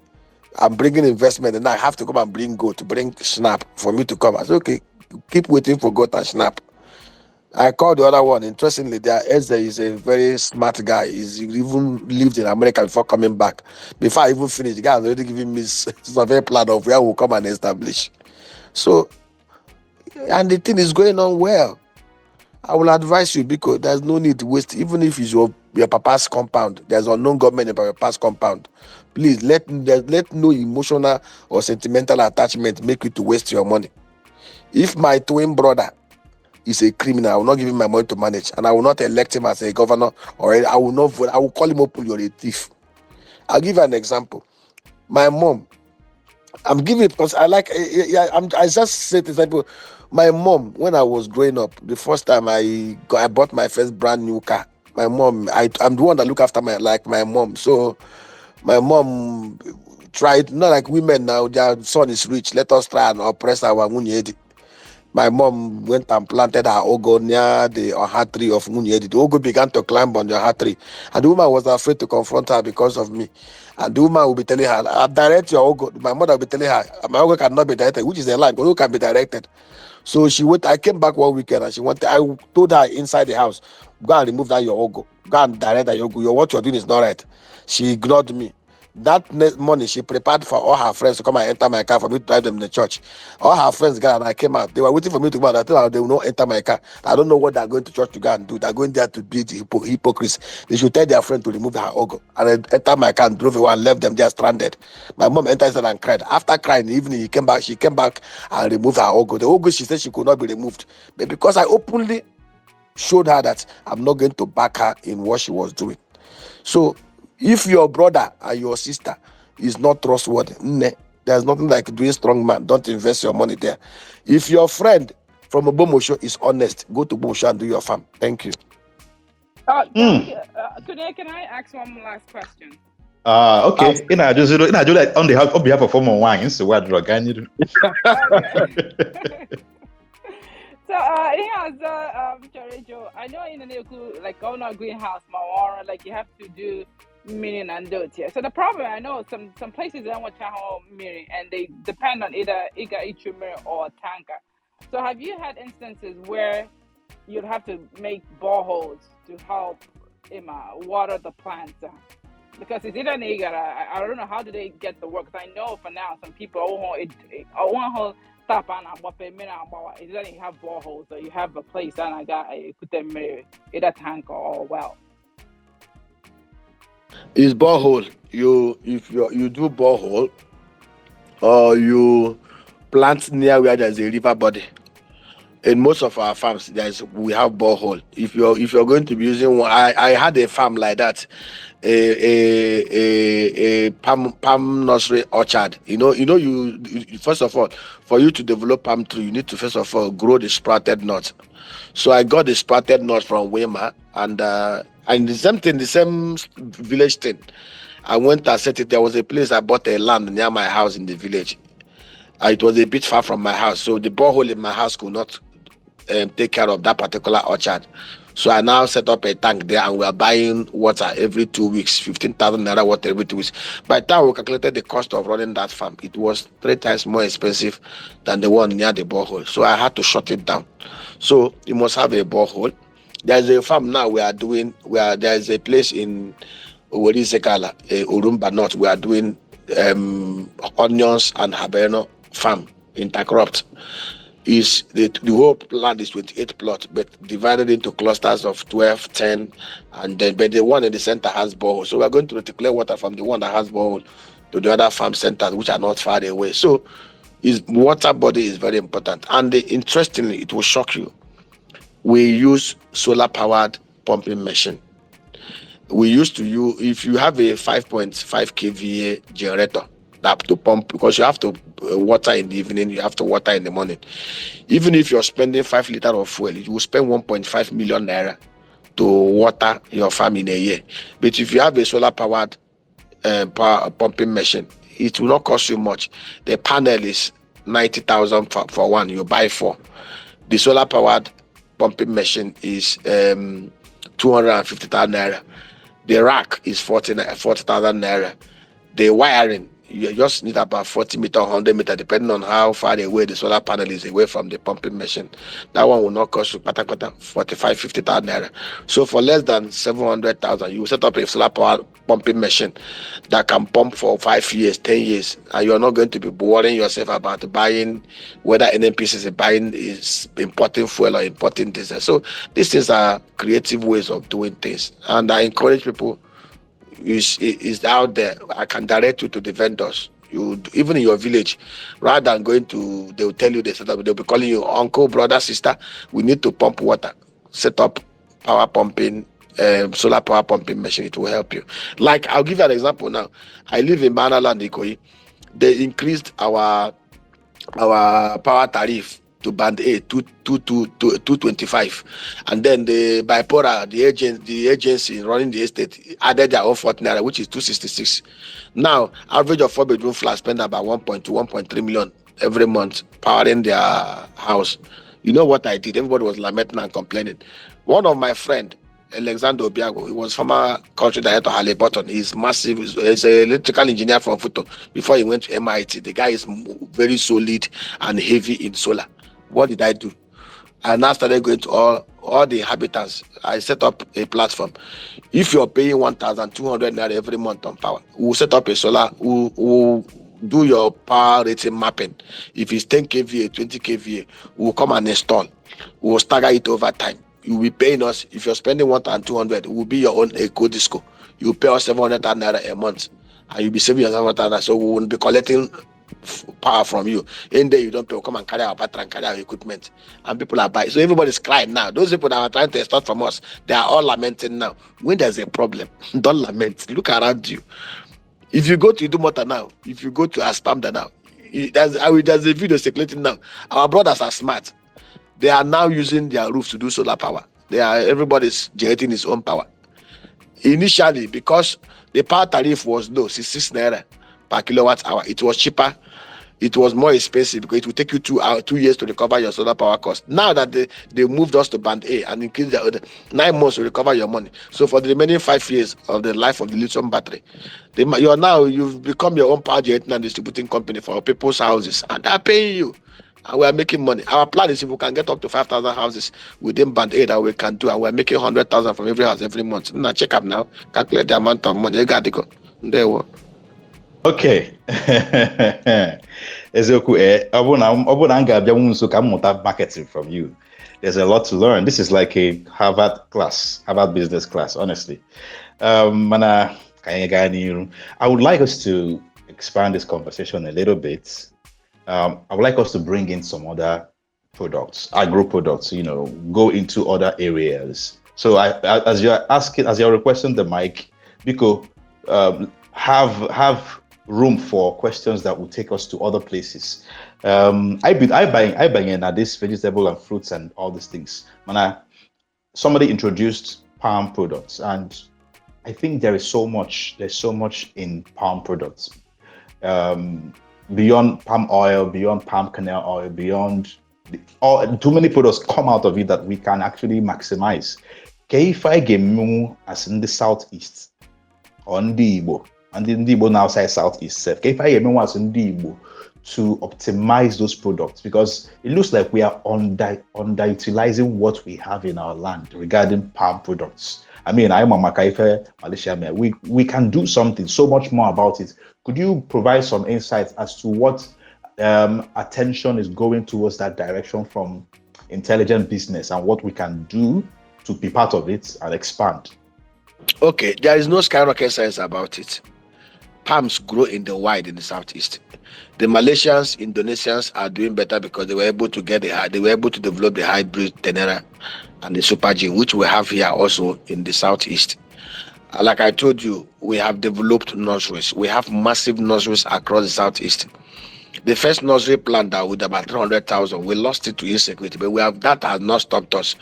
I'm bringing investment and I have to come and bring goat to bring snap for me to come. I said, okay, keep waiting for goat and snap. I called the other one. Interestingly, their Ezra is a very smart guy. He even lived in America before coming back. Before I even finished, the guy was already giving me survey plan of where we'll come and establish. So, and the thing is going on well. I will advise you because there's no need to waste, even if it's your papa's compound. There's unknown government in your papa's compound. Please let no emotional or sentimental attachment make you to waste your money. If my twin brother is a criminal, I will not give him my money to manage, and I will not elect him as a governor, or I will not vote. I will call him up, you're a thief. I'll give you an example. My mom, I'm giving it because I like. I just said this example. My mom, when I was growing up, the first time I bought my first brand new car. My mom, I'm the one that look after my mom. So my mom try it. Not like women now, their son is rich. Let us try and oppress our Munyedi. My mom went and planted her ogo near the oha tree of Munyedi. The ogo began to climb on the oha tree. And the woman was afraid to confront her because of me. And the woman will be telling her, direct your ogo. My mother will be telling her, my ogo cannot be directed, which is a lie, but ogo can be directed. So she went. I came back one weekend and she wanted. I told her inside the house, go and remove that your ogo. Go and direct that your ogo. What you're doing is not right. She ignored me. That next morning, she prepared for all her friends to come and enter my car for me to drive them in the church. All her friends got and I came out. They were waiting for me to go out. I told her they will not enter my car. I don't know what they're going to church to go and do. They're going there to be the hypocrites. They should tell their friend to remove her ogo. And I entered my car and drove away and left them there stranded. My mom entered inside and cried. After crying in the evening, she came back and removed her ogo. The ogo, she said she could not be removed. But because I openly showed her that I'm not going to back her in what she was doing. So if your brother and your sister is not trustworthy, there's nothing like doing strong man. Don't invest your money there. If your friend from a Bomosho is honest, go to Bomosho and do your farm. Thank you. Today, can I ask one last question? Okay. I do that on behalf of former wine. So what drug I need? So, Chorejo, I know in the like on a greenhouse, like you have to do mirroring and dirt here. So the problem, I know some places they don't want to have mirroring and they depend on either mirror or a tanker. So have you had instances where you'd have to make boreholes to help water the plants? Because it's either I don't know how do they get the work. Because I know for now some people it's either you have boreholes or you have a place and I got put them either tank or well. Is borehole. If you do borehole or you plant near where there's a river body. In most of our farms, we have borehole. If you're going to be using one, I had a farm like that, a palm nursery orchard. You first of all, for you to develop palm tree, you need to first of all grow the sprouted nuts. So I got the sprouted nuts from Weimar, and the same village thing. I went and set it. There was a place I bought a land near my house in the village. It was a bit far from my house, so the borehole in my house could not take care of that particular orchard. So I now set up a tank there and we are buying water every 2 weeks, 15,000 naira water every 2 weeks. By the time we calculated the cost of running that farm, it was 3 times more expensive than the one near the borehole. So I had to shut it down. So you must have a borehole. There's a farm now there is a place in Oweri Sekala, Urumba North, we are doing onions and habanero farm intercropped. Is the whole land is 28 plots, but divided into clusters of 12, 10, and then but the one in the center has borehole. So we're going to declare water from the one that has borehole to the other farm centers, which are not far away. So water body is very important. And interestingly, it will shock you. We use solar powered pumping machine. We used to use, if you have a 5.5 kVA generator, that to pump, because you have to water in the evening, you have to water in the morning. Even if you're spending 5 liters of fuel, you will spend 1.5 million naira to water your farm in a year. But if you have a solar powered pumping machine, it will not cost you much. The panel is 90,000 for one, you buy 4. The solar powered pumping machine is 250,000 naira. The rack is 40,000 naira. The wiring, you just need about 40 meter, 100 meter, depending on how far away the solar panel is away from the pumping machine. That one will not cost you 50,000 naira. So for less than 700,000, you set up a solar power pumping machine that can pump for 5 years, 10 years, and you're not going to be worrying yourself about buying, whether NNPC is importing fuel or importing diesel. So these things are creative ways of doing things, and I encourage people. Is out there. I can direct you to the vendors. You even in your village, rather than going to, they will tell you they'll be calling you uncle, brother, sister. We need to pump water. Set up power pumping, solar power pumping machine. It will help you. Like I'll give you an example now. I live in Manaland, Ikoyi. They increased our power tariff to band A 225, and then the bipolar, the agency running the estate added their own 40 naira, which is 266. Now, average of 4-bedroom flat spend about 1.2, 1.3 million every month powering their house. You know what I did? Everybody was lamenting and complaining. One of my friend, Alexander Obiago, he was former country director Harley Button. He's massive. He's an electrical engineer from Futo. Before he went to MIT, the guy is very solid and heavy in solar. What did I do? I now started going to all the inhabitants. I set up a platform. If you're paying 1,200 naira every month on power, we'll set up a solar. We'll do your power rating mapping. If it's 10 kVA, 20 kVA, we'll come and install. We'll stagger it over time. You'll be paying us. If you're spending 1,200, it will be your own eco disco. You pay us 700 naira a month, and you'll be saving yourself 700 naira. So we will be collecting power from you. In there, you don't pay. We'll come and carry our battery and carry our equipment, and people are buying. So everybody's crying now. Those people that are trying to extort from us, they are all lamenting now. When there's a problem, don't lament. Look around you. If you go to Idumota now, if you go to Aspamda now, there's a video circulating now. Our brothers are smart. They are now using their roof to do solar power. Everybody's generating his own power. Initially, because the power tariff was low, 66 naira per kilowatt hour, it was cheaper. It was more expensive because it will take you 2 years to recover your solar power cost. Now that they moved us to band A and increased the 9 months to recover your money. So for the remaining 5 years of the life of the lithium battery, you've become your own power generating and distributing company for people's houses, and they're paying you. And we are making money. Our plan is if we can get up to 5,000 houses within band A that we can do, and we're making 100,000 from every house every month. Now check up now, calculate the amount of money. You got to go. There we go. Okay. Ezeoku, ọ ga-abịa nso ka m mụta marketing from you. There's a lot to learn. This is like a Harvard business class, honestly. Mana ka anyị gaa n'iru. I would like us to expand this conversation a little bit. I would like us to bring in some other products, agro products, go into other areas. So as you're requesting the mic, Biko, have room for questions that will take us to other places. I buy in this vegetable and fruits and all these things. Somebody introduced palm products, and I think there's so much in palm products. Beyond palm oil, beyond palm kernel oil, too many products come out of it that we can actually maximize. If game as in the southeast, on the Igbo, and in the Igbo now outside southeast, if I game as in the Igbo to optimize those products, because it looks like we are underutilizing what we have in our land regarding palm products. I mean, I'm a Makaife, Malaysia. We can do something so much more about it. Could you provide some insights as to what attention is going towards that direction from intelligent business and what we can do to be part of it and expand? Okay, there is no skyrocket science about it. Palms grow in the southeast. The Malaysians, Indonesians are doing better because they were able to develop the hybrid Tenera and the Super G, which we have here also in the southeast. Like I told you, we have developed nurseries. We have massive nurseries across the southeast. The first nursery plant that with about 300,000, we lost it to insecurity, but that has not stopped us.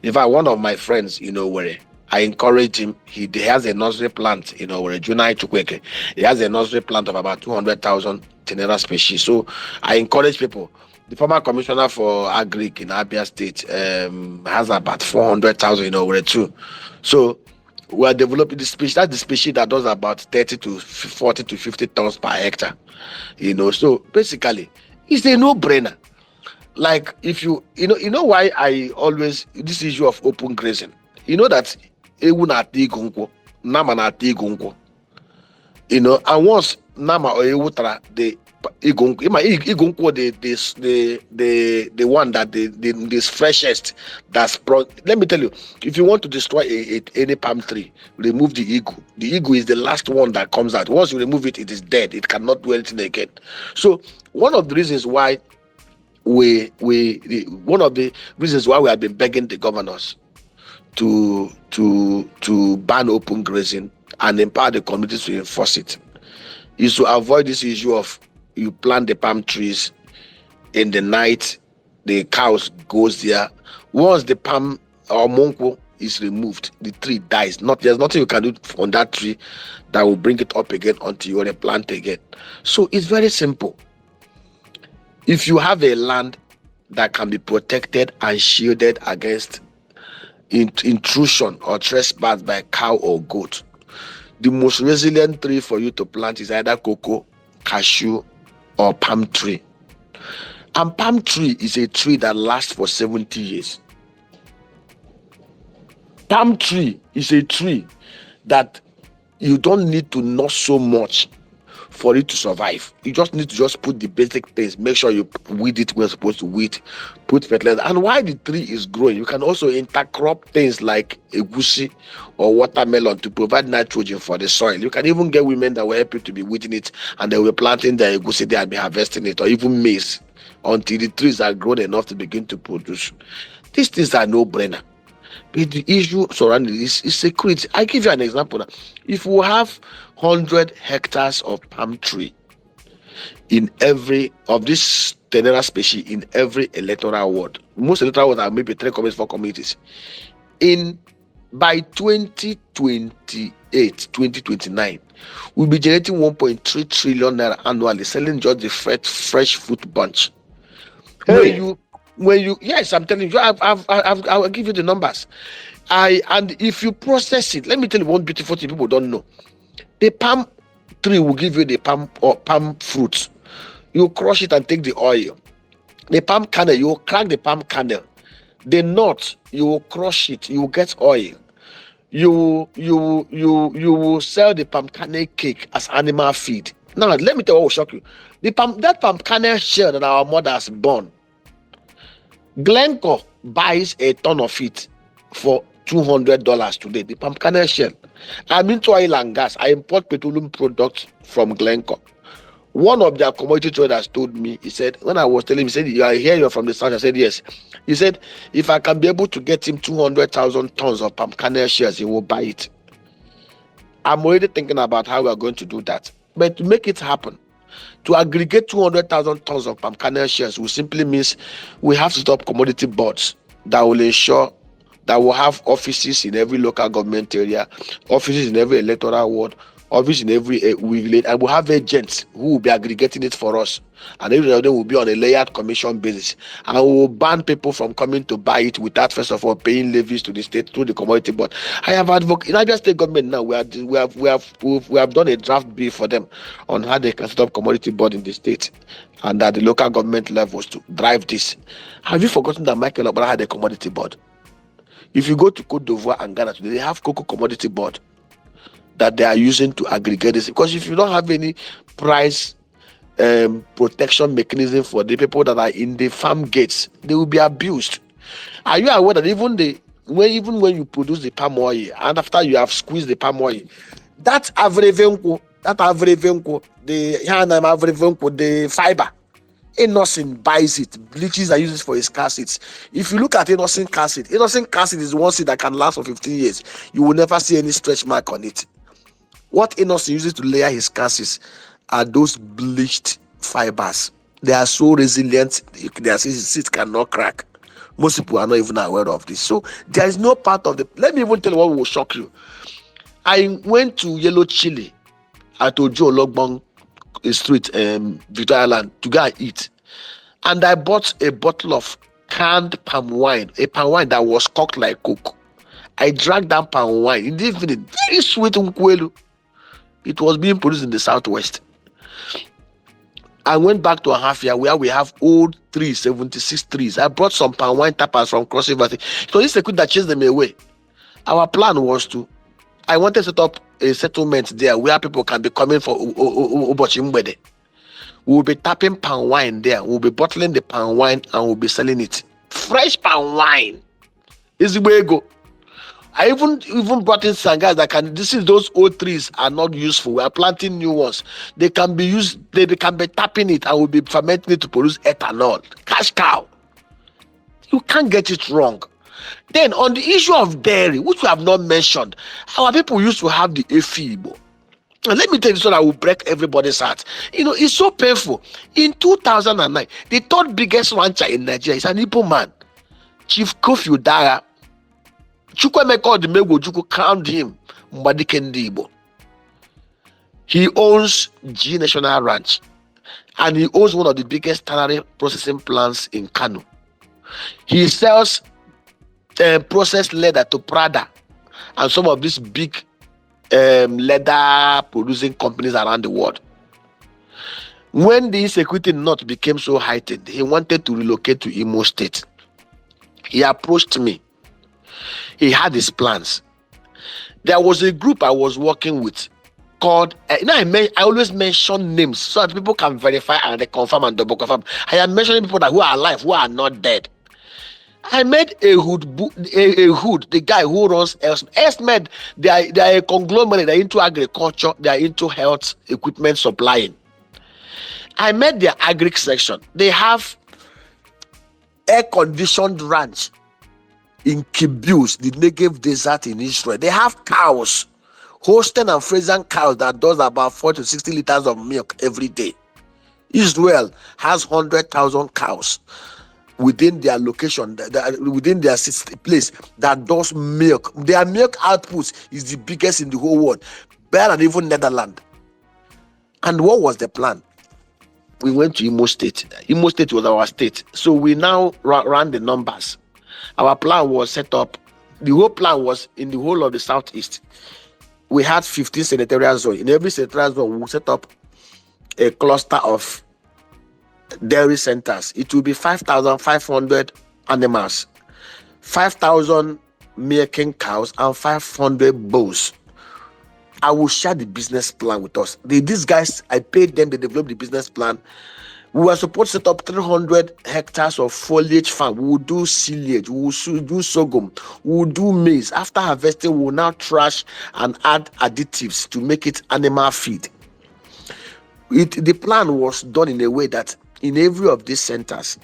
In fact, one of my friends, where I encouraged him, he has a nursery plant, where Junai Chukweke, he has a nursery plant of about 200,000 Tenera species. So I encourage people. The former commissioner for Agri in Abia State has about 400,000, where too. So we are developing the species. That's the species that does about 30 to 40 to 50 tons per hectare. So basically, it's a no-brainer. Like if you know why I always this issue of open grazing. You know that ewu na ati igunko, nama na ati igunko. And once nama or ewu tra the igunko, the one that the freshest that's let me tell you, if you want to destroy any palm tree, remove the igu. The igu is the last one that comes out. Once you remove it, it is dead. It cannot do anything again. So one of the reasons why we have been begging the governors to ban open grazing and empower the communities to enforce it is to avoid this issue of you plant the palm trees in the night the cows goes there. Once the palm or monko is removed, the tree dies. There's nothing you can do on that tree that will bring it up again until you replant again. So it's very simple. If you have a land that can be protected and shielded against intrusion or trespass by cow or goat, the most resilient tree for you to plant is either cocoa, cashew, or palm tree. And palm tree is a tree that lasts for 70 years. Palm tree is a tree that you don't need to know so much for it to survive. You just need to put the basic things. Make sure you weed it when you're supposed to weed, put fertilizer. And while the tree is growing, you can also intercrop things like egusi or watermelon to provide nitrogen for the soil. You can even get women that will help you to be weeding it, and they will be planting their egusi there and be harvesting it, or even maize, until the trees are grown enough to begin to produce. These things are no-brainer. But the issue surrounding this is security. I give you an example. If we have 100 hectares of palm tree in every of this tenera species in every electoral ward, most electoral wards are maybe 3 communities, 4 communities. By 2028, 2029, we'll be generating 1.3 trillion naira annually, selling just the fresh fruit bunch. Hey. When you yes, I'm telling you, I'll give you the numbers. And if you process it, let me tell you one beautiful thing people don't know. The palm tree will give you the palm fruits. You crush it and take the oil. The palm kernel, you will crack the palm kernel. The nut, you will crush it, you will get oil. You will sell the palm kernel cake as animal feed. Now let me tell you what will shock you. That palm kernel shell that our mothers born, Glencore buys a ton of it for $200 today. The palm kernel shell. I'm into oil and gas. I import petroleum products from Glencore. One of their commodity traders told me, he said, when I was telling him, he said, you're from the south. I said, yes. He said, if I can be able to get him 200,000 tons of palm kernel shells, he will buy it. I'm already thinking about how we are going to do that. But to make it happen, to aggregate 200,000 tons of palm kernel shells will simply means we have to stop commodity boards that will ensure that we'll have offices in every local government area, offices in every electoral ward, office in every village, and we'll have agents who will be aggregating it for us. And every of them will be on a layered commission basis. And we will ban people from coming to buy it without, first of all, paying levies to the state through the commodity board. I have advocated in Abia State government now. We have done a draft bill for them on how they can set up commodity board in the state and at the local government levels to drive this. Have you forgotten that Michael Obara had a commodity board? If you go to Cote d'Ivoire and Ghana today, they have cocoa commodity board that they are using to aggregate this. Because if you don't have any price protection mechanism for the people that are in the farm gates, they will be abused. Are you aware that even when you produce the palm oil and after you have squeezed the palm oil, that avrevenko, the fiber, Innocent buys it, bleaches and uses for his car seats. If you look at innocent car seat is one seat that can last for 15 years. You will never see any stretch mark on it. What Innocent uses to layer his car seats are those bleached fibers. They are so resilient, their seats cannot crack. Most people are not even aware of this. So there is no part of the. Let me even tell you what will shock you. I went to Yellow Chile at Ojo Logbong Street, Victoria Island, to go and eat. And I bought a bottle of canned palm wine, a palm wine that was cooked like coke. I drank that palm wine. In the evening, very sweet unkwelu. It was being produced in the southwest. I went back to Ahafia where we have old trees, 76 trees. I brought some palm wine tappers from Cross River. So this is the quick that chased them away. Our plan was I wanted to set up a settlement there where people can be coming for Ubochimbede. We'll be tapping palm wine there. We'll be bottling the palm wine and we'll be selling it. Fresh palm wine is the way to go. I even brought in some guys that can. This is those old trees are not useful. We are planting new ones. They can be used. They can be tapping it and we'll be fermenting it to produce ethanol. Cash cow. You can't get it wrong. Then on the issue of dairy, which we have not mentioned, our people used to have the Igbo. And let me tell you so that I will break everybody's heart. It's so painful. In 2009, the third biggest rancher in Nigeria is an Igbo man, Chief Kofi Udara. Chukwemeka Odumegwu crowned him Mbadike Ndi Igbo. He owns G National Ranch, and he owns one of the biggest tannery processing plants in Kano. He sells processed leather to Prada and some of these big leather producing companies around the world. When the insecurity in North became so heightened, he wanted to relocate to Imo State. He approached me. He had his plans. There was a group I was working with called, I always mention names so that people can verify and they confirm and double confirm. I am mentioning people who are alive, who are not dead. I met Ehud, the guy who runs Esmed. They are a conglomerate. They're into agriculture. They are into health equipment supplying. I met their agri section. They have air-conditioned ranch in Kibbutz, the Negev desert in Israel. They have cows, Holstein and Friesian cows that does about 40 to 60 liters of milk every day. Israel has 100,000 cows within their location, within their place that does milk. Their milk output is the biggest in the whole world, better than even Netherlands. And what was the plan? We went to Imo State. Imo State was our state. So we now ran the numbers. Our plan was set up. The whole plan was in the whole of the Southeast. We had 15 senatorial zones. In every senatorial zone, we set up a cluster of dairy centers. It will be 5,500 animals, 5,000 milking cows, and 500 bulls. I will share the business plan with us. These guys, I paid them, they developed the business plan. We were supposed to set up 300 hectares of foliage farm. We will do silage, we will do sorghum, we will do maize. After harvesting, we will now trash and add additives to make it animal feed. The plan was done in a way that in every of these centers,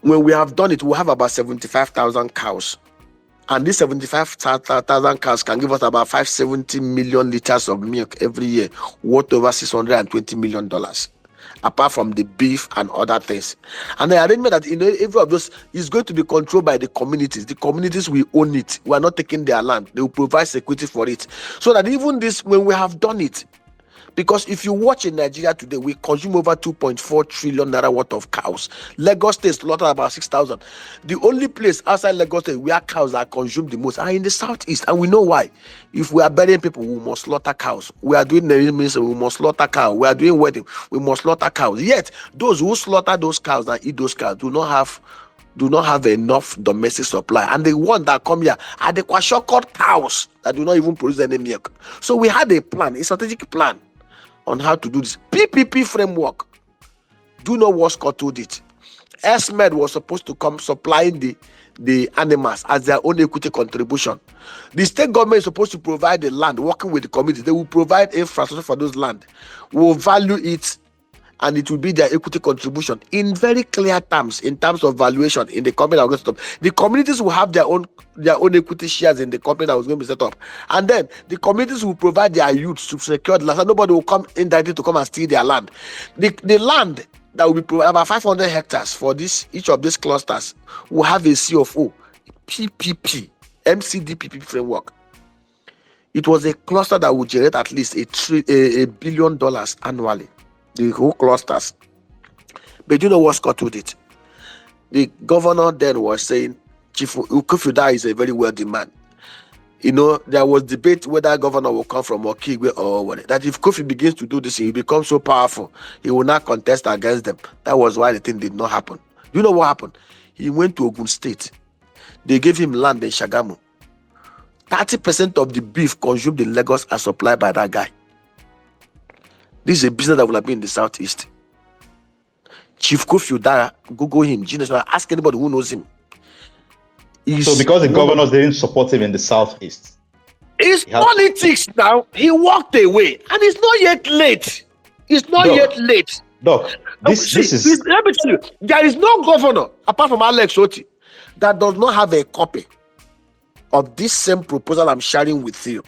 when we have done it, we'll have about 75,000 cows. And these 75,000 cows can give us about 570 million liters of milk every year, worth over $620 million, apart from the beef and other things. And the arrangement that in every of those is going to be controlled by the communities. The communities will own it. We are not taking their land. They will provide security for it. So that even this, when we have done it, because if you watch in Nigeria today, we consume over 2.4 trillion naira worth of cows. Lagos State slaughtered about 6,000. The only place outside Lagos State where cows are consumed the most are in the Southeast, and we know why. If we are burying people, we must slaughter cows. We are doing the ministry, we must slaughter cows. We are doing wedding, we must slaughter cows. Yet those who slaughter those cows and eat those cows do not have enough domestic supply, and the ones that come here are the kwashiorkor cows that do not even produce any milk. So we had a plan, a strategic plan on how to do this. PPP framework. Do not what Scott told it. Esmed was supposed to come supplying the animals as their own equity contribution. The state government is supposed to provide the land, working with the community. They will provide infrastructure for those land. We will value it, and it will be their equity contribution in very clear terms, in terms of valuation in the company that was going to set up. The communities will have their own equity shares in the company that was going to be set up. And then the communities will provide their youths to secure the land. So nobody will come indirectly to come and steal their land. The land that will be provided, about 500 hectares for each of these clusters, will have a CFO, PPP, MCDPP framework. It was a cluster that would generate at least $1 billion annually. The whole clusters. But you know what Scott did it? The governor then was saying Chief Kofi is a very wealthy man. There was debate whether governor will come from Okigwe or what. That if Kofi begins to do this, he becomes so powerful, he will not contest against them. That was why the thing did not happen. You know what happened? He went to Ogun State. They gave him land in Shagamu. 30% of the beef consumed in Lagos are supplied by that guy. This is a business that will have been in the Southeast. Chief Kofi Udara, Google him, ask anybody who knows him. So because the governors didn't support him in the Southeast. It's politics now. He walked away, and it's not yet late. It's not yet late. Doc, this is... Let me tell you, there is no governor, apart from Alex Oti, that does not have a copy of this same proposal I'm sharing with you.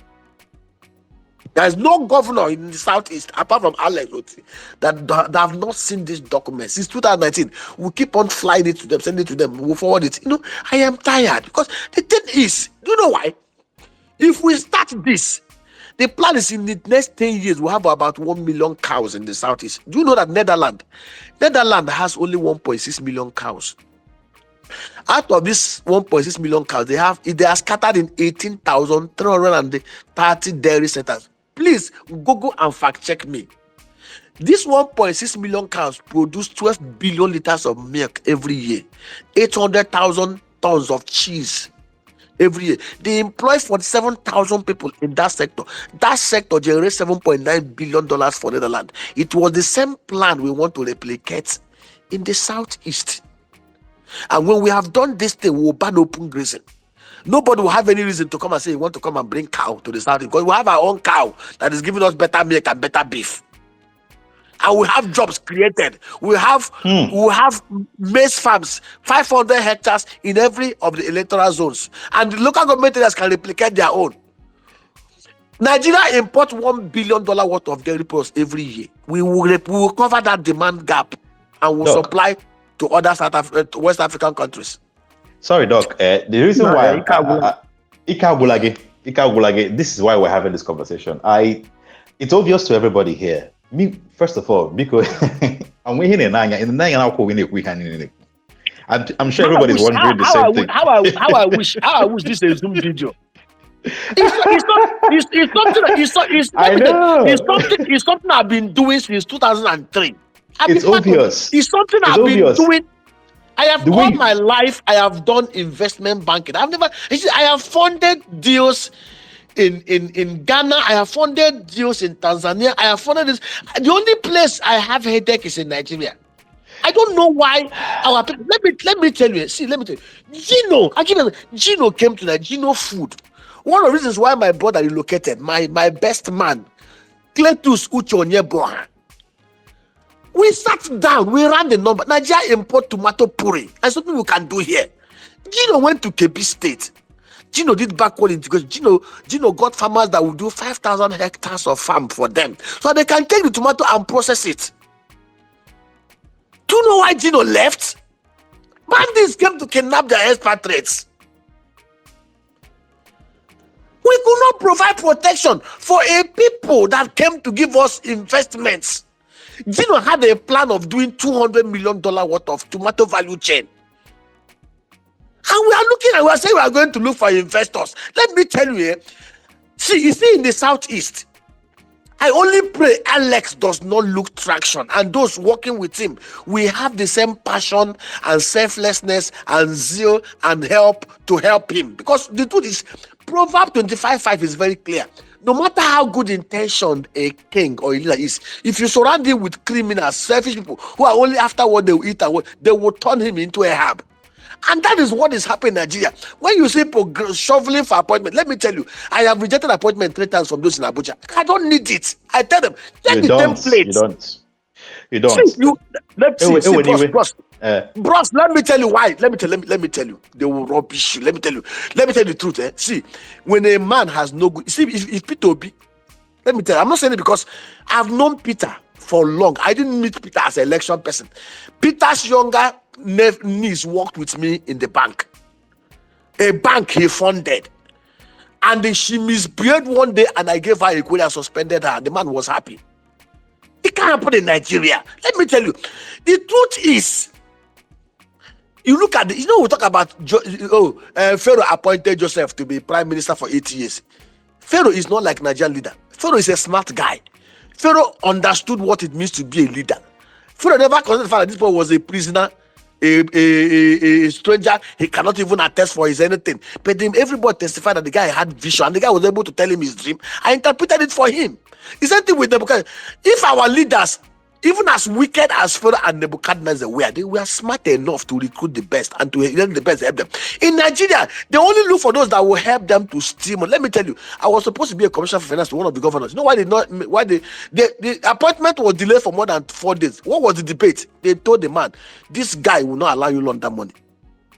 There is no governor in the southeast apart from Alex Oti that have not seen this document since 2019. We keep on flying it to them, sending it to them, we forward it. I am tired because the thing is, do you know why? If we start this, the plan is in the next 10 years we'll have about 1 million cows in the southeast. Do you know that Netherlands has only 1.6 million cows? Out of this 1.6 million cows, they are scattered in 18,330 dairy centers. Please Google and fact check me. This 1.6 million cows produce 12 billion liters of milk every year, 800,000 tons of cheese every year. They employ 47,000 people in that sector. That sector generates $7.9 billion for Netherlands. It was the same plan we want to replicate in the southeast. And when we have done this thing, we'll ban open grazing. Nobody will have any reason to come and say you want to come and bring cow to the south, because we have our own cow that is giving us better milk and better beef. And we have jobs created. We have maize farms, 500 hectares in every of the electoral zones. And the local government areas can replicate their own. Nigeria imports $1 billion worth of dairy products every year. We will cover that demand gap and will supply to other West African countries. Sorry, Doc. The reason why Ika, this is why we're having this conversation. It's obvious to everybody here. Me, first of all, because I'm sure everybody's wondering the same thing. How I wish this is a Zoom video. It's something I've been doing since 2003. It's obvious. It's something I've been doing. I have all my life. I have done investment banking. I have funded deals in Ghana. I have funded deals in Tanzania. I have funded this. The only place I have headache is in Nigeria. I don't know why our people. Let me tell you. Gino came to Gino Food. One of the reasons why my brother relocated, my best man, Cletus Uchonyeboha. We sat down, we ran the number. Nigeria import tomato puree. And something we can do here. Gino went to Kebbi State. Gino did backward integration. Gino got farmers that will do 5,000 hectares of farm for them. So they can take the tomato and process it. Do you know why Gino left? Bandits came to kidnap their expatriates. We could not provide protection for a people that came to give us investments. Gino had a plan of doing $200 million worth of tomato value chain. And we are looking and we are saying we are going to look for investors. Let me tell you, you see in the southeast, I only pray Alex does not look traction, and those working with him, we have the same passion and selflessness and zeal and help to help him. Because the truth is, Proverbs 25:5 is very clear. No matter how good intentioned a king or a leader is, if you surround him with criminals, selfish people who are only after what they will eat and what they will turn him into a herb. And that is what is happening in Nigeria. When you see people shoveling for appointment, let me tell you, I have rejected appointment 3 times from those in Abuja. I don't need it. I tell them, take the template. You don't. Bros, let me tell you why. Let me tell you. They will rubbish you. Let me tell you the truth. See, when a man has no good, see, if Peter Obi, let me tell you, I'm not saying it because I've known Peter for long. I didn't meet Peter as an election person. Peter's younger niece worked with me in the bank. A bank he funded. And she misbehaved one day and I gave her a query and suspended her. The man was happy. It can't happen in Nigeria. Let me tell you, the truth is, you look at we talk about Pharaoh appointed Joseph to be prime minister for 8 years. Pharaoh is not like Nigerian leader. Pharaoh is a smart guy. Pharaoh understood what it means to be a leader. Pharaoh never considered the fact that this boy was a prisoner, a stranger. He cannot even attest for his anything. But then everybody testified that the guy had vision and the guy was able to tell him his dream. I interpreted it for him. The same thing with Nebuchadnezzar. If our leaders, even as wicked as Pharaoh and Nebuchadnezzar were, they were smart enough to recruit the best and to help the best help them. In Nigeria, they only look for those that will help them to steal money. Let me tell you, I was supposed to be a commissioner for finance to one of the governors. You know why the appointment was delayed for more than 4 days? What was the debate? They told the man, this guy will not allow you launder money.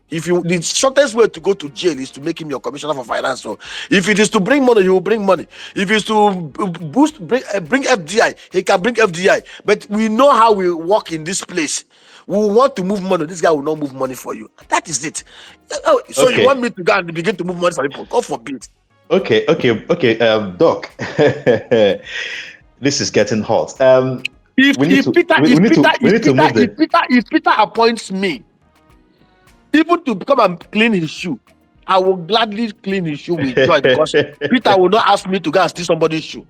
The shortest way to go to jail is to make him your commissioner for finance. So if it is to bring money, he will bring money. If it's to bring FDI, he can bring FDI. But we know how we work in this place. We want to move money. This guy will not move money for you. That is it. So you want me to go and begin to move money for people? God forbid. Okay. Doc, this is getting hot. If Peter appoints me, even to come and clean his shoe, I will gladly clean his shoe with joy because Peter will not ask me to go and steal somebody's shoe.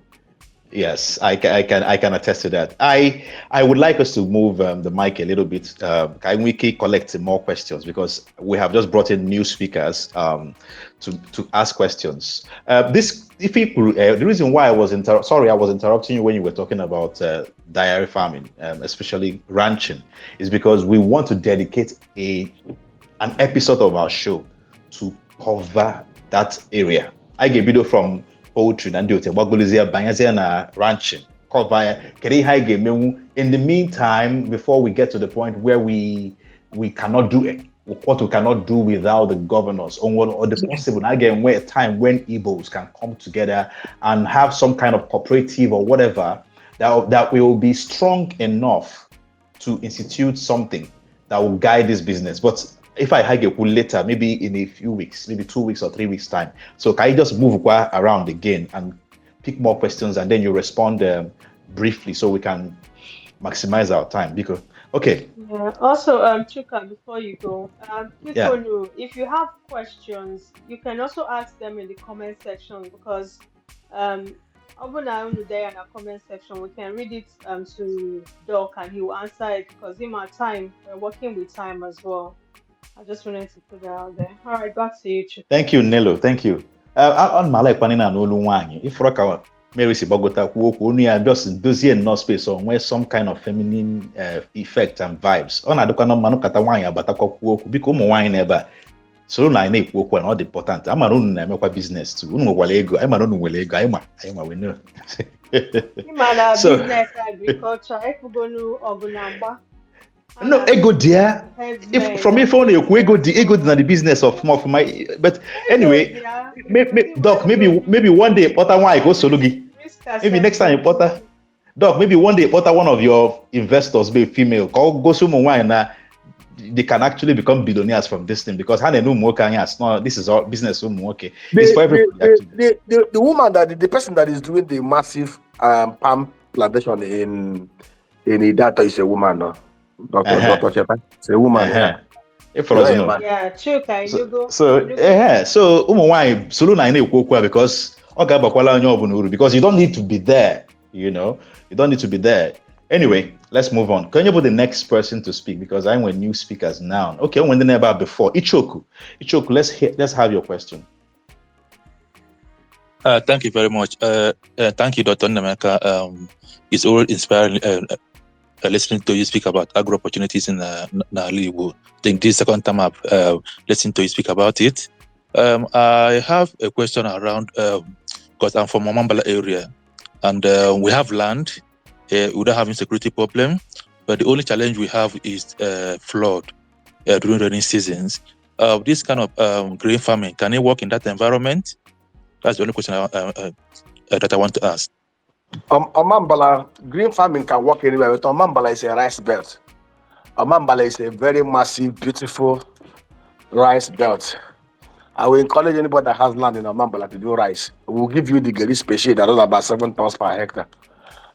Yes, I can attest to that. I would like us to move the mic a little bit. Can we keep collecting more questions because we have just brought in new speakers to ask questions. The reason why I was interrupting you when you were talking about dairy farming, especially ranching, is because we want to dedicate an episode of our show to cover that area. I gave video from poultry and ranching. In the meantime, before we get to the point where we cannot do it, what we cannot do without the governors, or the possible again, where a time when Igbos can come together and have some kind of cooperative or whatever that will be strong enough to institute something that will guide this business. But if I hike a pool later, maybe in a few weeks, maybe 2 weeks or 3 weeks time. So can you just move around again and pick more questions and then you respond briefly so we can maximize our time? Because okay. Yeah. Also, Chuka, before you go, if you have questions, you can also ask them in the comment section because over now there in our comment section, we can read it to Doc and he will answer it because in our time, we're working with time as well. I just wanted to put that out there. All right, back to you, Chuka. Thank you, Nelo. Thank you. On my life, na n'olu nwaanyị. If Roka Mary si gbagota kwuo okwu onu ya just dozie no space or where some kind of feminine effect and vibes. Ọ na-adịkwa na mmanụ kata nwaanyị abatakwa kwuo okwu biko ụmụ nwaanyị n'ebe a soro na anyị na-ekwu okwu na ọ dị important. Amara unu na-emekwa business too. Unu nwekwara ego. Anyị mara unu nwere ego. Anyị ma we know. Business agriculture, ekugonu ogunagba. No, ego dear. From if only ego na the business of my. But anyway, Doc, maybe one day Potter why go solugi. Maybe next time Potter, Doc, maybe one day Potter one of your investors be female. Go sumo why na they can actually become billionaires from this thing because this is all business. Okay, it's for everybody. The woman the person that is doing the massive palm plantation in Idata is a woman. No? Dr. Shepherd. It's a woman. Yeah, Chuka, you go. So ụmụ nwanyị solu na na-ekwu okwu because ọ ga-abakwala onye ọbụla uru because you don't need to be there, you don't need to be there. Anyway, let's move on. Can you put the next person to speak because I'm with new speakers now. Okay, when they about before Ichoku, let's have your question. Thank you very much. Thank you, Dr. Nameka. It's always inspiring listening to you speak about agro opportunities in Igbo. I think this second time I've listened to you speak about it. I have a question around, because I'm from Omambala area, and we have land. We don't have insecurity problem, but the only challenge we have is flood during rainy seasons. This kind of grain farming, can it work in that environment? That's the only question that I want to ask. Omambala, green farming can work anywhere, but Omambala is a rice belt. Omambala is a very massive, beautiful rice belt. I will encourage anybody that has land in Omambala to do rice. We'll give you the Geri species that is about 7 tons per hectare.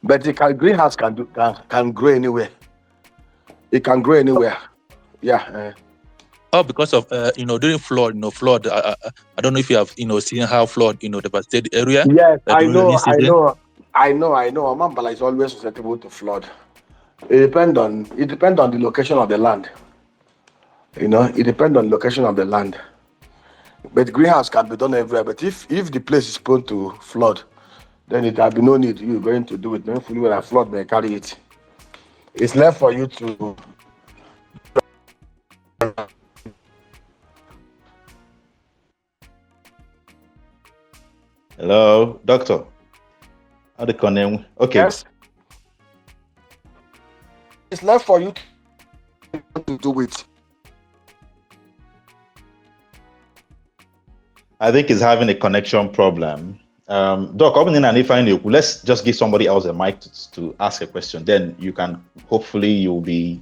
But the greenhouse can grow anywhere. It can grow anywhere. Yeah. Because of during flood, flood. I don't know if you have seen how flood devastated the area. Yes, I know. Omambala is always susceptible to flood. It depends on the location of the land. It depends on the location of the land. But greenhouse can be done everywhere. But if the place is prone to flood, then it will be no need you going to do it. Fully when a flood may carry it. It's left for you to. Hello, doctor. How the connect? Okay. Yes. It's left for you to do it. I think he's having a connection problem. Doc, let's just give somebody else a mic to ask a question. Then hopefully you'll be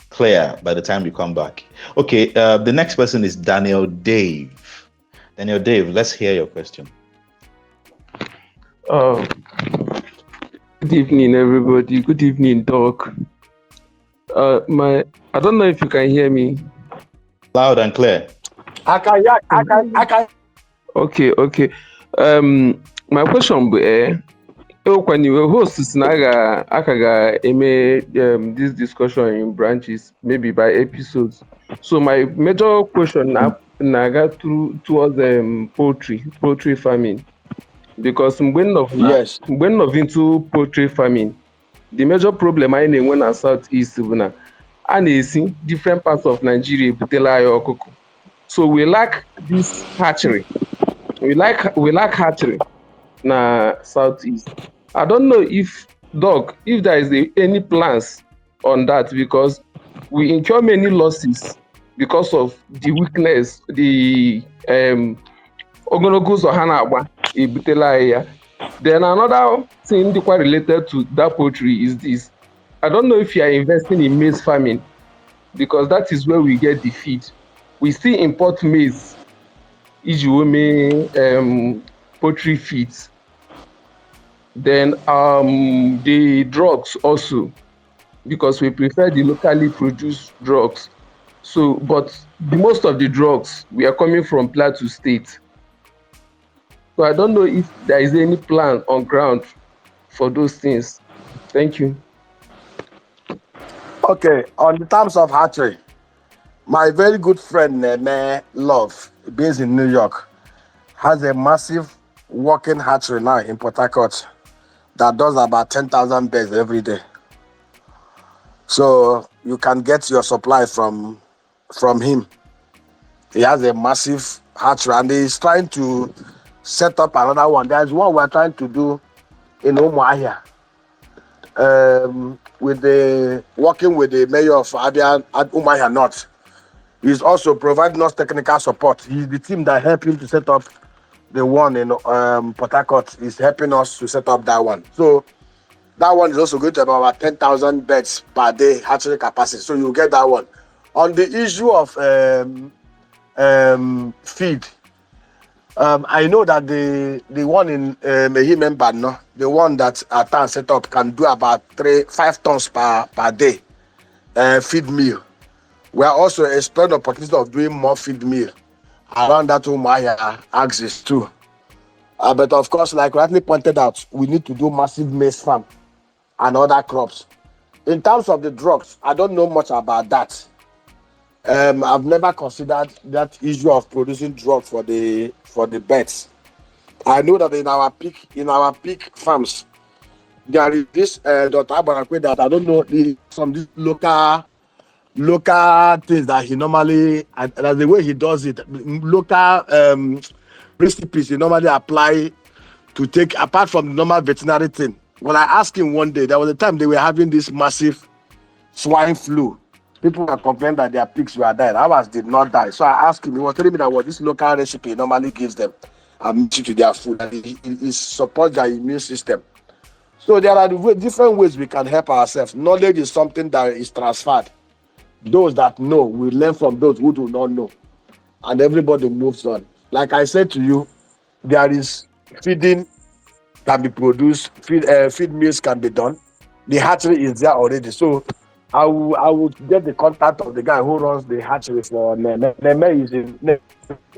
clear by the time you come back. Okay, the next person is Daniel Dave. Daniel Dave, let's hear your question. Good evening, everybody. Good evening, Doc. I don't know if you can hear me. Loud and clear. I can. Okay. My question be, when you host this discussion in branches, maybe by episodes. So my major question now got towards poultry farming. Because when of into poultry farming, the major problem I know when I southeast and I see different parts of Nigeria so we lack this hatchery. We lack hatchery na southeast. I don't know if there is any plans on that, because we incur many losses because of the weakness, the ogologo hana agba ebutela ya. Then another thing quite related to that poultry is this. I don't know if you are investing in maize farming, because that is where we get the feed. We still import maize, poultry feeds. Then the drugs also, because we prefer the locally produced drugs. So, but most of the drugs we are coming from Plateau State. So I don't know if there is any plan on ground for those things. Thank you. Okay, on the terms of hatchery, my very good friend Love, based in New York, has a massive working hatchery now in Port Harcourt that does about 10,000 birds every day. So you can get your supply from him. He has a massive hatchery and he's trying to set up another one. There's one we're trying to do in Umuahia. Working with the mayor of Abia at Umuahia North. He's also providing us technical support. He's the team that helped him to set up the one in Port Harcourt. Is helping us to set up that one. So that one is also going to have about 10,000 beds per day hatchery capacity. So you get that one. On the issue of feed, I know that the one in Mehimembano, the one that Atan set up, can do about 5 tons per day feed meal. We are also exploring the opportunity of doing more feed meal around that Umuahia axis too. But of course, like rightly pointed out, we need to do massive maize farm and other crops. In terms of the drugs, I don't know much about that. I've never considered that issue of producing drugs for the birds. I know that in our peak farms, there is this Dr. Abarakwe that I don't know some local things that he normally, and that's the way he does it. Local recipes he normally apply to take, apart from the normal veterinary thing. When I asked him one day, there was a time they were having this massive swine flu. People were complaining that their pigs were dying. Ours did not die. So I asked him, he was telling me that what this local recipe normally gives them and mix it to their food, and it supports their immune system. So there are different ways we can help ourselves. Knowledge is something that is transferred. Those that know will learn from those who do not know, and everybody moves on. Like I said to you, there is feeding can be produced, feed meals can be done. The hatchery is there already. So I will get the contact of the guy who runs the hatchery for Neme. Neme is in the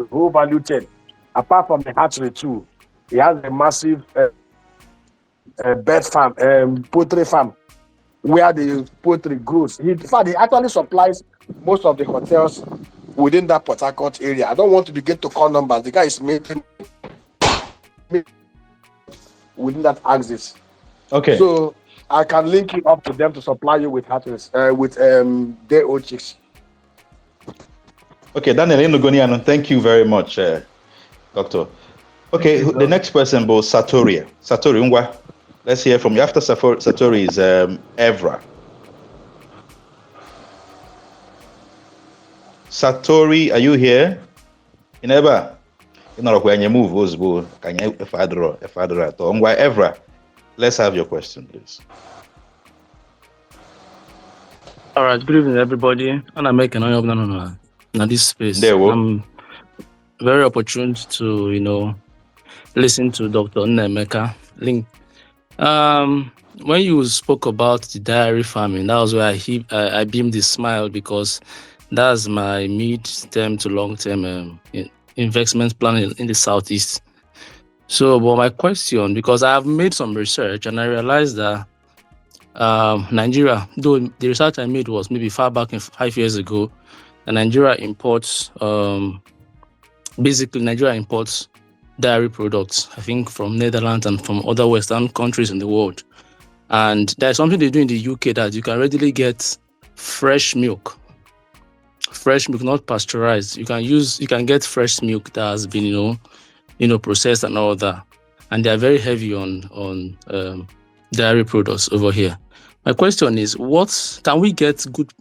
whole value chain. Apart from the hatchery too, he has a massive bird farm, poultry farm, where the poultry grows. In fact, he actually supplies most of the hotels within that Port Harcourt area. I don't want to begin to call numbers. The guy is making within that axis. Okay. So I can link you up to them to supply you with hatcheries, with day-old chicks. Okay, Daniel Inugoniano, thank you very much, Doctor. Okay, the next person was Satori. Satori Ungwa. Let's hear from you. After Satori is Evra. Satori, are you here? Ineba? when you move ozugbo can you if I draw at all. Evra, let's have your question, please. All right, good evening, everybody. And I'm making on this space. I'm very opportune to, listen to Dr. Nnemeka Link. When you spoke about the dairy farming, that was where I beamed the smile because that's my mid-term to long-term investment plan in the Southeast. So, but my question, because I have made some research and I realized that Nigeria, though the research I made was maybe far back in 5 years ago, and Nigeria imports, basically Nigeria imports dairy products, I think from Netherlands and from other Western countries in the world. And there's something they do in the UK that you can readily get fresh milk, not pasteurized. You can get fresh milk that has been, processed and all that. And they are very heavy on dairy products over here. My question is, what can we get good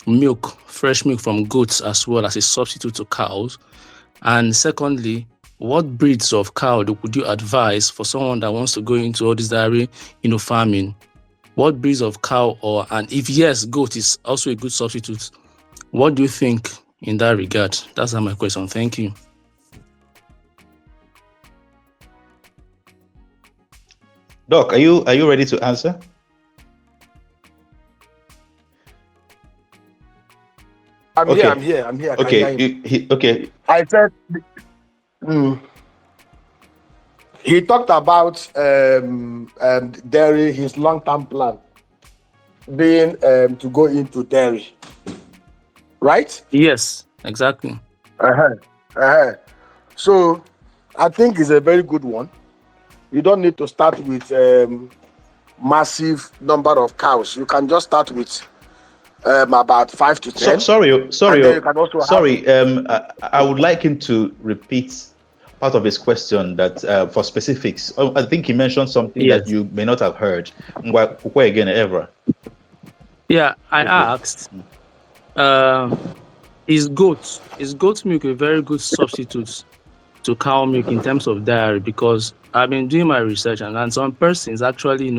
milk, fresh milk from goats as well as a substitute to cows? And secondly, what breeds of cow would you advise for someone that wants to go into all this dairy, farming? What breeds of cow and if yes, goat is also a good substitute, what do you think in that regard? That's my question. Thank you. Doc, are you ready to answer? I'm here. Okay. Okay. I said he talked about dairy, his long-term plan being to go into dairy, right? Yes, exactly. So I think it's a very good one. You don't need to start with massive number of cows. You can just start with about 5 to 10. Sorry. Have... I would like him to repeat part of his question that for specifics. I think he mentioned something that you may not have heard. Again, Evra. Yeah, I asked, is goat milk a very good substitute to cow milk in terms of dairy? Because I've been doing my research and some persons actually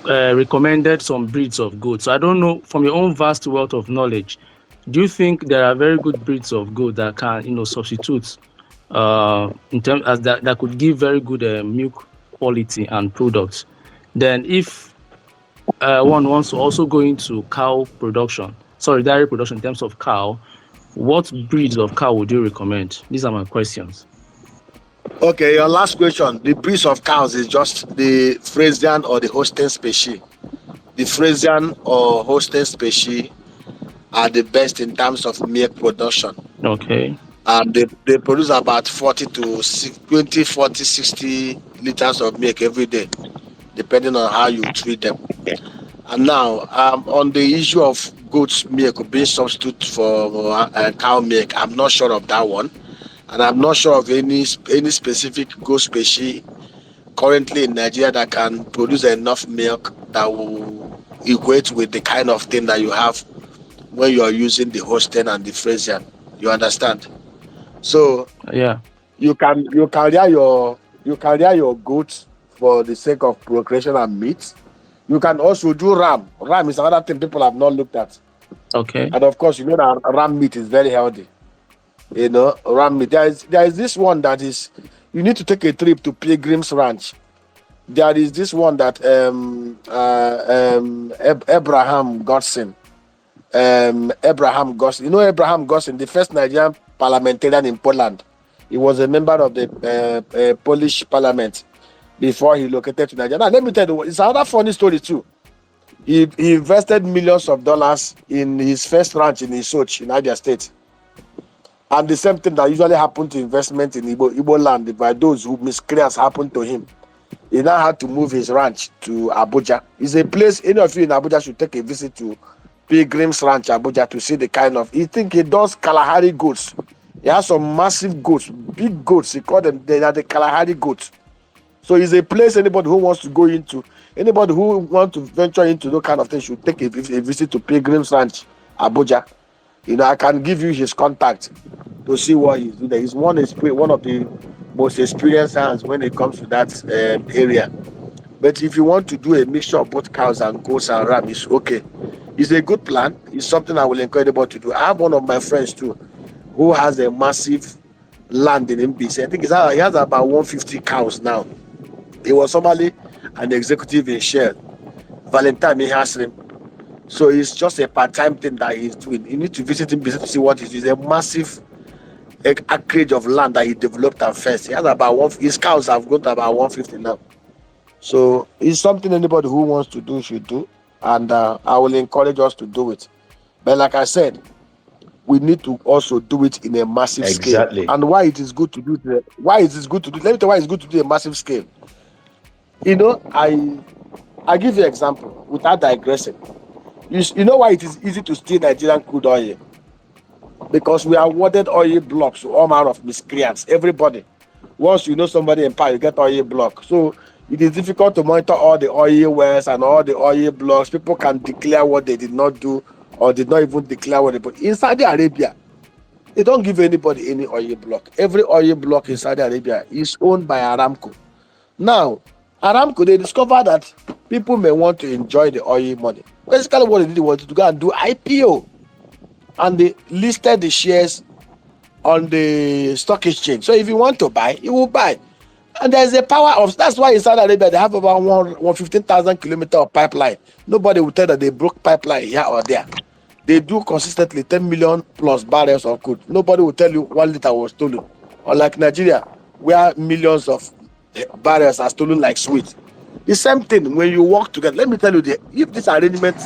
recommended some breeds of goats. So I don't know, from your own vast wealth of knowledge, do you think there are very good breeds of goat that can substitute in terms as that could give very good milk quality and products? Then if one wants to also go into dairy production in terms of cow, what breeds of cow would you recommend? These are my questions. Okay, your last question. The breeds of cows is just the Friesian or the Holstein species. The Friesian or Holstein species are the best in terms of milk production. Okay. And they produce about 40 to 60 liters of milk every day, depending on how you treat them. And now, on the issue of goat's milk being substitute for cow milk, I'm not sure of that one. And I'm not sure of any specific goat species currently in Nigeria that can produce enough milk that will equate with the kind of thing that you have when you are using the Holstein and the Friesian. You understand? So yeah, you can rear your goats for the sake of procreation and meat. You can also do ram. Ram is another thing people have not looked at. Okay. And of course, you know that ram meat is very healthy. Ram meat. There is this one that is, you need to take a trip to Pilgrim's Ranch. There is this one that Abraham Godson. Abraham Godson. You know Abraham Godson, the first Nigerian parliamentarian in Poland. He was a member of the Polish parliament before he located to Nigeria. Now, let me tell you, it's another funny story too. He invested millions of dollars in his first ranch in Isoch in Niger State. And the same thing that usually happened to investment in Igbo land by those who miscreants happened to him. He now had to move his ranch to Abuja. It's a place, any of you in Abuja should take a visit to Pilgrim's Ranch, Abuja, to see the kind of, he does Kalahari goats. He has some massive goats, big goats. He called them, they are the Kalahari goats. So it's a place anybody who wants to go into, anybody who wants to venture into those kind of things should take a visit to Pilgrim's Ranch, Abuja. I can give you his contact to see what he's doing. He's one of the most experienced hands when it comes to that area. But if you want to do a mixture of both cows and goats and ram, it's okay. It's a good plan. It's something I will encourage everybody to do. I have one of my friends too, who has a massive land in MBC. I think he has about 150 cows now. He was formerly an executive in Shell. Valentine has him. So it's just a part-time thing that he's doing. You need to visit him to see what it is. A massive acreage of land that he developed and fenced. He has about his cows have got about 150 now. So it's something anybody who wants to do should do, and I will encourage us to do it. But like I said, we need to also do it in a massive scale. And why it is good to do let me tell you why it's good to do a massive scale. I give you an example without digressing. You know why it is easy to steal Nigerian crude oil? Because we are awarded oil blocks to all manner of miscreants. Everybody. Once you know somebody in power, you get oil block. So it is difficult to monitor all the oil wells and all the oil blocks. People can declare what they did not do or did not even declare what they put. In Saudi Arabia, they don't give anybody any oil block. Every oil block in Saudi Arabia is owned by Aramco. Now, Aramco, they discovered that people may want to enjoy the oil money. Basically, what they did was to go and do IPO. And they listed the shares on the stock exchange. So if you want to buy, you will buy. And there's a power of, that's why in Saudi Arabia, they have about 115,000 kilometers of pipeline. Nobody will tell that they broke pipeline here or there. They do consistently 10 million plus barrels of crude. Nobody will tell you 1 liter was stolen. Unlike Nigeria, where millions of barrels are stolen like sweet. The same thing when you work together. Let me tell you, if this arrangement,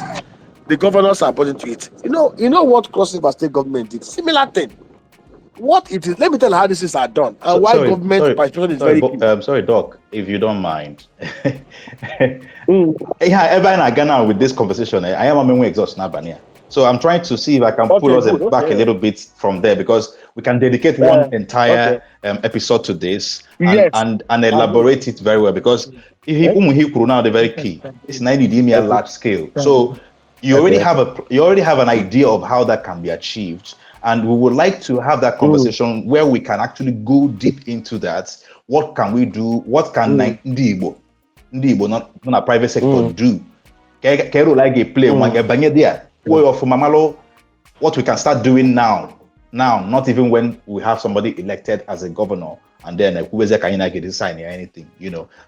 the governors are putting to it. You know what Cross River State government did? Similar thing. What it is, let me tell you how these are done and why government participation is very key. Sorry, Doc, if you don't mind. Yeah, everybody in Ghana with this conversation, I am when we exhaust Nabania. So I'm trying to see if I can pull us back a little bit from there, because we can dedicate one entire episode to this and elaborate it very well, because if now the very key, it's 90 large scale. So you already have an idea of how that can be achieved. And we would like to have that conversation where we can actually go deep into that. What can we do? What can Igbo, not a private sector, do? What we can start doing now, not even when we have somebody elected as a governor and then who is a sign or anything,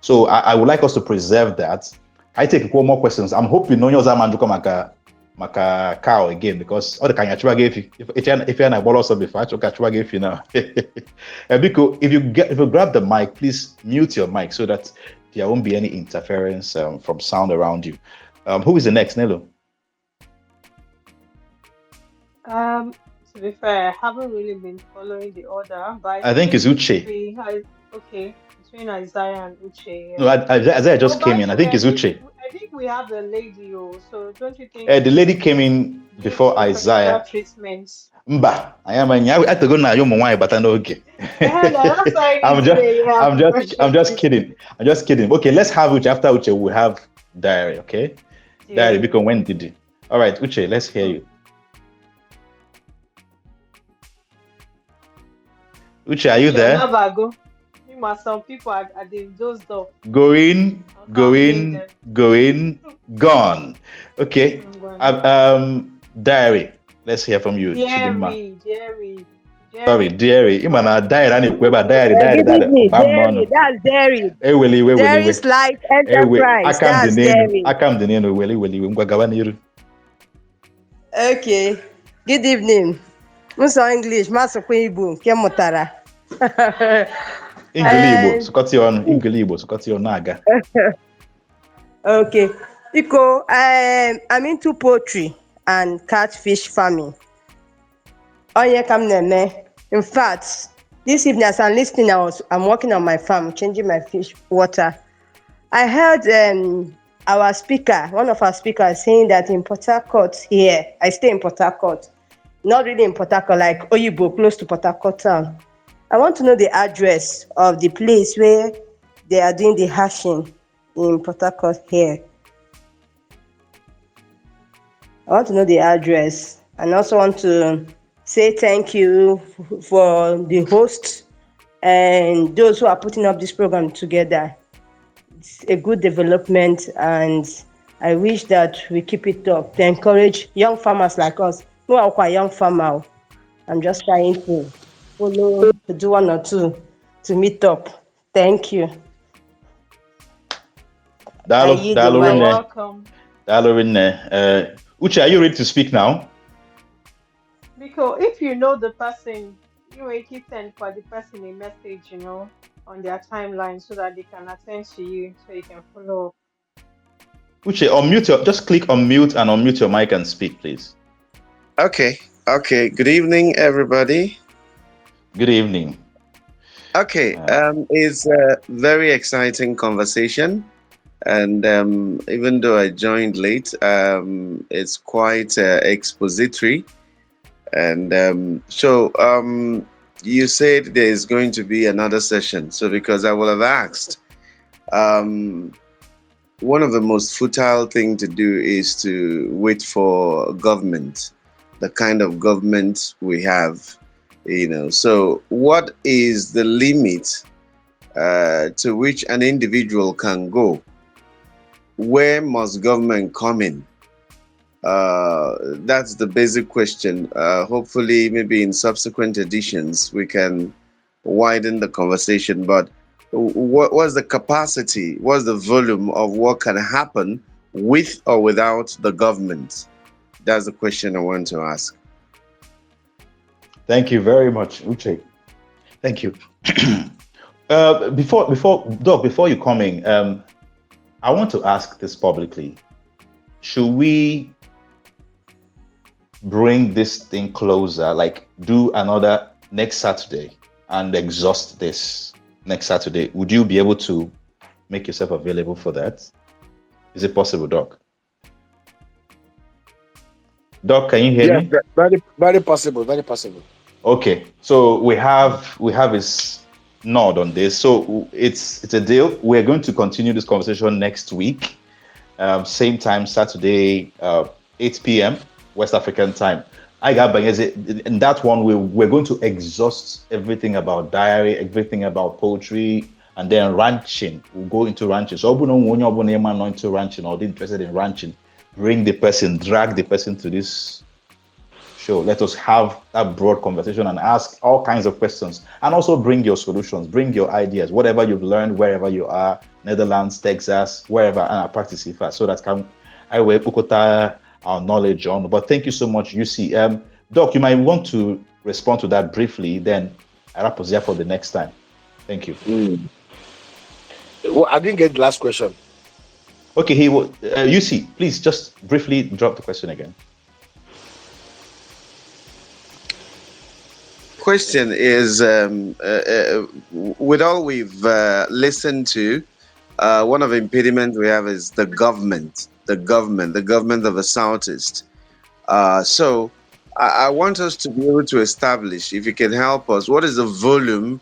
So I would like us to preserve that. I take one more questions. I'm hoping no yours maka cow again, because all the kind of if you're not also before I give you now. Because if you grab the mic, please mute your mic so that there won't be any interference from sound around you. Who is the next, Nello? To be fair, I haven't really been following the order, but I think it's Uche. Between Isaiah and Uche. Yeah. No, Isaiah just came in. I think it's Uche. I think we have the lady, so don't you think? The lady came in before Isaiah. Treatments. Mba, I have to go now. You why, but I know okay. I'm just kidding. Okay, let's have Uche. After Uche, we'll have Diary. Okay, yeah. Diary. Because when did you? All right, Uche, let's hear you. Uche, are you there? Some people are dozed off. Going, gone. Okay. Diary. Let's hear from you. Jerry. Sorry, Diary. Imana Diary. Diary. That's Diary. Diary's Life Enterprise. That's Diary. Okay. Good evening. Muso English, Masokwe Igbo, Kemotara. Igbo, Naga. Okay. Iko, I'm into poultry and catfish farming. In fact, this evening as I'm listening, I'm working on my farm, changing my fish water. I heard one of our speakers saying that in Port Harcourt here, I stay in Port Harcourt, not really in Port Harcourt, like Oyibo, close to Port Harcourt town. I want to know the address of the place where they are doing the hashing in Port Harcourt here. I want to know the address. And also want to say thank you for the host and those who are putting up this program together. It's a good development, and I wish that we keep it up to encourage young farmers like us. No, I'm quite a young farmer. I'm just trying to follow, to do one or two to meet up. Thank you. Dalo, yield the Dalo mic. You're Rene. welcome. Dalo Rene. Uche, are you ready to speak now? Because if you know the person, you will keep send for the person a message, on their timeline so that they can attend to you, so you can follow up. Uche, just click unmute and unmute your mic and speak, please. Okay. Good evening, everybody. Good evening. Okay. It's a very exciting conversation, and even though I joined late, it's quite expository. And so you said there is going to be another session. So because I will have asked, one of the most futile thing to do is to wait for government, the kind of government we have, So what is the limit to which an individual can go? Where must government come in? That's the basic question. Hopefully, maybe in subsequent editions, we can widen the conversation. But what's the capacity, what's the volume of what can happen with or without the government? That's the question I want to ask. Thank you very much, Uche. Thank you. Before you come in, I want to ask this publicly. Should we bring this thing closer, like do another next Saturday and exhaust this next Saturday? Would you be able to make yourself available for that? Is it possible, Doc? Doc, can you hear me? Very, very possible. Very possible. Okay, so we have his nod on this. So it's a deal. We're going to continue this conversation next week, same time, Saturday, 8 p.m. West African time. In that one, we're going to exhaust everything about diary, everything about poultry, and then ranching. We'll go into ranching. So when you're not into ranching or interested in ranching, drag the person to this show. Let us have that broad conversation and ask all kinds of questions, and also bring your solutions, bring your ideas, whatever you've learned, wherever you are, Netherlands, Texas, wherever, and I practice it fast, so that I will put our knowledge on. But thank you so much, UC. Doc, you might want to respond to that briefly, then I'll wrap us here for the next time. Thank you. Well, I didn't get the last question. Okay, UC, please just briefly drop the question again. Question is, with all we've listened to, one of the impediments we have is the government of the Southeast. So I want us to be able to establish, if you can help us, what is the volume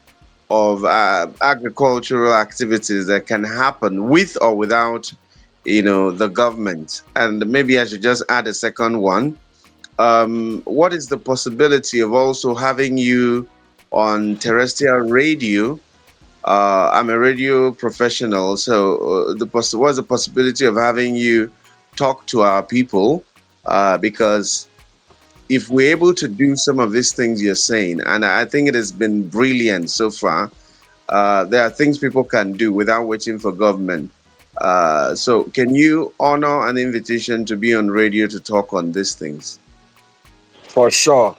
of agricultural activities that can happen with or without, the government? And maybe I should just add a second one. What is the possibility of also having you on terrestrial radio? I'm a radio professional, so what's the possibility of having you talk to our people? Because if we're able to do some of these things you're saying, and I think it has been brilliant so far, there are things people can do without waiting for government. So can you honor an invitation to be on radio to talk on these things? For sure.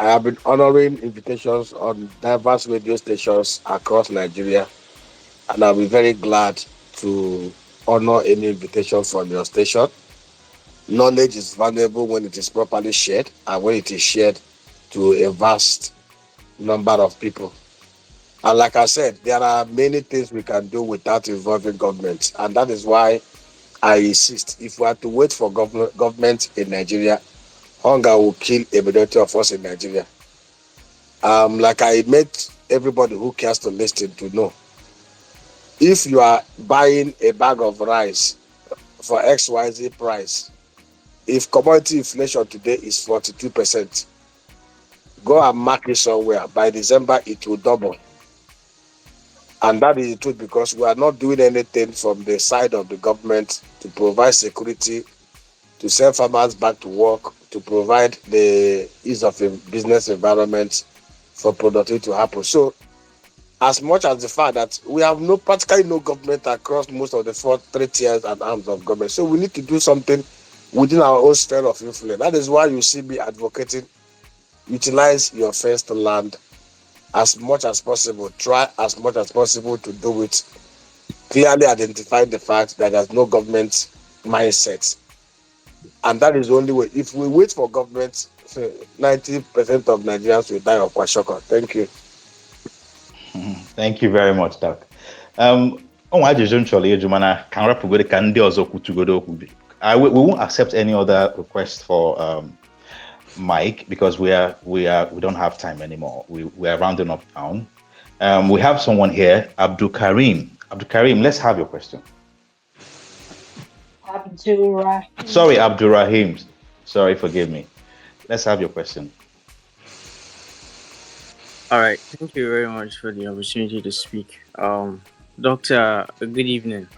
I have been honoring invitations on diverse radio stations across Nigeria, and I'll be very glad to honor any invitation from your station. Knowledge is valuable when it is properly shared, and when it is shared to a vast number of people. And like I said, there are many things we can do without involving government, and that is why I insist. If we are to wait for government in Nigeria, hunger will kill a majority of us in Nigeria. Like I made everybody who cares to listen to know, if you are buying a bag of rice for XYZ price, if commodity inflation today is 42%, go and mark it somewhere. By December, it will double. And that is the truth, because we are not doing anything from the side of the government to provide security, to send farmers back to work, to provide the ease of a business environment for productivity to happen. So, as much as the fact that we have practically no government across most of the three tiers and arms of government, so we need to do something within our own sphere of influence. That is why you see me advocating, utilize your first land as much as possible. Try as much as possible to do it. Clearly identify the fact that there's no government mindset. And that is the only way. If we wait for government, 90% of Nigerians will die of kwashiorkor. Thank you. Thank you very much, Doc. We won't accept any other request for Mike, because we don't have time anymore. We are rounding up down. We have someone here, Abdul Karim. Abdul Karim, let's have your question. Abdul Rahim. Sorry, forgive me. Let's have your question. All right. Thank you very much for the opportunity to speak. Doctor, good evening.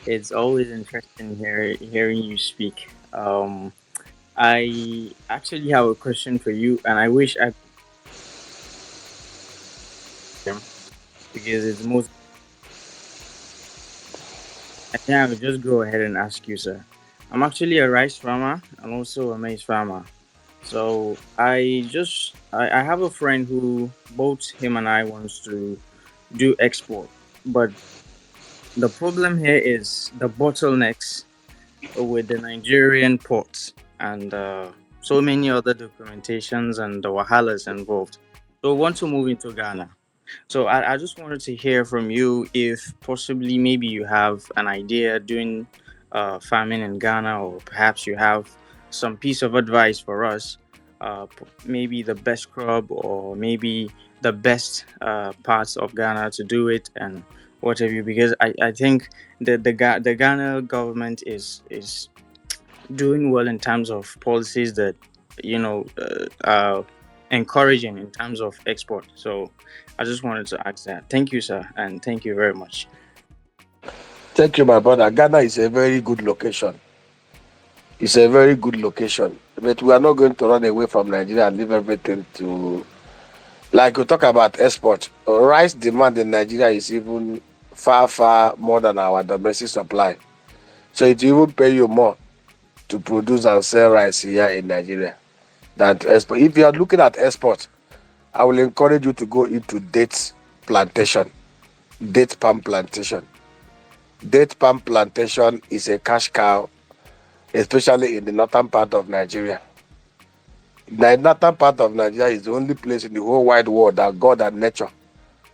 It's always interesting hearing you speak. I actually have a question for you, and I wish I, because it's most. I think I will just go ahead and ask you, sir. I'm actually a rice farmer and also a maize farmer. So I have a friend who both him and I wants to do export, but the problem here is the bottlenecks with the Nigerian ports and so many other documentations and the wahalas involved. So we want to move into Ghana. So I just wanted to hear from you if possibly maybe you have an idea doing farming in Ghana, or perhaps you have some piece of advice for us, maybe the best crop or maybe the best parts of Ghana to do it and what have you, because I think the Ghana government is doing well in terms of policies that are encouraging in terms of export. So I just wanted to ask that. Thank you, sir, and thank you very much. Thank you, my brother. Ghana is a very good location. It's a very good location. But we are not going to run away from Nigeria and leave everything to... Like we talk about export. Rice demand in Nigeria is even far, far more than our domestic supply. So it will even pay you more to produce and sell rice here in Nigeria than to export. If you are looking at export, I will encourage you to go into date plantation, date palm plantation. Date palm plantation is a cash cow, especially in the northern part of Nigeria. The northern part of Nigeria is the only place in the whole wide world that God and nature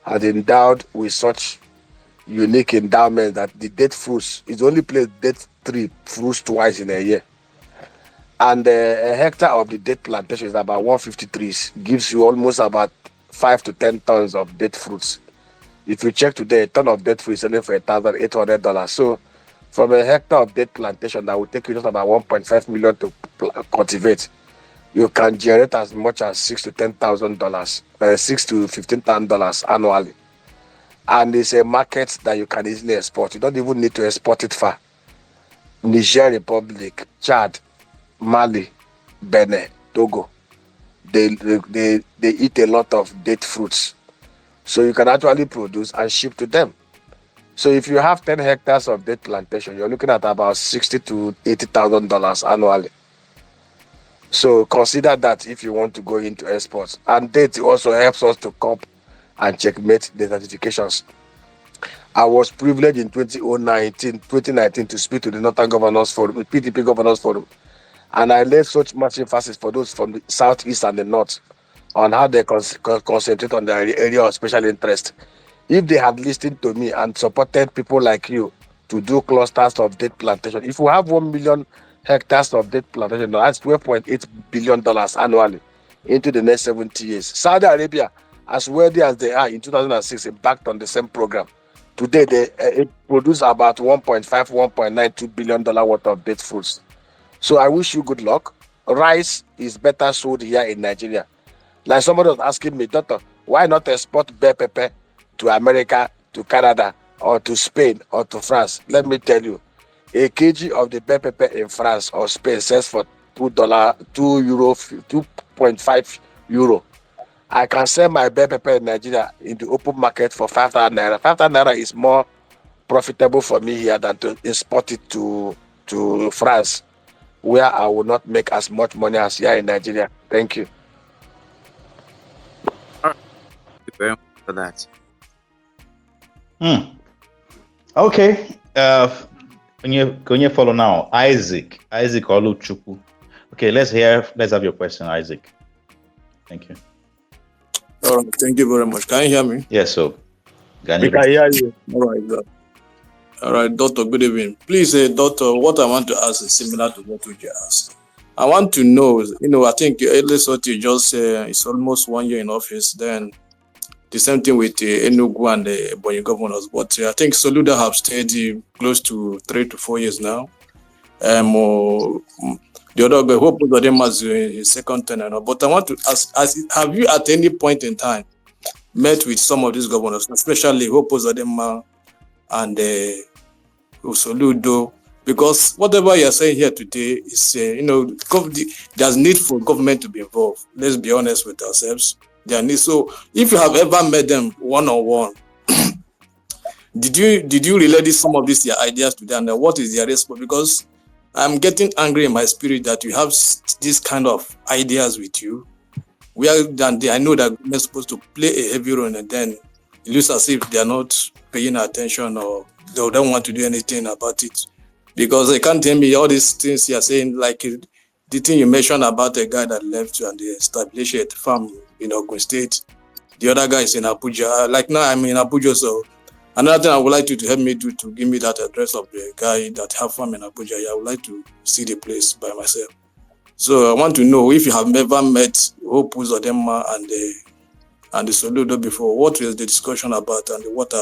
has endowed with such unique endowment that the date fruits is the only place date tree fruits twice in a year. And a hectare of the date plantation is about 150 trees, gives you almost about 5 to 10 tons of date fruits. If you check today, a ton of date fruit is selling for $1,800. So from a hectare of date plantation that will take you just about 1.5 million to cultivate, you can generate as much as $6,000 to $10,000, $6,000 to $15,000 annually. And it's a market that you can easily export. You don't even need to export it far. Niger Republic, Chad, Mali, Benin, Togo, they eat a lot of date fruits. So you can actually produce and ship to them. So if you have 10 hectares of date plantation, you're looking at about $60,000 to $80,000 annually. So consider that if you want to go into exports. And date also helps us to cope and checkmate the certifications. I was privileged in 2019 to speak to the Northern Governors Forum, the PDP Governors Forum. And I laid such much emphasis for those from the southeast and the north on how they concentrate on their area of special interest. If they had listened to me and supported people like you to do clusters of date plantation, if we have 1 million hectares of date plantation, that's $12.8 billion annually into the next 70 years. Saudi Arabia, as wealthy as they are in 2006, embarked on the same program. Today, they produce about $1.92 billion worth of date fruits. So I wish you good luck. Rice is better sold here in Nigeria. Like somebody was asking me, Doctor, why not export bell pepper to America, to Canada, or to Spain, or to France? Let me tell you, a kg of the bell pepper in France or Spain sells for €2.5. I can sell my bell pepper in Nigeria in the open market for 5,000 naira. 5,000 naira is more profitable for me here than to export it to France, where I will not make as much money as here in Nigeria. Thank you. Thank you very much for that. Okay. Can you follow now? Isaac Oluchukwu. Okay, let's have your question, Isaac. Thank you. All right, thank you very much. Can you hear me? Yes, so. We can hear you. All right, all right, Doctor, good evening. Please, Doctor, what I want to ask is similar to what you just asked. I want to know, I think earliest what you just said, it's almost 1 year in office, then the same thing with Enugu and the Ebonyi governors. But I think Soludo have stayed close to 3 to 4 years now. The other guy, Hope Uzodinma has his second tenure. But I want to ask, have you at any point in time met with some of these governors, especially Hope Uzodinma and Soludo? Because whatever you're saying here today is, there's need for government to be involved. Let's be honest with ourselves. So if you have ever met them one-on-one, did you relay some of these their ideas to them, and what is their response? Because I'm getting angry in my spirit that you have this kind of ideas with you. I know that we're supposed to play a heavy role, and then it looks as if they are not paying attention or they don't want to do anything about it. Because they can't tell me all these things you're saying, like the thing you mentioned about the guy that left you and they established a farm in Ogun State. The other guy is in Abuja. Like now I'm in Abuja, so another thing I would like you to help me do to give me that address of the guy that have farm in Abuja. I would like to see the place by myself. So I want to know if you have ever met Hope Uzodinma and the Soludo before. What was the discussion about, and what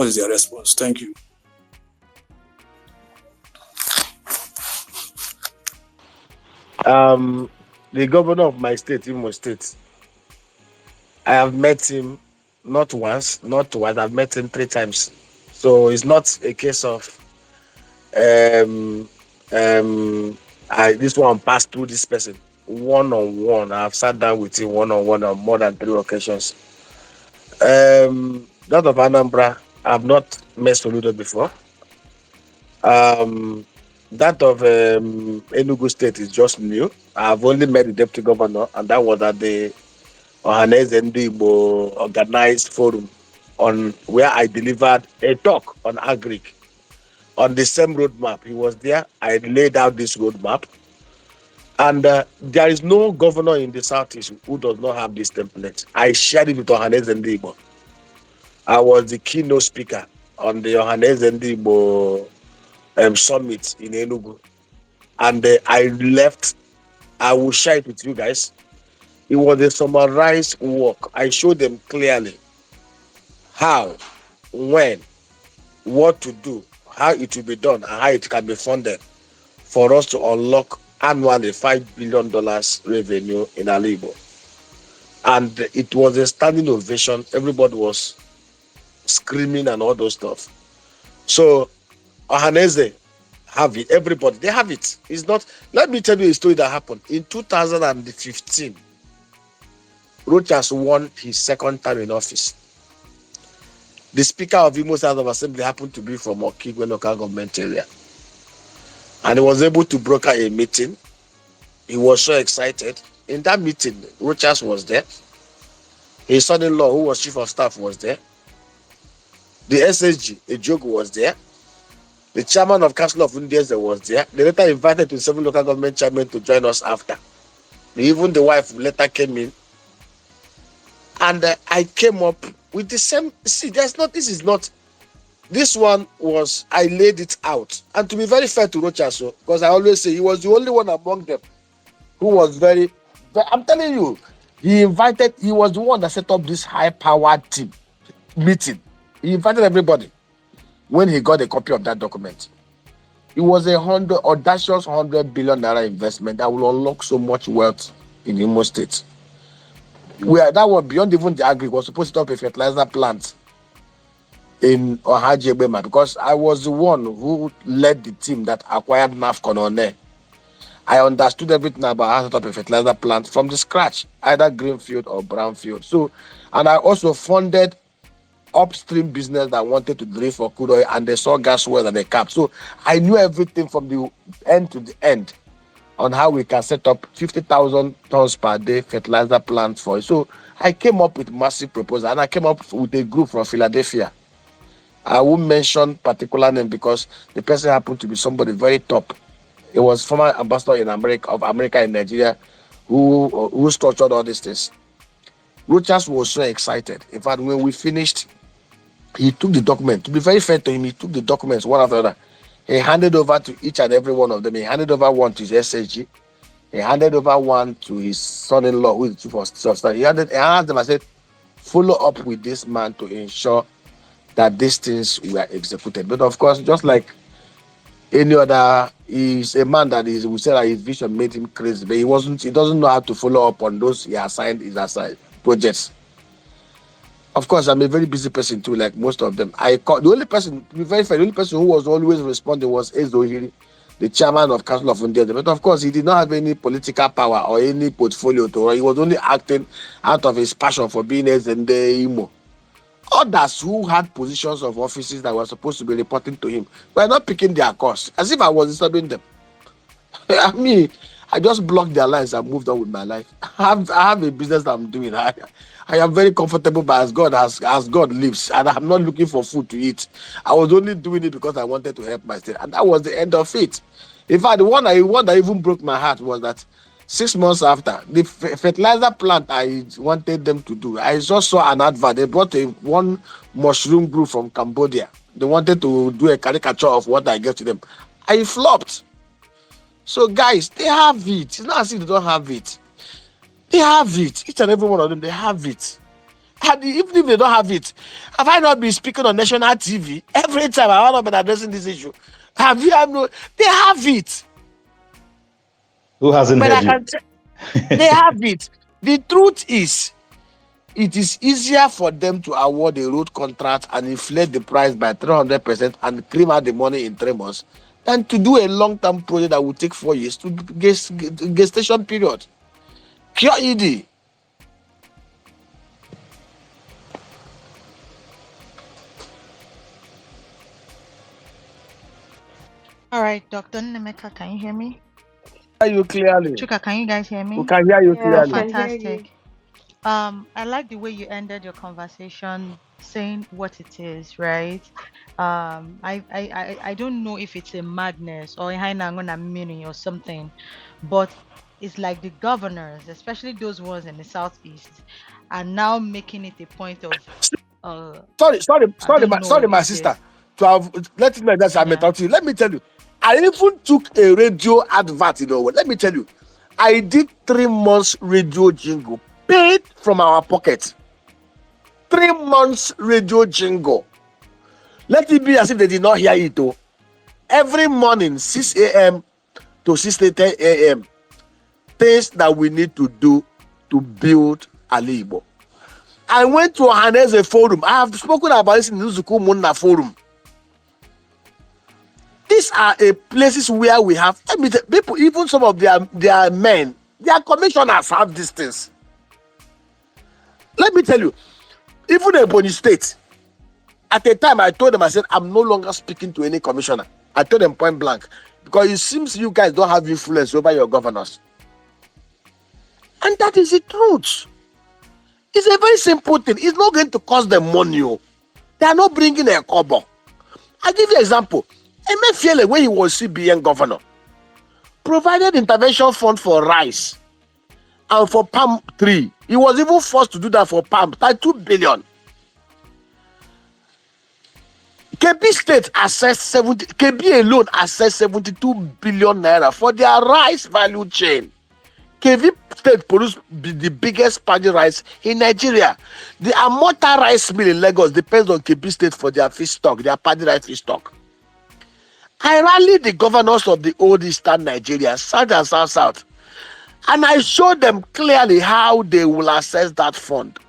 is their response? Thank you. The governor of my state, Imo State, I have met him not once, not twice. I've met him 3 times. So it's not a case of this one passed through this person one-on-one. I've sat down with him one-on-one on more than 3 occasions. That of Anambra, I've not met Soludo before. That of Enugu State is just new. I've only met the deputy governor, and that was at the Ohaneze Ndị Igbo organized forum on where I delivered a talk on Agri on the same roadmap. He was there. I laid out this roadmap, and there is no governor in the Southeast who does not have this template. I shared it with Ohaneze Ndị Igbo. I was the keynote speaker on the Ohaneze Ndị Igbo summit in Enugu, and I left. I will share it with you guys. It was a summarized work. I showed them clearly how, when, what to do, how it will be done, and how it can be funded for us to unlock annually $5 billion revenue in Igbo. And it was a standing ovation. Everybody was screaming and all those stuff. So Ohaneze have it. Everybody, they have it. It's not. Let me tell you a story that happened in 2015. Rochas won his second time in office. The Speaker of Imo State of Assembly happened to be from Okigwe local government area, and he was able to broker a meeting. He was so excited. In that meeting, Rochas was there. His son-in-law, who was chief of staff, was there. The SSG, Ejogo, was there. The chairman of Council of Indians was there. They later invited 27 local government chairmen to join us after. Even the wife later came in. And I came up with the same. See, this one was, I laid it out. And to be very fair to Rochaso, because I always say he was the only one among them who was very, I'm telling you, he was the one that set up this high-powered team meeting. He invited everybody when he got a copy of that document. It was a audacious 100 billion naira investment that will unlock so much wealth in Imo State. Where that was beyond even the agri, was supposed to stop a fertilizer plant in Ohajiebema, because I was the one who led the team that acquired NAFCON on there. I understood everything about how to set up a fertilizer plant from the scratch, either greenfield or brownfield. So, and I also funded upstream business that wanted to drill for crude oil, and they saw gas wells and they capped. So I knew everything from the end to the end on how we can set up 50,000 tons per day fertilizer plant for it. So I came up with massive proposal, and I came up with a group from Philadelphia. I won't mention particular name because the person happened to be somebody very top. It was former ambassador in America in Nigeria who structured all these things. Rochas was so excited. In fact, when we finished, he took the document. To be very fair to him, he took the documents one after another. He handed over to each and every one of them. He handed over one to his SSG. He handed over one to his son-in-law, who is the chief of staff. He asked them, I said, follow up with this man to ensure that these things were executed. But of course, just like any other, he's a man that we say that his vision made him crazy, but he doesn't know how to follow up on those his assigned projects. Of course, I'm a very busy person too, like most of them. The only person, to be very fair, the only person who was always responding was Ezohiri, the chairman of Council of India. But of course, he did not have any political power or any portfolio to run. He was only acting out of his passion for being Ezende Imo. Others who had positions of offices that were supposed to be reporting to him were not picking their course, as if I was disturbing them. I mean, I just blocked their lines and moved on with my life. I have a business that I'm doing. I am very comfortable, but as God lives, and I'm not looking for food to eat. I was only doing it because I wanted to help my state, and that was the end of it. In fact, the one that even broke my heart was that 6 months after the fertilizer plant I wanted them to do, I just saw an advert. They brought one mushroom group from Cambodia. They wanted to do a caricature of what I gave to them. I flopped. So guys, they have it. It's not as if they don't have it. They have it. Each and every one of them, they have it. And even if they don't have it, have I not been speaking on national TV every time I have not been addressing this issue? They have it. Who hasn't But heard you? they have it. The truth is, it is easier for them to award a road contract and inflate the price by 300% and cream out the money in 3 months than to do a long-term project that will take 4 years to gestation period. Pure ED. All right, Dr. Nemeka, can you hear me? You clearly. Chuka, can you guys hear me? We can hear you clearly. Fantastic. I like the way you ended your conversation saying what it is, right? I don't know if it's a madness or a meaning or something, but it's like the governors, especially those ones in the southeast, are now making it a point of Sorry, my sister. To have let me know I'm talking. Let me tell you, I even took a radio advert. Let me tell you, I did 3 months radio jingle paid from our pocket. 3 months radio jingle. Let it be as if they did not hear it. Every morning, 6 a.m. to 6:30 a.m. Things that we need to do to build Igbo. I went to Ohaneze Forum. I have spoken about this in the Uzuku Munna Forum. These are places where we have people, even some of their men, their commissioners have these things. Let me tell you, even in Ebonyi State, at the time I told them, I said, I'm no longer speaking to any commissioner. I told them point blank, because it seems you guys don't have influence over your governors. And that is the truth. It's a very simple thing. It's not going to cost them money. They are not bringing a kobo. I'll give you an example. Emefiele, when he was CBN governor, provided intervention fund for rice and for palm tree. He was even forced to do that for palm, 2 billion. KB State assessed KB alone assessed 72 billion naira for their rice value chain. KB State produced the biggest paddy rice in Nigeria. The Amota rice mill in Lagos depends on KB State for their fish stock, their paddy rice fish stock. I rallied the governors of the old Eastern Nigeria, South and South, and I showed them clearly how they will access that fund.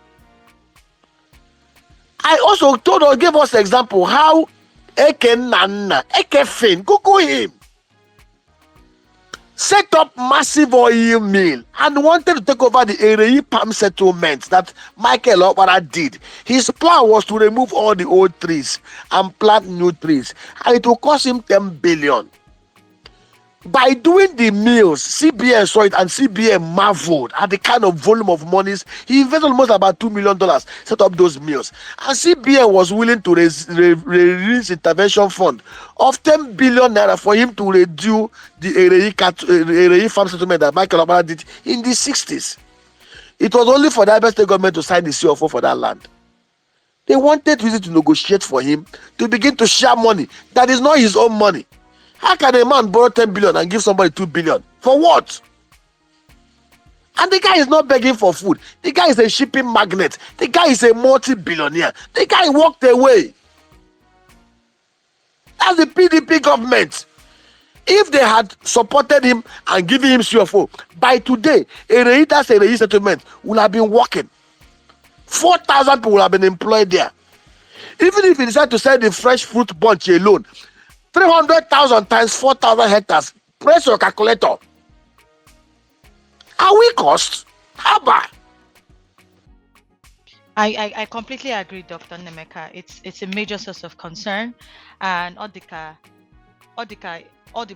I also gave us example how Eke Nana, Eke Fin, Google him, set up massive oil mill and wanted to take over the Ereyi palm settlement that Michael Opara did. His plan was to remove all the old trees and plant new trees, and it will cost him 10 billion. By doing the mills, CBN saw it and CBN marveled at the kind of volume of monies. He invested almost about $2 million, set up those mills. And CBN was willing to release intervention fund of 10 billion naira for him to reduce the Ereyi farm settlement that Michael Obama did in the 60s. It was only for the Abia State government to sign the CFO for that land. They wanted to use it to negotiate for him to begin to share money that is not his own money. How can a man borrow 10 billion and give somebody 2 billion? For what? And the guy is not begging for food. The guy is a shipping magnate. The guy is a multi-billionaire. The guy walked away. That's the PDP government. If they had supported him and given him CFO, by today, that's a settlement would have been working. 4,000 people would have been employed there. Even if he decided to sell the fresh fruit bunch alone, 300,000 times 4,000 hectares. Press your calculator. Are we cost? How about? I completely agree, Dr. Nemeka. It's a major source of concern, and all the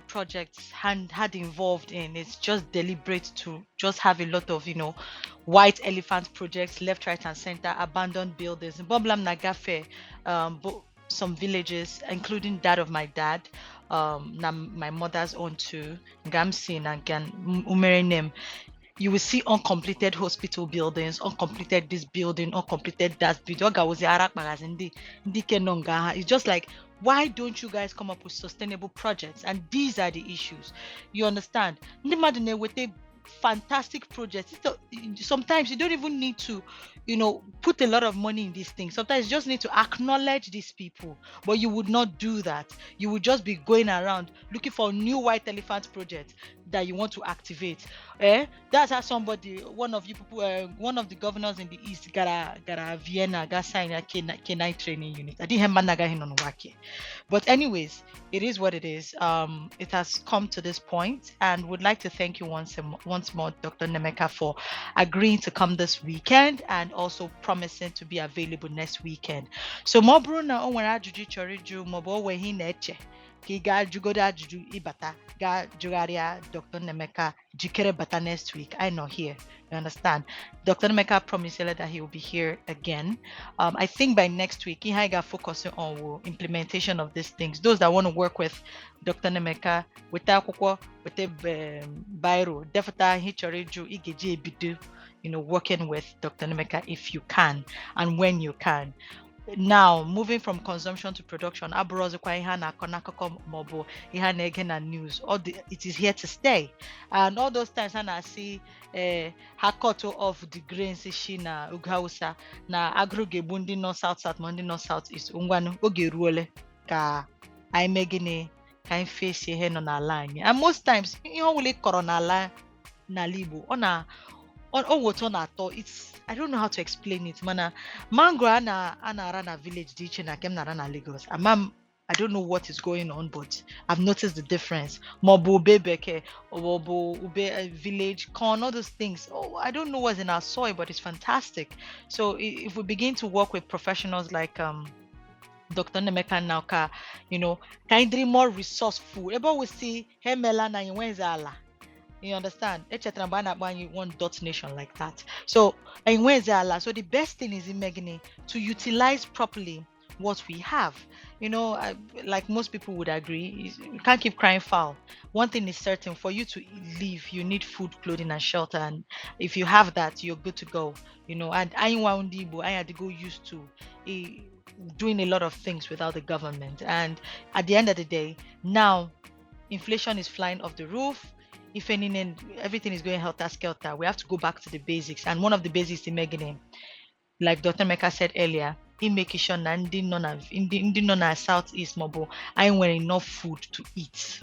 projects had involved in it's just deliberate to just have a lot of white elephant projects left, right, and center, abandoned buildings. Boblam Nagafe, some villages, including that of my dad, my mother's own too, Gamsin and Umerenem. You will see uncompleted hospital buildings, uncompleted this building, uncompleted that building. It's just like, why don't you guys come up with sustainable projects? And these are the issues. You understand? Fantastic projects. Sometimes you don't even need to put a lot of money in these things. Sometimes you just need to acknowledge these people, but you would not do that. You would just be going around looking for new white elephant projects that you want to activate. That's how one of the governors in the east got a Vienna, got signed a K9 training unit. I didn't have on Waki. But anyways, it is what it is. It has come to this point, and would like to thank you once more, Dr. Nemeka, for agreeing to come this weekend and also promising to be available next weekend. So more Bruna onwere ajụjụ chọrọ ịjụ maọbụ o nweghị na-eche ka ị gaa jụgodo ajụjụ ịbata gaa jụgharịa Dr. Nemeka jikere bata next week. I know here. You understand? Dr. Nemeka promised that he will be here again. I think by next week, he got focusing on implementation of these things. Those that want to work with Dr. Nemeka, with the Bairo, definitely working with Dr. Nemeka if you can and when you can. Now, moving from consumption to production, news. It is here to stay. And all those times I see Hakoto of the grains Shina Ughausa na Agro Gebundi North South Mondi North South is Ungwanu Oge Ruole ka I megine can face here on our line. And most times, only corona line na libo on what on it's I don't know how to explain it. Mana mango ana run a village ditch and I came na run a Lagos. I don't know what is going on, but I've noticed the difference. Mobo bebeke, obo ube village corn, all those things. Oh, I don't know what's in our soil, but it's fantastic. So if we begin to work with professionals like Dr. Nemeka Nauka, kindly more resourceful. Ebo we see hemela na ala. You understand? One dot nation like that. So so the best thing is in to utilize properly what we have. Like most people would agree, you can't keep crying foul. One thing is certain: for you to live, you need food, clothing, and shelter. And if you have that, you're good to go. And I had to go used to doing a lot of things without the government. And at the end of the day, now inflation is flying off the roof. If anything, everything is going helter-skelter. We have to go back to the basics. And one of the basics in Meganim, like Dr. Meka said earlier, imeke sure na ndị nọ na South East maọbụ anyị nwere enough food to eat.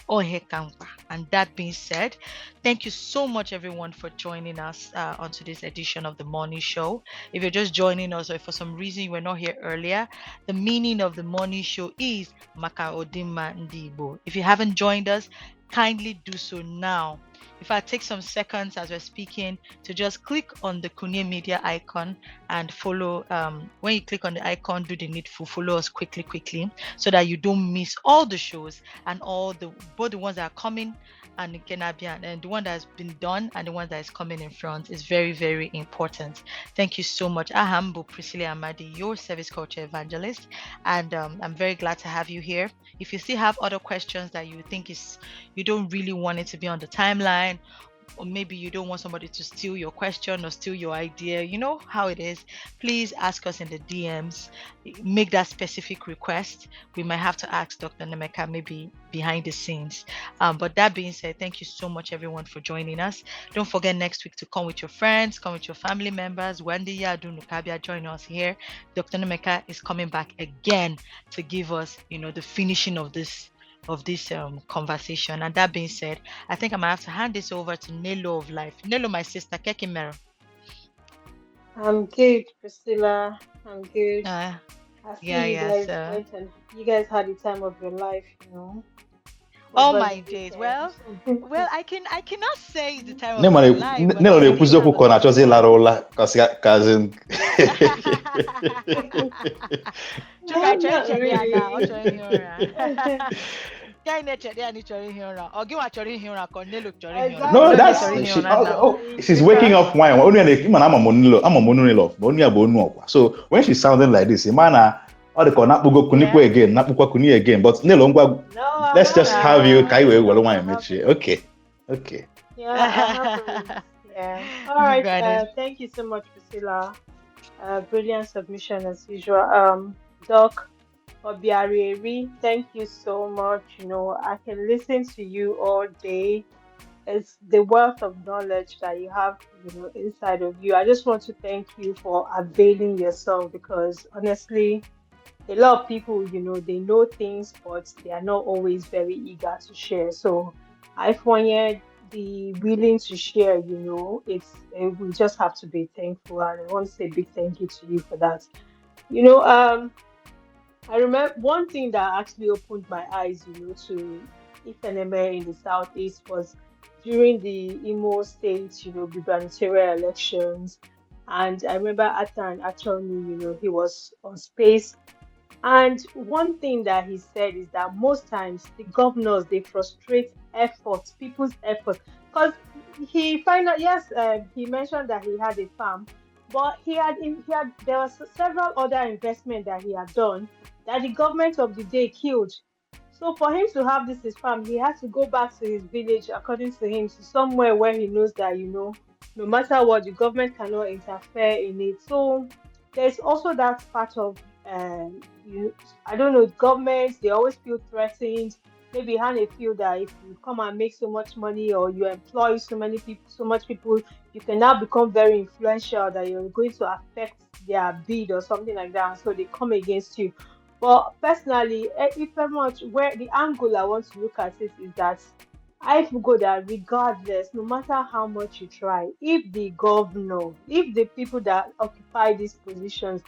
And that being said, thank you so much, everyone, for joining us on today's edition of the MONI Show. If you're just joining us, or if for some reason you were not here earlier, the meaning of the MONI Show is Maka Odima Ndi Igbo. If you haven't joined us, kindly do so now. If I take some seconds as we're speaking to just click on the Kunie Media icon and follow. When you click on the icon, do the needful, follow us quickly, so that you don't miss all the shows and both the ones that are coming and the one that has been done and the one that is coming in front is very, very important. Thank you so much. Ahambo Priscilla Amadi, your service culture evangelist, and I'm very glad to have you here. If you still have other questions that you think you don't really want it to be on the timeline, or maybe you don't want somebody to steal your question or steal your idea, you know how it is, please ask us in the DMs. Make that specific request. We might have to ask Dr. Nemeka maybe behind the scenes. But that being said, thank you so much, everyone, for joining us. Don't forget next week to come with your friends, come with your family members. Wendy Yadu Nukabia, join us here. Dr. Nemeka is coming back again to give us, the finishing of this conversation. And that being said, I think I'm gonna have to hand this over to Nelo of Life. Nelo, my sister, Kekimero. I'm good, Priscilla. I'm good. I see you guys went and you guys had the time of your life, Oh my days. Well, I cannot say the time of my life. Nelo na-ekwuzi okwu ka ọ na-achọzi ịlara ụla cousin. No, she's waking up wine. So when she's sounding like this, man, all the kuni again. But let's just have you okay. Yeah. All right. Thank you so much, Priscilla. Brilliant submission as usual. Doc Obiarieri, thank you so much. I can listen to you all day. It's the wealth of knowledge that you have, inside of you. I just want to thank you for availing yourself, because honestly, a lot of people, they know things, but they are not always very eager to share. So I find the willing to share, we just have to be thankful. And I want to say a big thank you to you for that. I remember one thing that actually opened my eyes, to Ifeneme in the Southeast was during the Imo State, gubernatorial elections. And I remember Atan actually, he was on space. And one thing that he said is that most times the governors, they frustrate efforts, people's efforts. Because he he mentioned that he had a farm, but there was several other investments that he had done that the government of the day killed. So for him to have his farm, he had to go back to his village, according to him, to somewhere where he knows that, no matter what, the government cannot interfere in it. So there's also that part of, I don't know, governments, they always feel threatened. Maybe how they feel that if you come and make so much money, or you employ so much people, you can now become very influential, that you're going to affect their bid or something like that. So they come against you. But personally, where the angle I want to look at it is that I feel that regardless, no matter how much you try, if the people that occupy these positions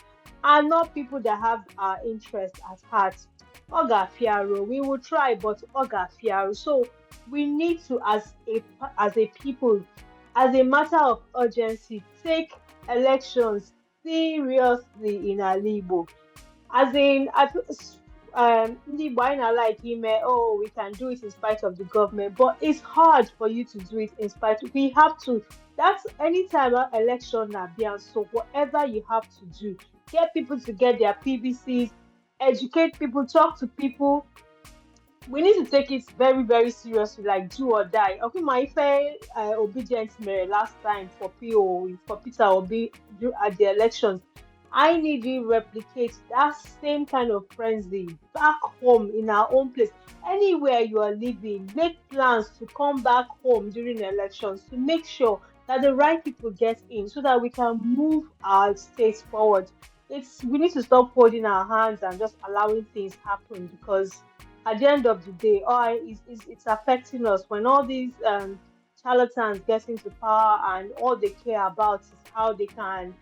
are not people that have our interest at heart, Oga Fiaro, we will try, but Oga Fiaro. So we need to, as a people, as a matter of urgency, take elections seriously in Igbo. As in, like him, we can do it in spite of the government, but it's hard for you to do it in spite. We have to. That's anytime an election now, so whatever you have to do, get people to get their PVCs, educate people, talk to people. We need to take it very, very seriously, like do or die. Okay, my obedience last time for Peter Obi at the elections. I need you replicate that same kind of frenzy back home in our own place. Anywhere you are living, make plans to come back home during elections to make sure that the right people get in so that we can move our states forward. We need to stop holding our hands and just allowing things happen, because at the end of the day, it's affecting us when all these charlatans get into power and all they care about is how they can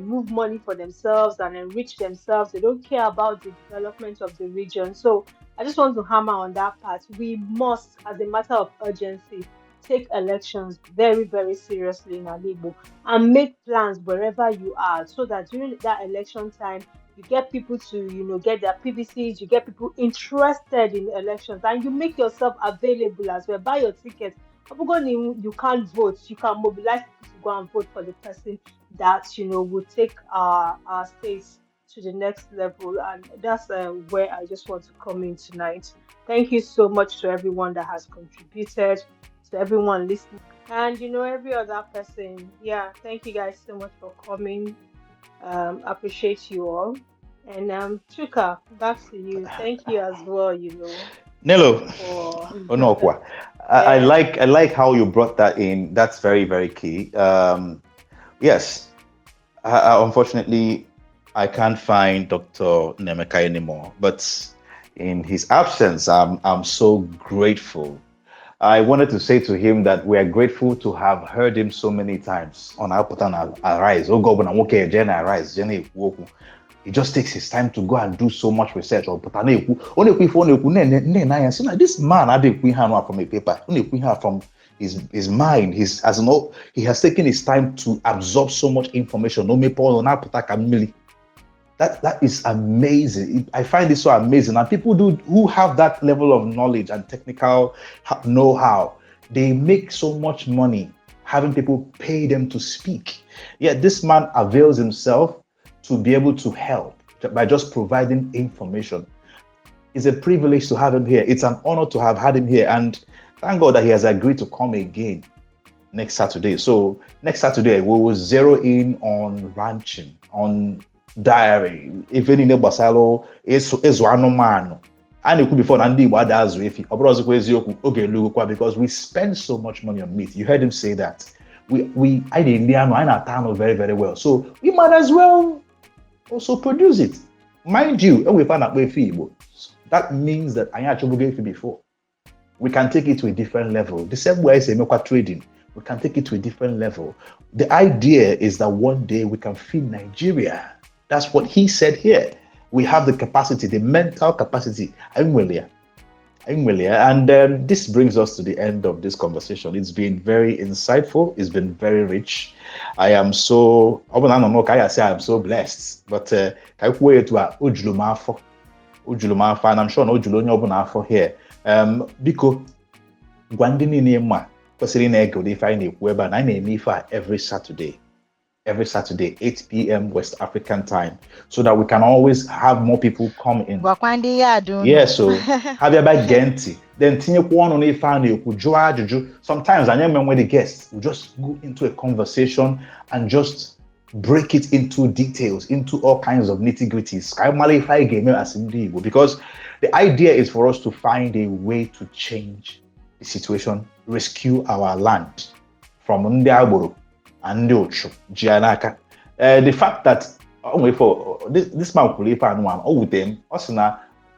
move money for themselves and enrich themselves. They don't care about the development of the region. So I just want to hammer on that part. We must, as a matter of urgency, take elections very, very seriously in Igbo and make plans wherever you are, so that during that election time, you get people to, get their PVCs, you get people interested in elections, and you make yourself available as well. Buy your tickets. You can't vote. You can mobilize people to go and vote for the person that will take our states to the next level. And that's where I just want to come in tonight. Thank you so much to everyone that has contributed, to everyone listening, and every other person. Yeah, thank you guys so much for coming. Appreciate you all. And Chuka, back to you. Thank you as well. Nello, For Onokwa. I yeah. like how you brought that in. That's very, very key. Yes, unfortunately, I can't find Dr. Nemeka anymore. But in his absence, I'm so grateful. I wanted to say to him that we are grateful to have heard him so many times on Alpatan Arise. Oh God, when I'm okay, Jenna Arise, Jenna Woku. He just takes his time to go and do so much research on Pataneku. This man I did from a paper, from his mind. He has taken his time to absorb so much information. That is amazing. I find it so amazing. And people who have that level of knowledge and technical know-how, they make so much money having people pay them to speak. Yet this man avails himself to be able to help by just providing information. It's a privilege to have him here. It's an honor to have had him here. And thank God that he has agreed to come again next Saturday. So next Saturday, we will zero in on ranching, on diary, even in the basalo is one man. And it could be fun and because we spend so much money on meat. You heard him say that. I didn't very, very well. So we might as well also produce it. Mind you, we find out that means that I actually gave it before. We can take it to a different level. The same way I say trading, we can take it to a different level. The idea is that one day we can feed Nigeria. That's what he said here. We have the capacity, the mental capacity. I'm William. And this brings us to the end of this conversation. It's been very insightful. It's been very rich. I am so blessed. But I wait to Ujulumafo, and I'm sure Ujulunyo here. Biko Gwandini Nema, considering Ego, they find a web and I name every Saturday, 8 p.m. West African time, so that we can always have more people come in. Yeah, so have your bag Genti. Then sometimes I remember when the guests will just go into a conversation and just break it into details, into all kinds of nitty-gritties. Because the idea is for us to find a way to change the situation, rescue our land from Ndiaburu and Ndocho, Gianaka. The fact that this man could live and one with them,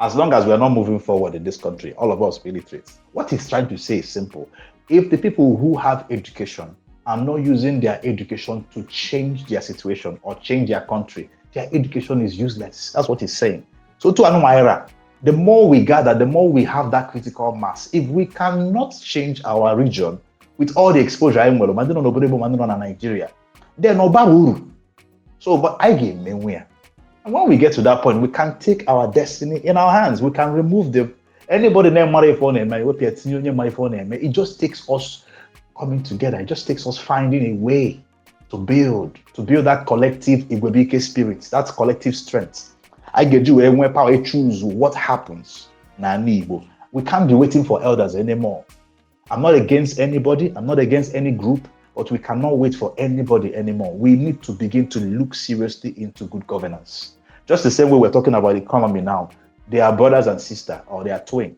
as long as we are not moving forward in this country, all of us illiterate. What he's trying to say is simple. If the people who have education are not using their education to change their situation or change their country, their education is useless. That's what he's saying. So to Anumaira, the more we gather, the more we have that critical mass. If we cannot change our region with all the exposure in Nigeria, then no. So, but I give me where. And when we get to that point, we can take our destiny in our hands. We can remove them. Anybody named money for them, it just takes us coming together. It just takes us finding a way to build that collective Igbo spirit, that collective strength. I get you when power choose what happens. We can't be waiting for elders anymore. I'm not against anybody. I'm not against any group, but we cannot wait for anybody anymore. We need to begin to look seriously into good governance. Just the same way we're talking about economy now. They are brothers and sisters, or they are twin.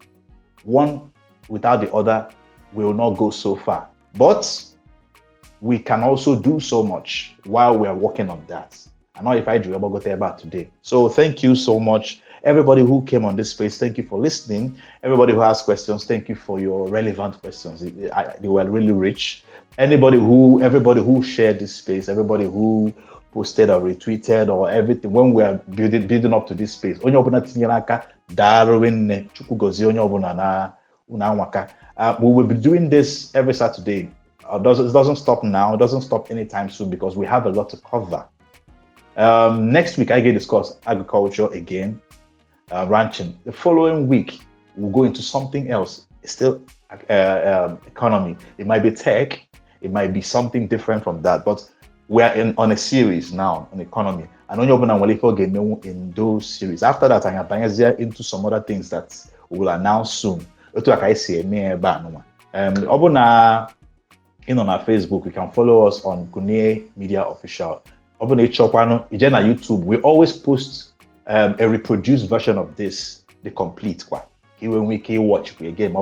One without the other will not go so far. But we can also do so much while we are working on that. I know if I do about about today. So thank you so much. Everybody who came on this space, thank you for listening. Everybody who asked questions, thank you for your relevant questions. They were really rich. Everybody who shared this space, everybody who posted or retweeted or everything when we are building up to this space. We will be doing this every Saturday. It doesn't stop now. It doesn't stop anytime soon because we have a lot to cover. Next week, I get discuss agriculture again, ranching. The following week, we'll go into something else. It's still economy. It might be tech. It might be something different from that. But we are on a series now on economy. And when you're in those series. After that, I'm going into some other things that we will announce soon. On our Facebook, you can follow us on Kune Media Official. On YouTube, we always post a reproduced version of this, the complete one. When we can watch again,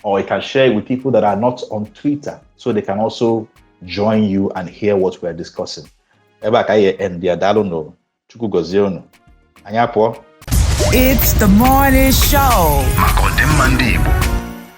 or you can share it with people that are not on Twitter, so they can also join you and hear what we're discussing. It's the morning show.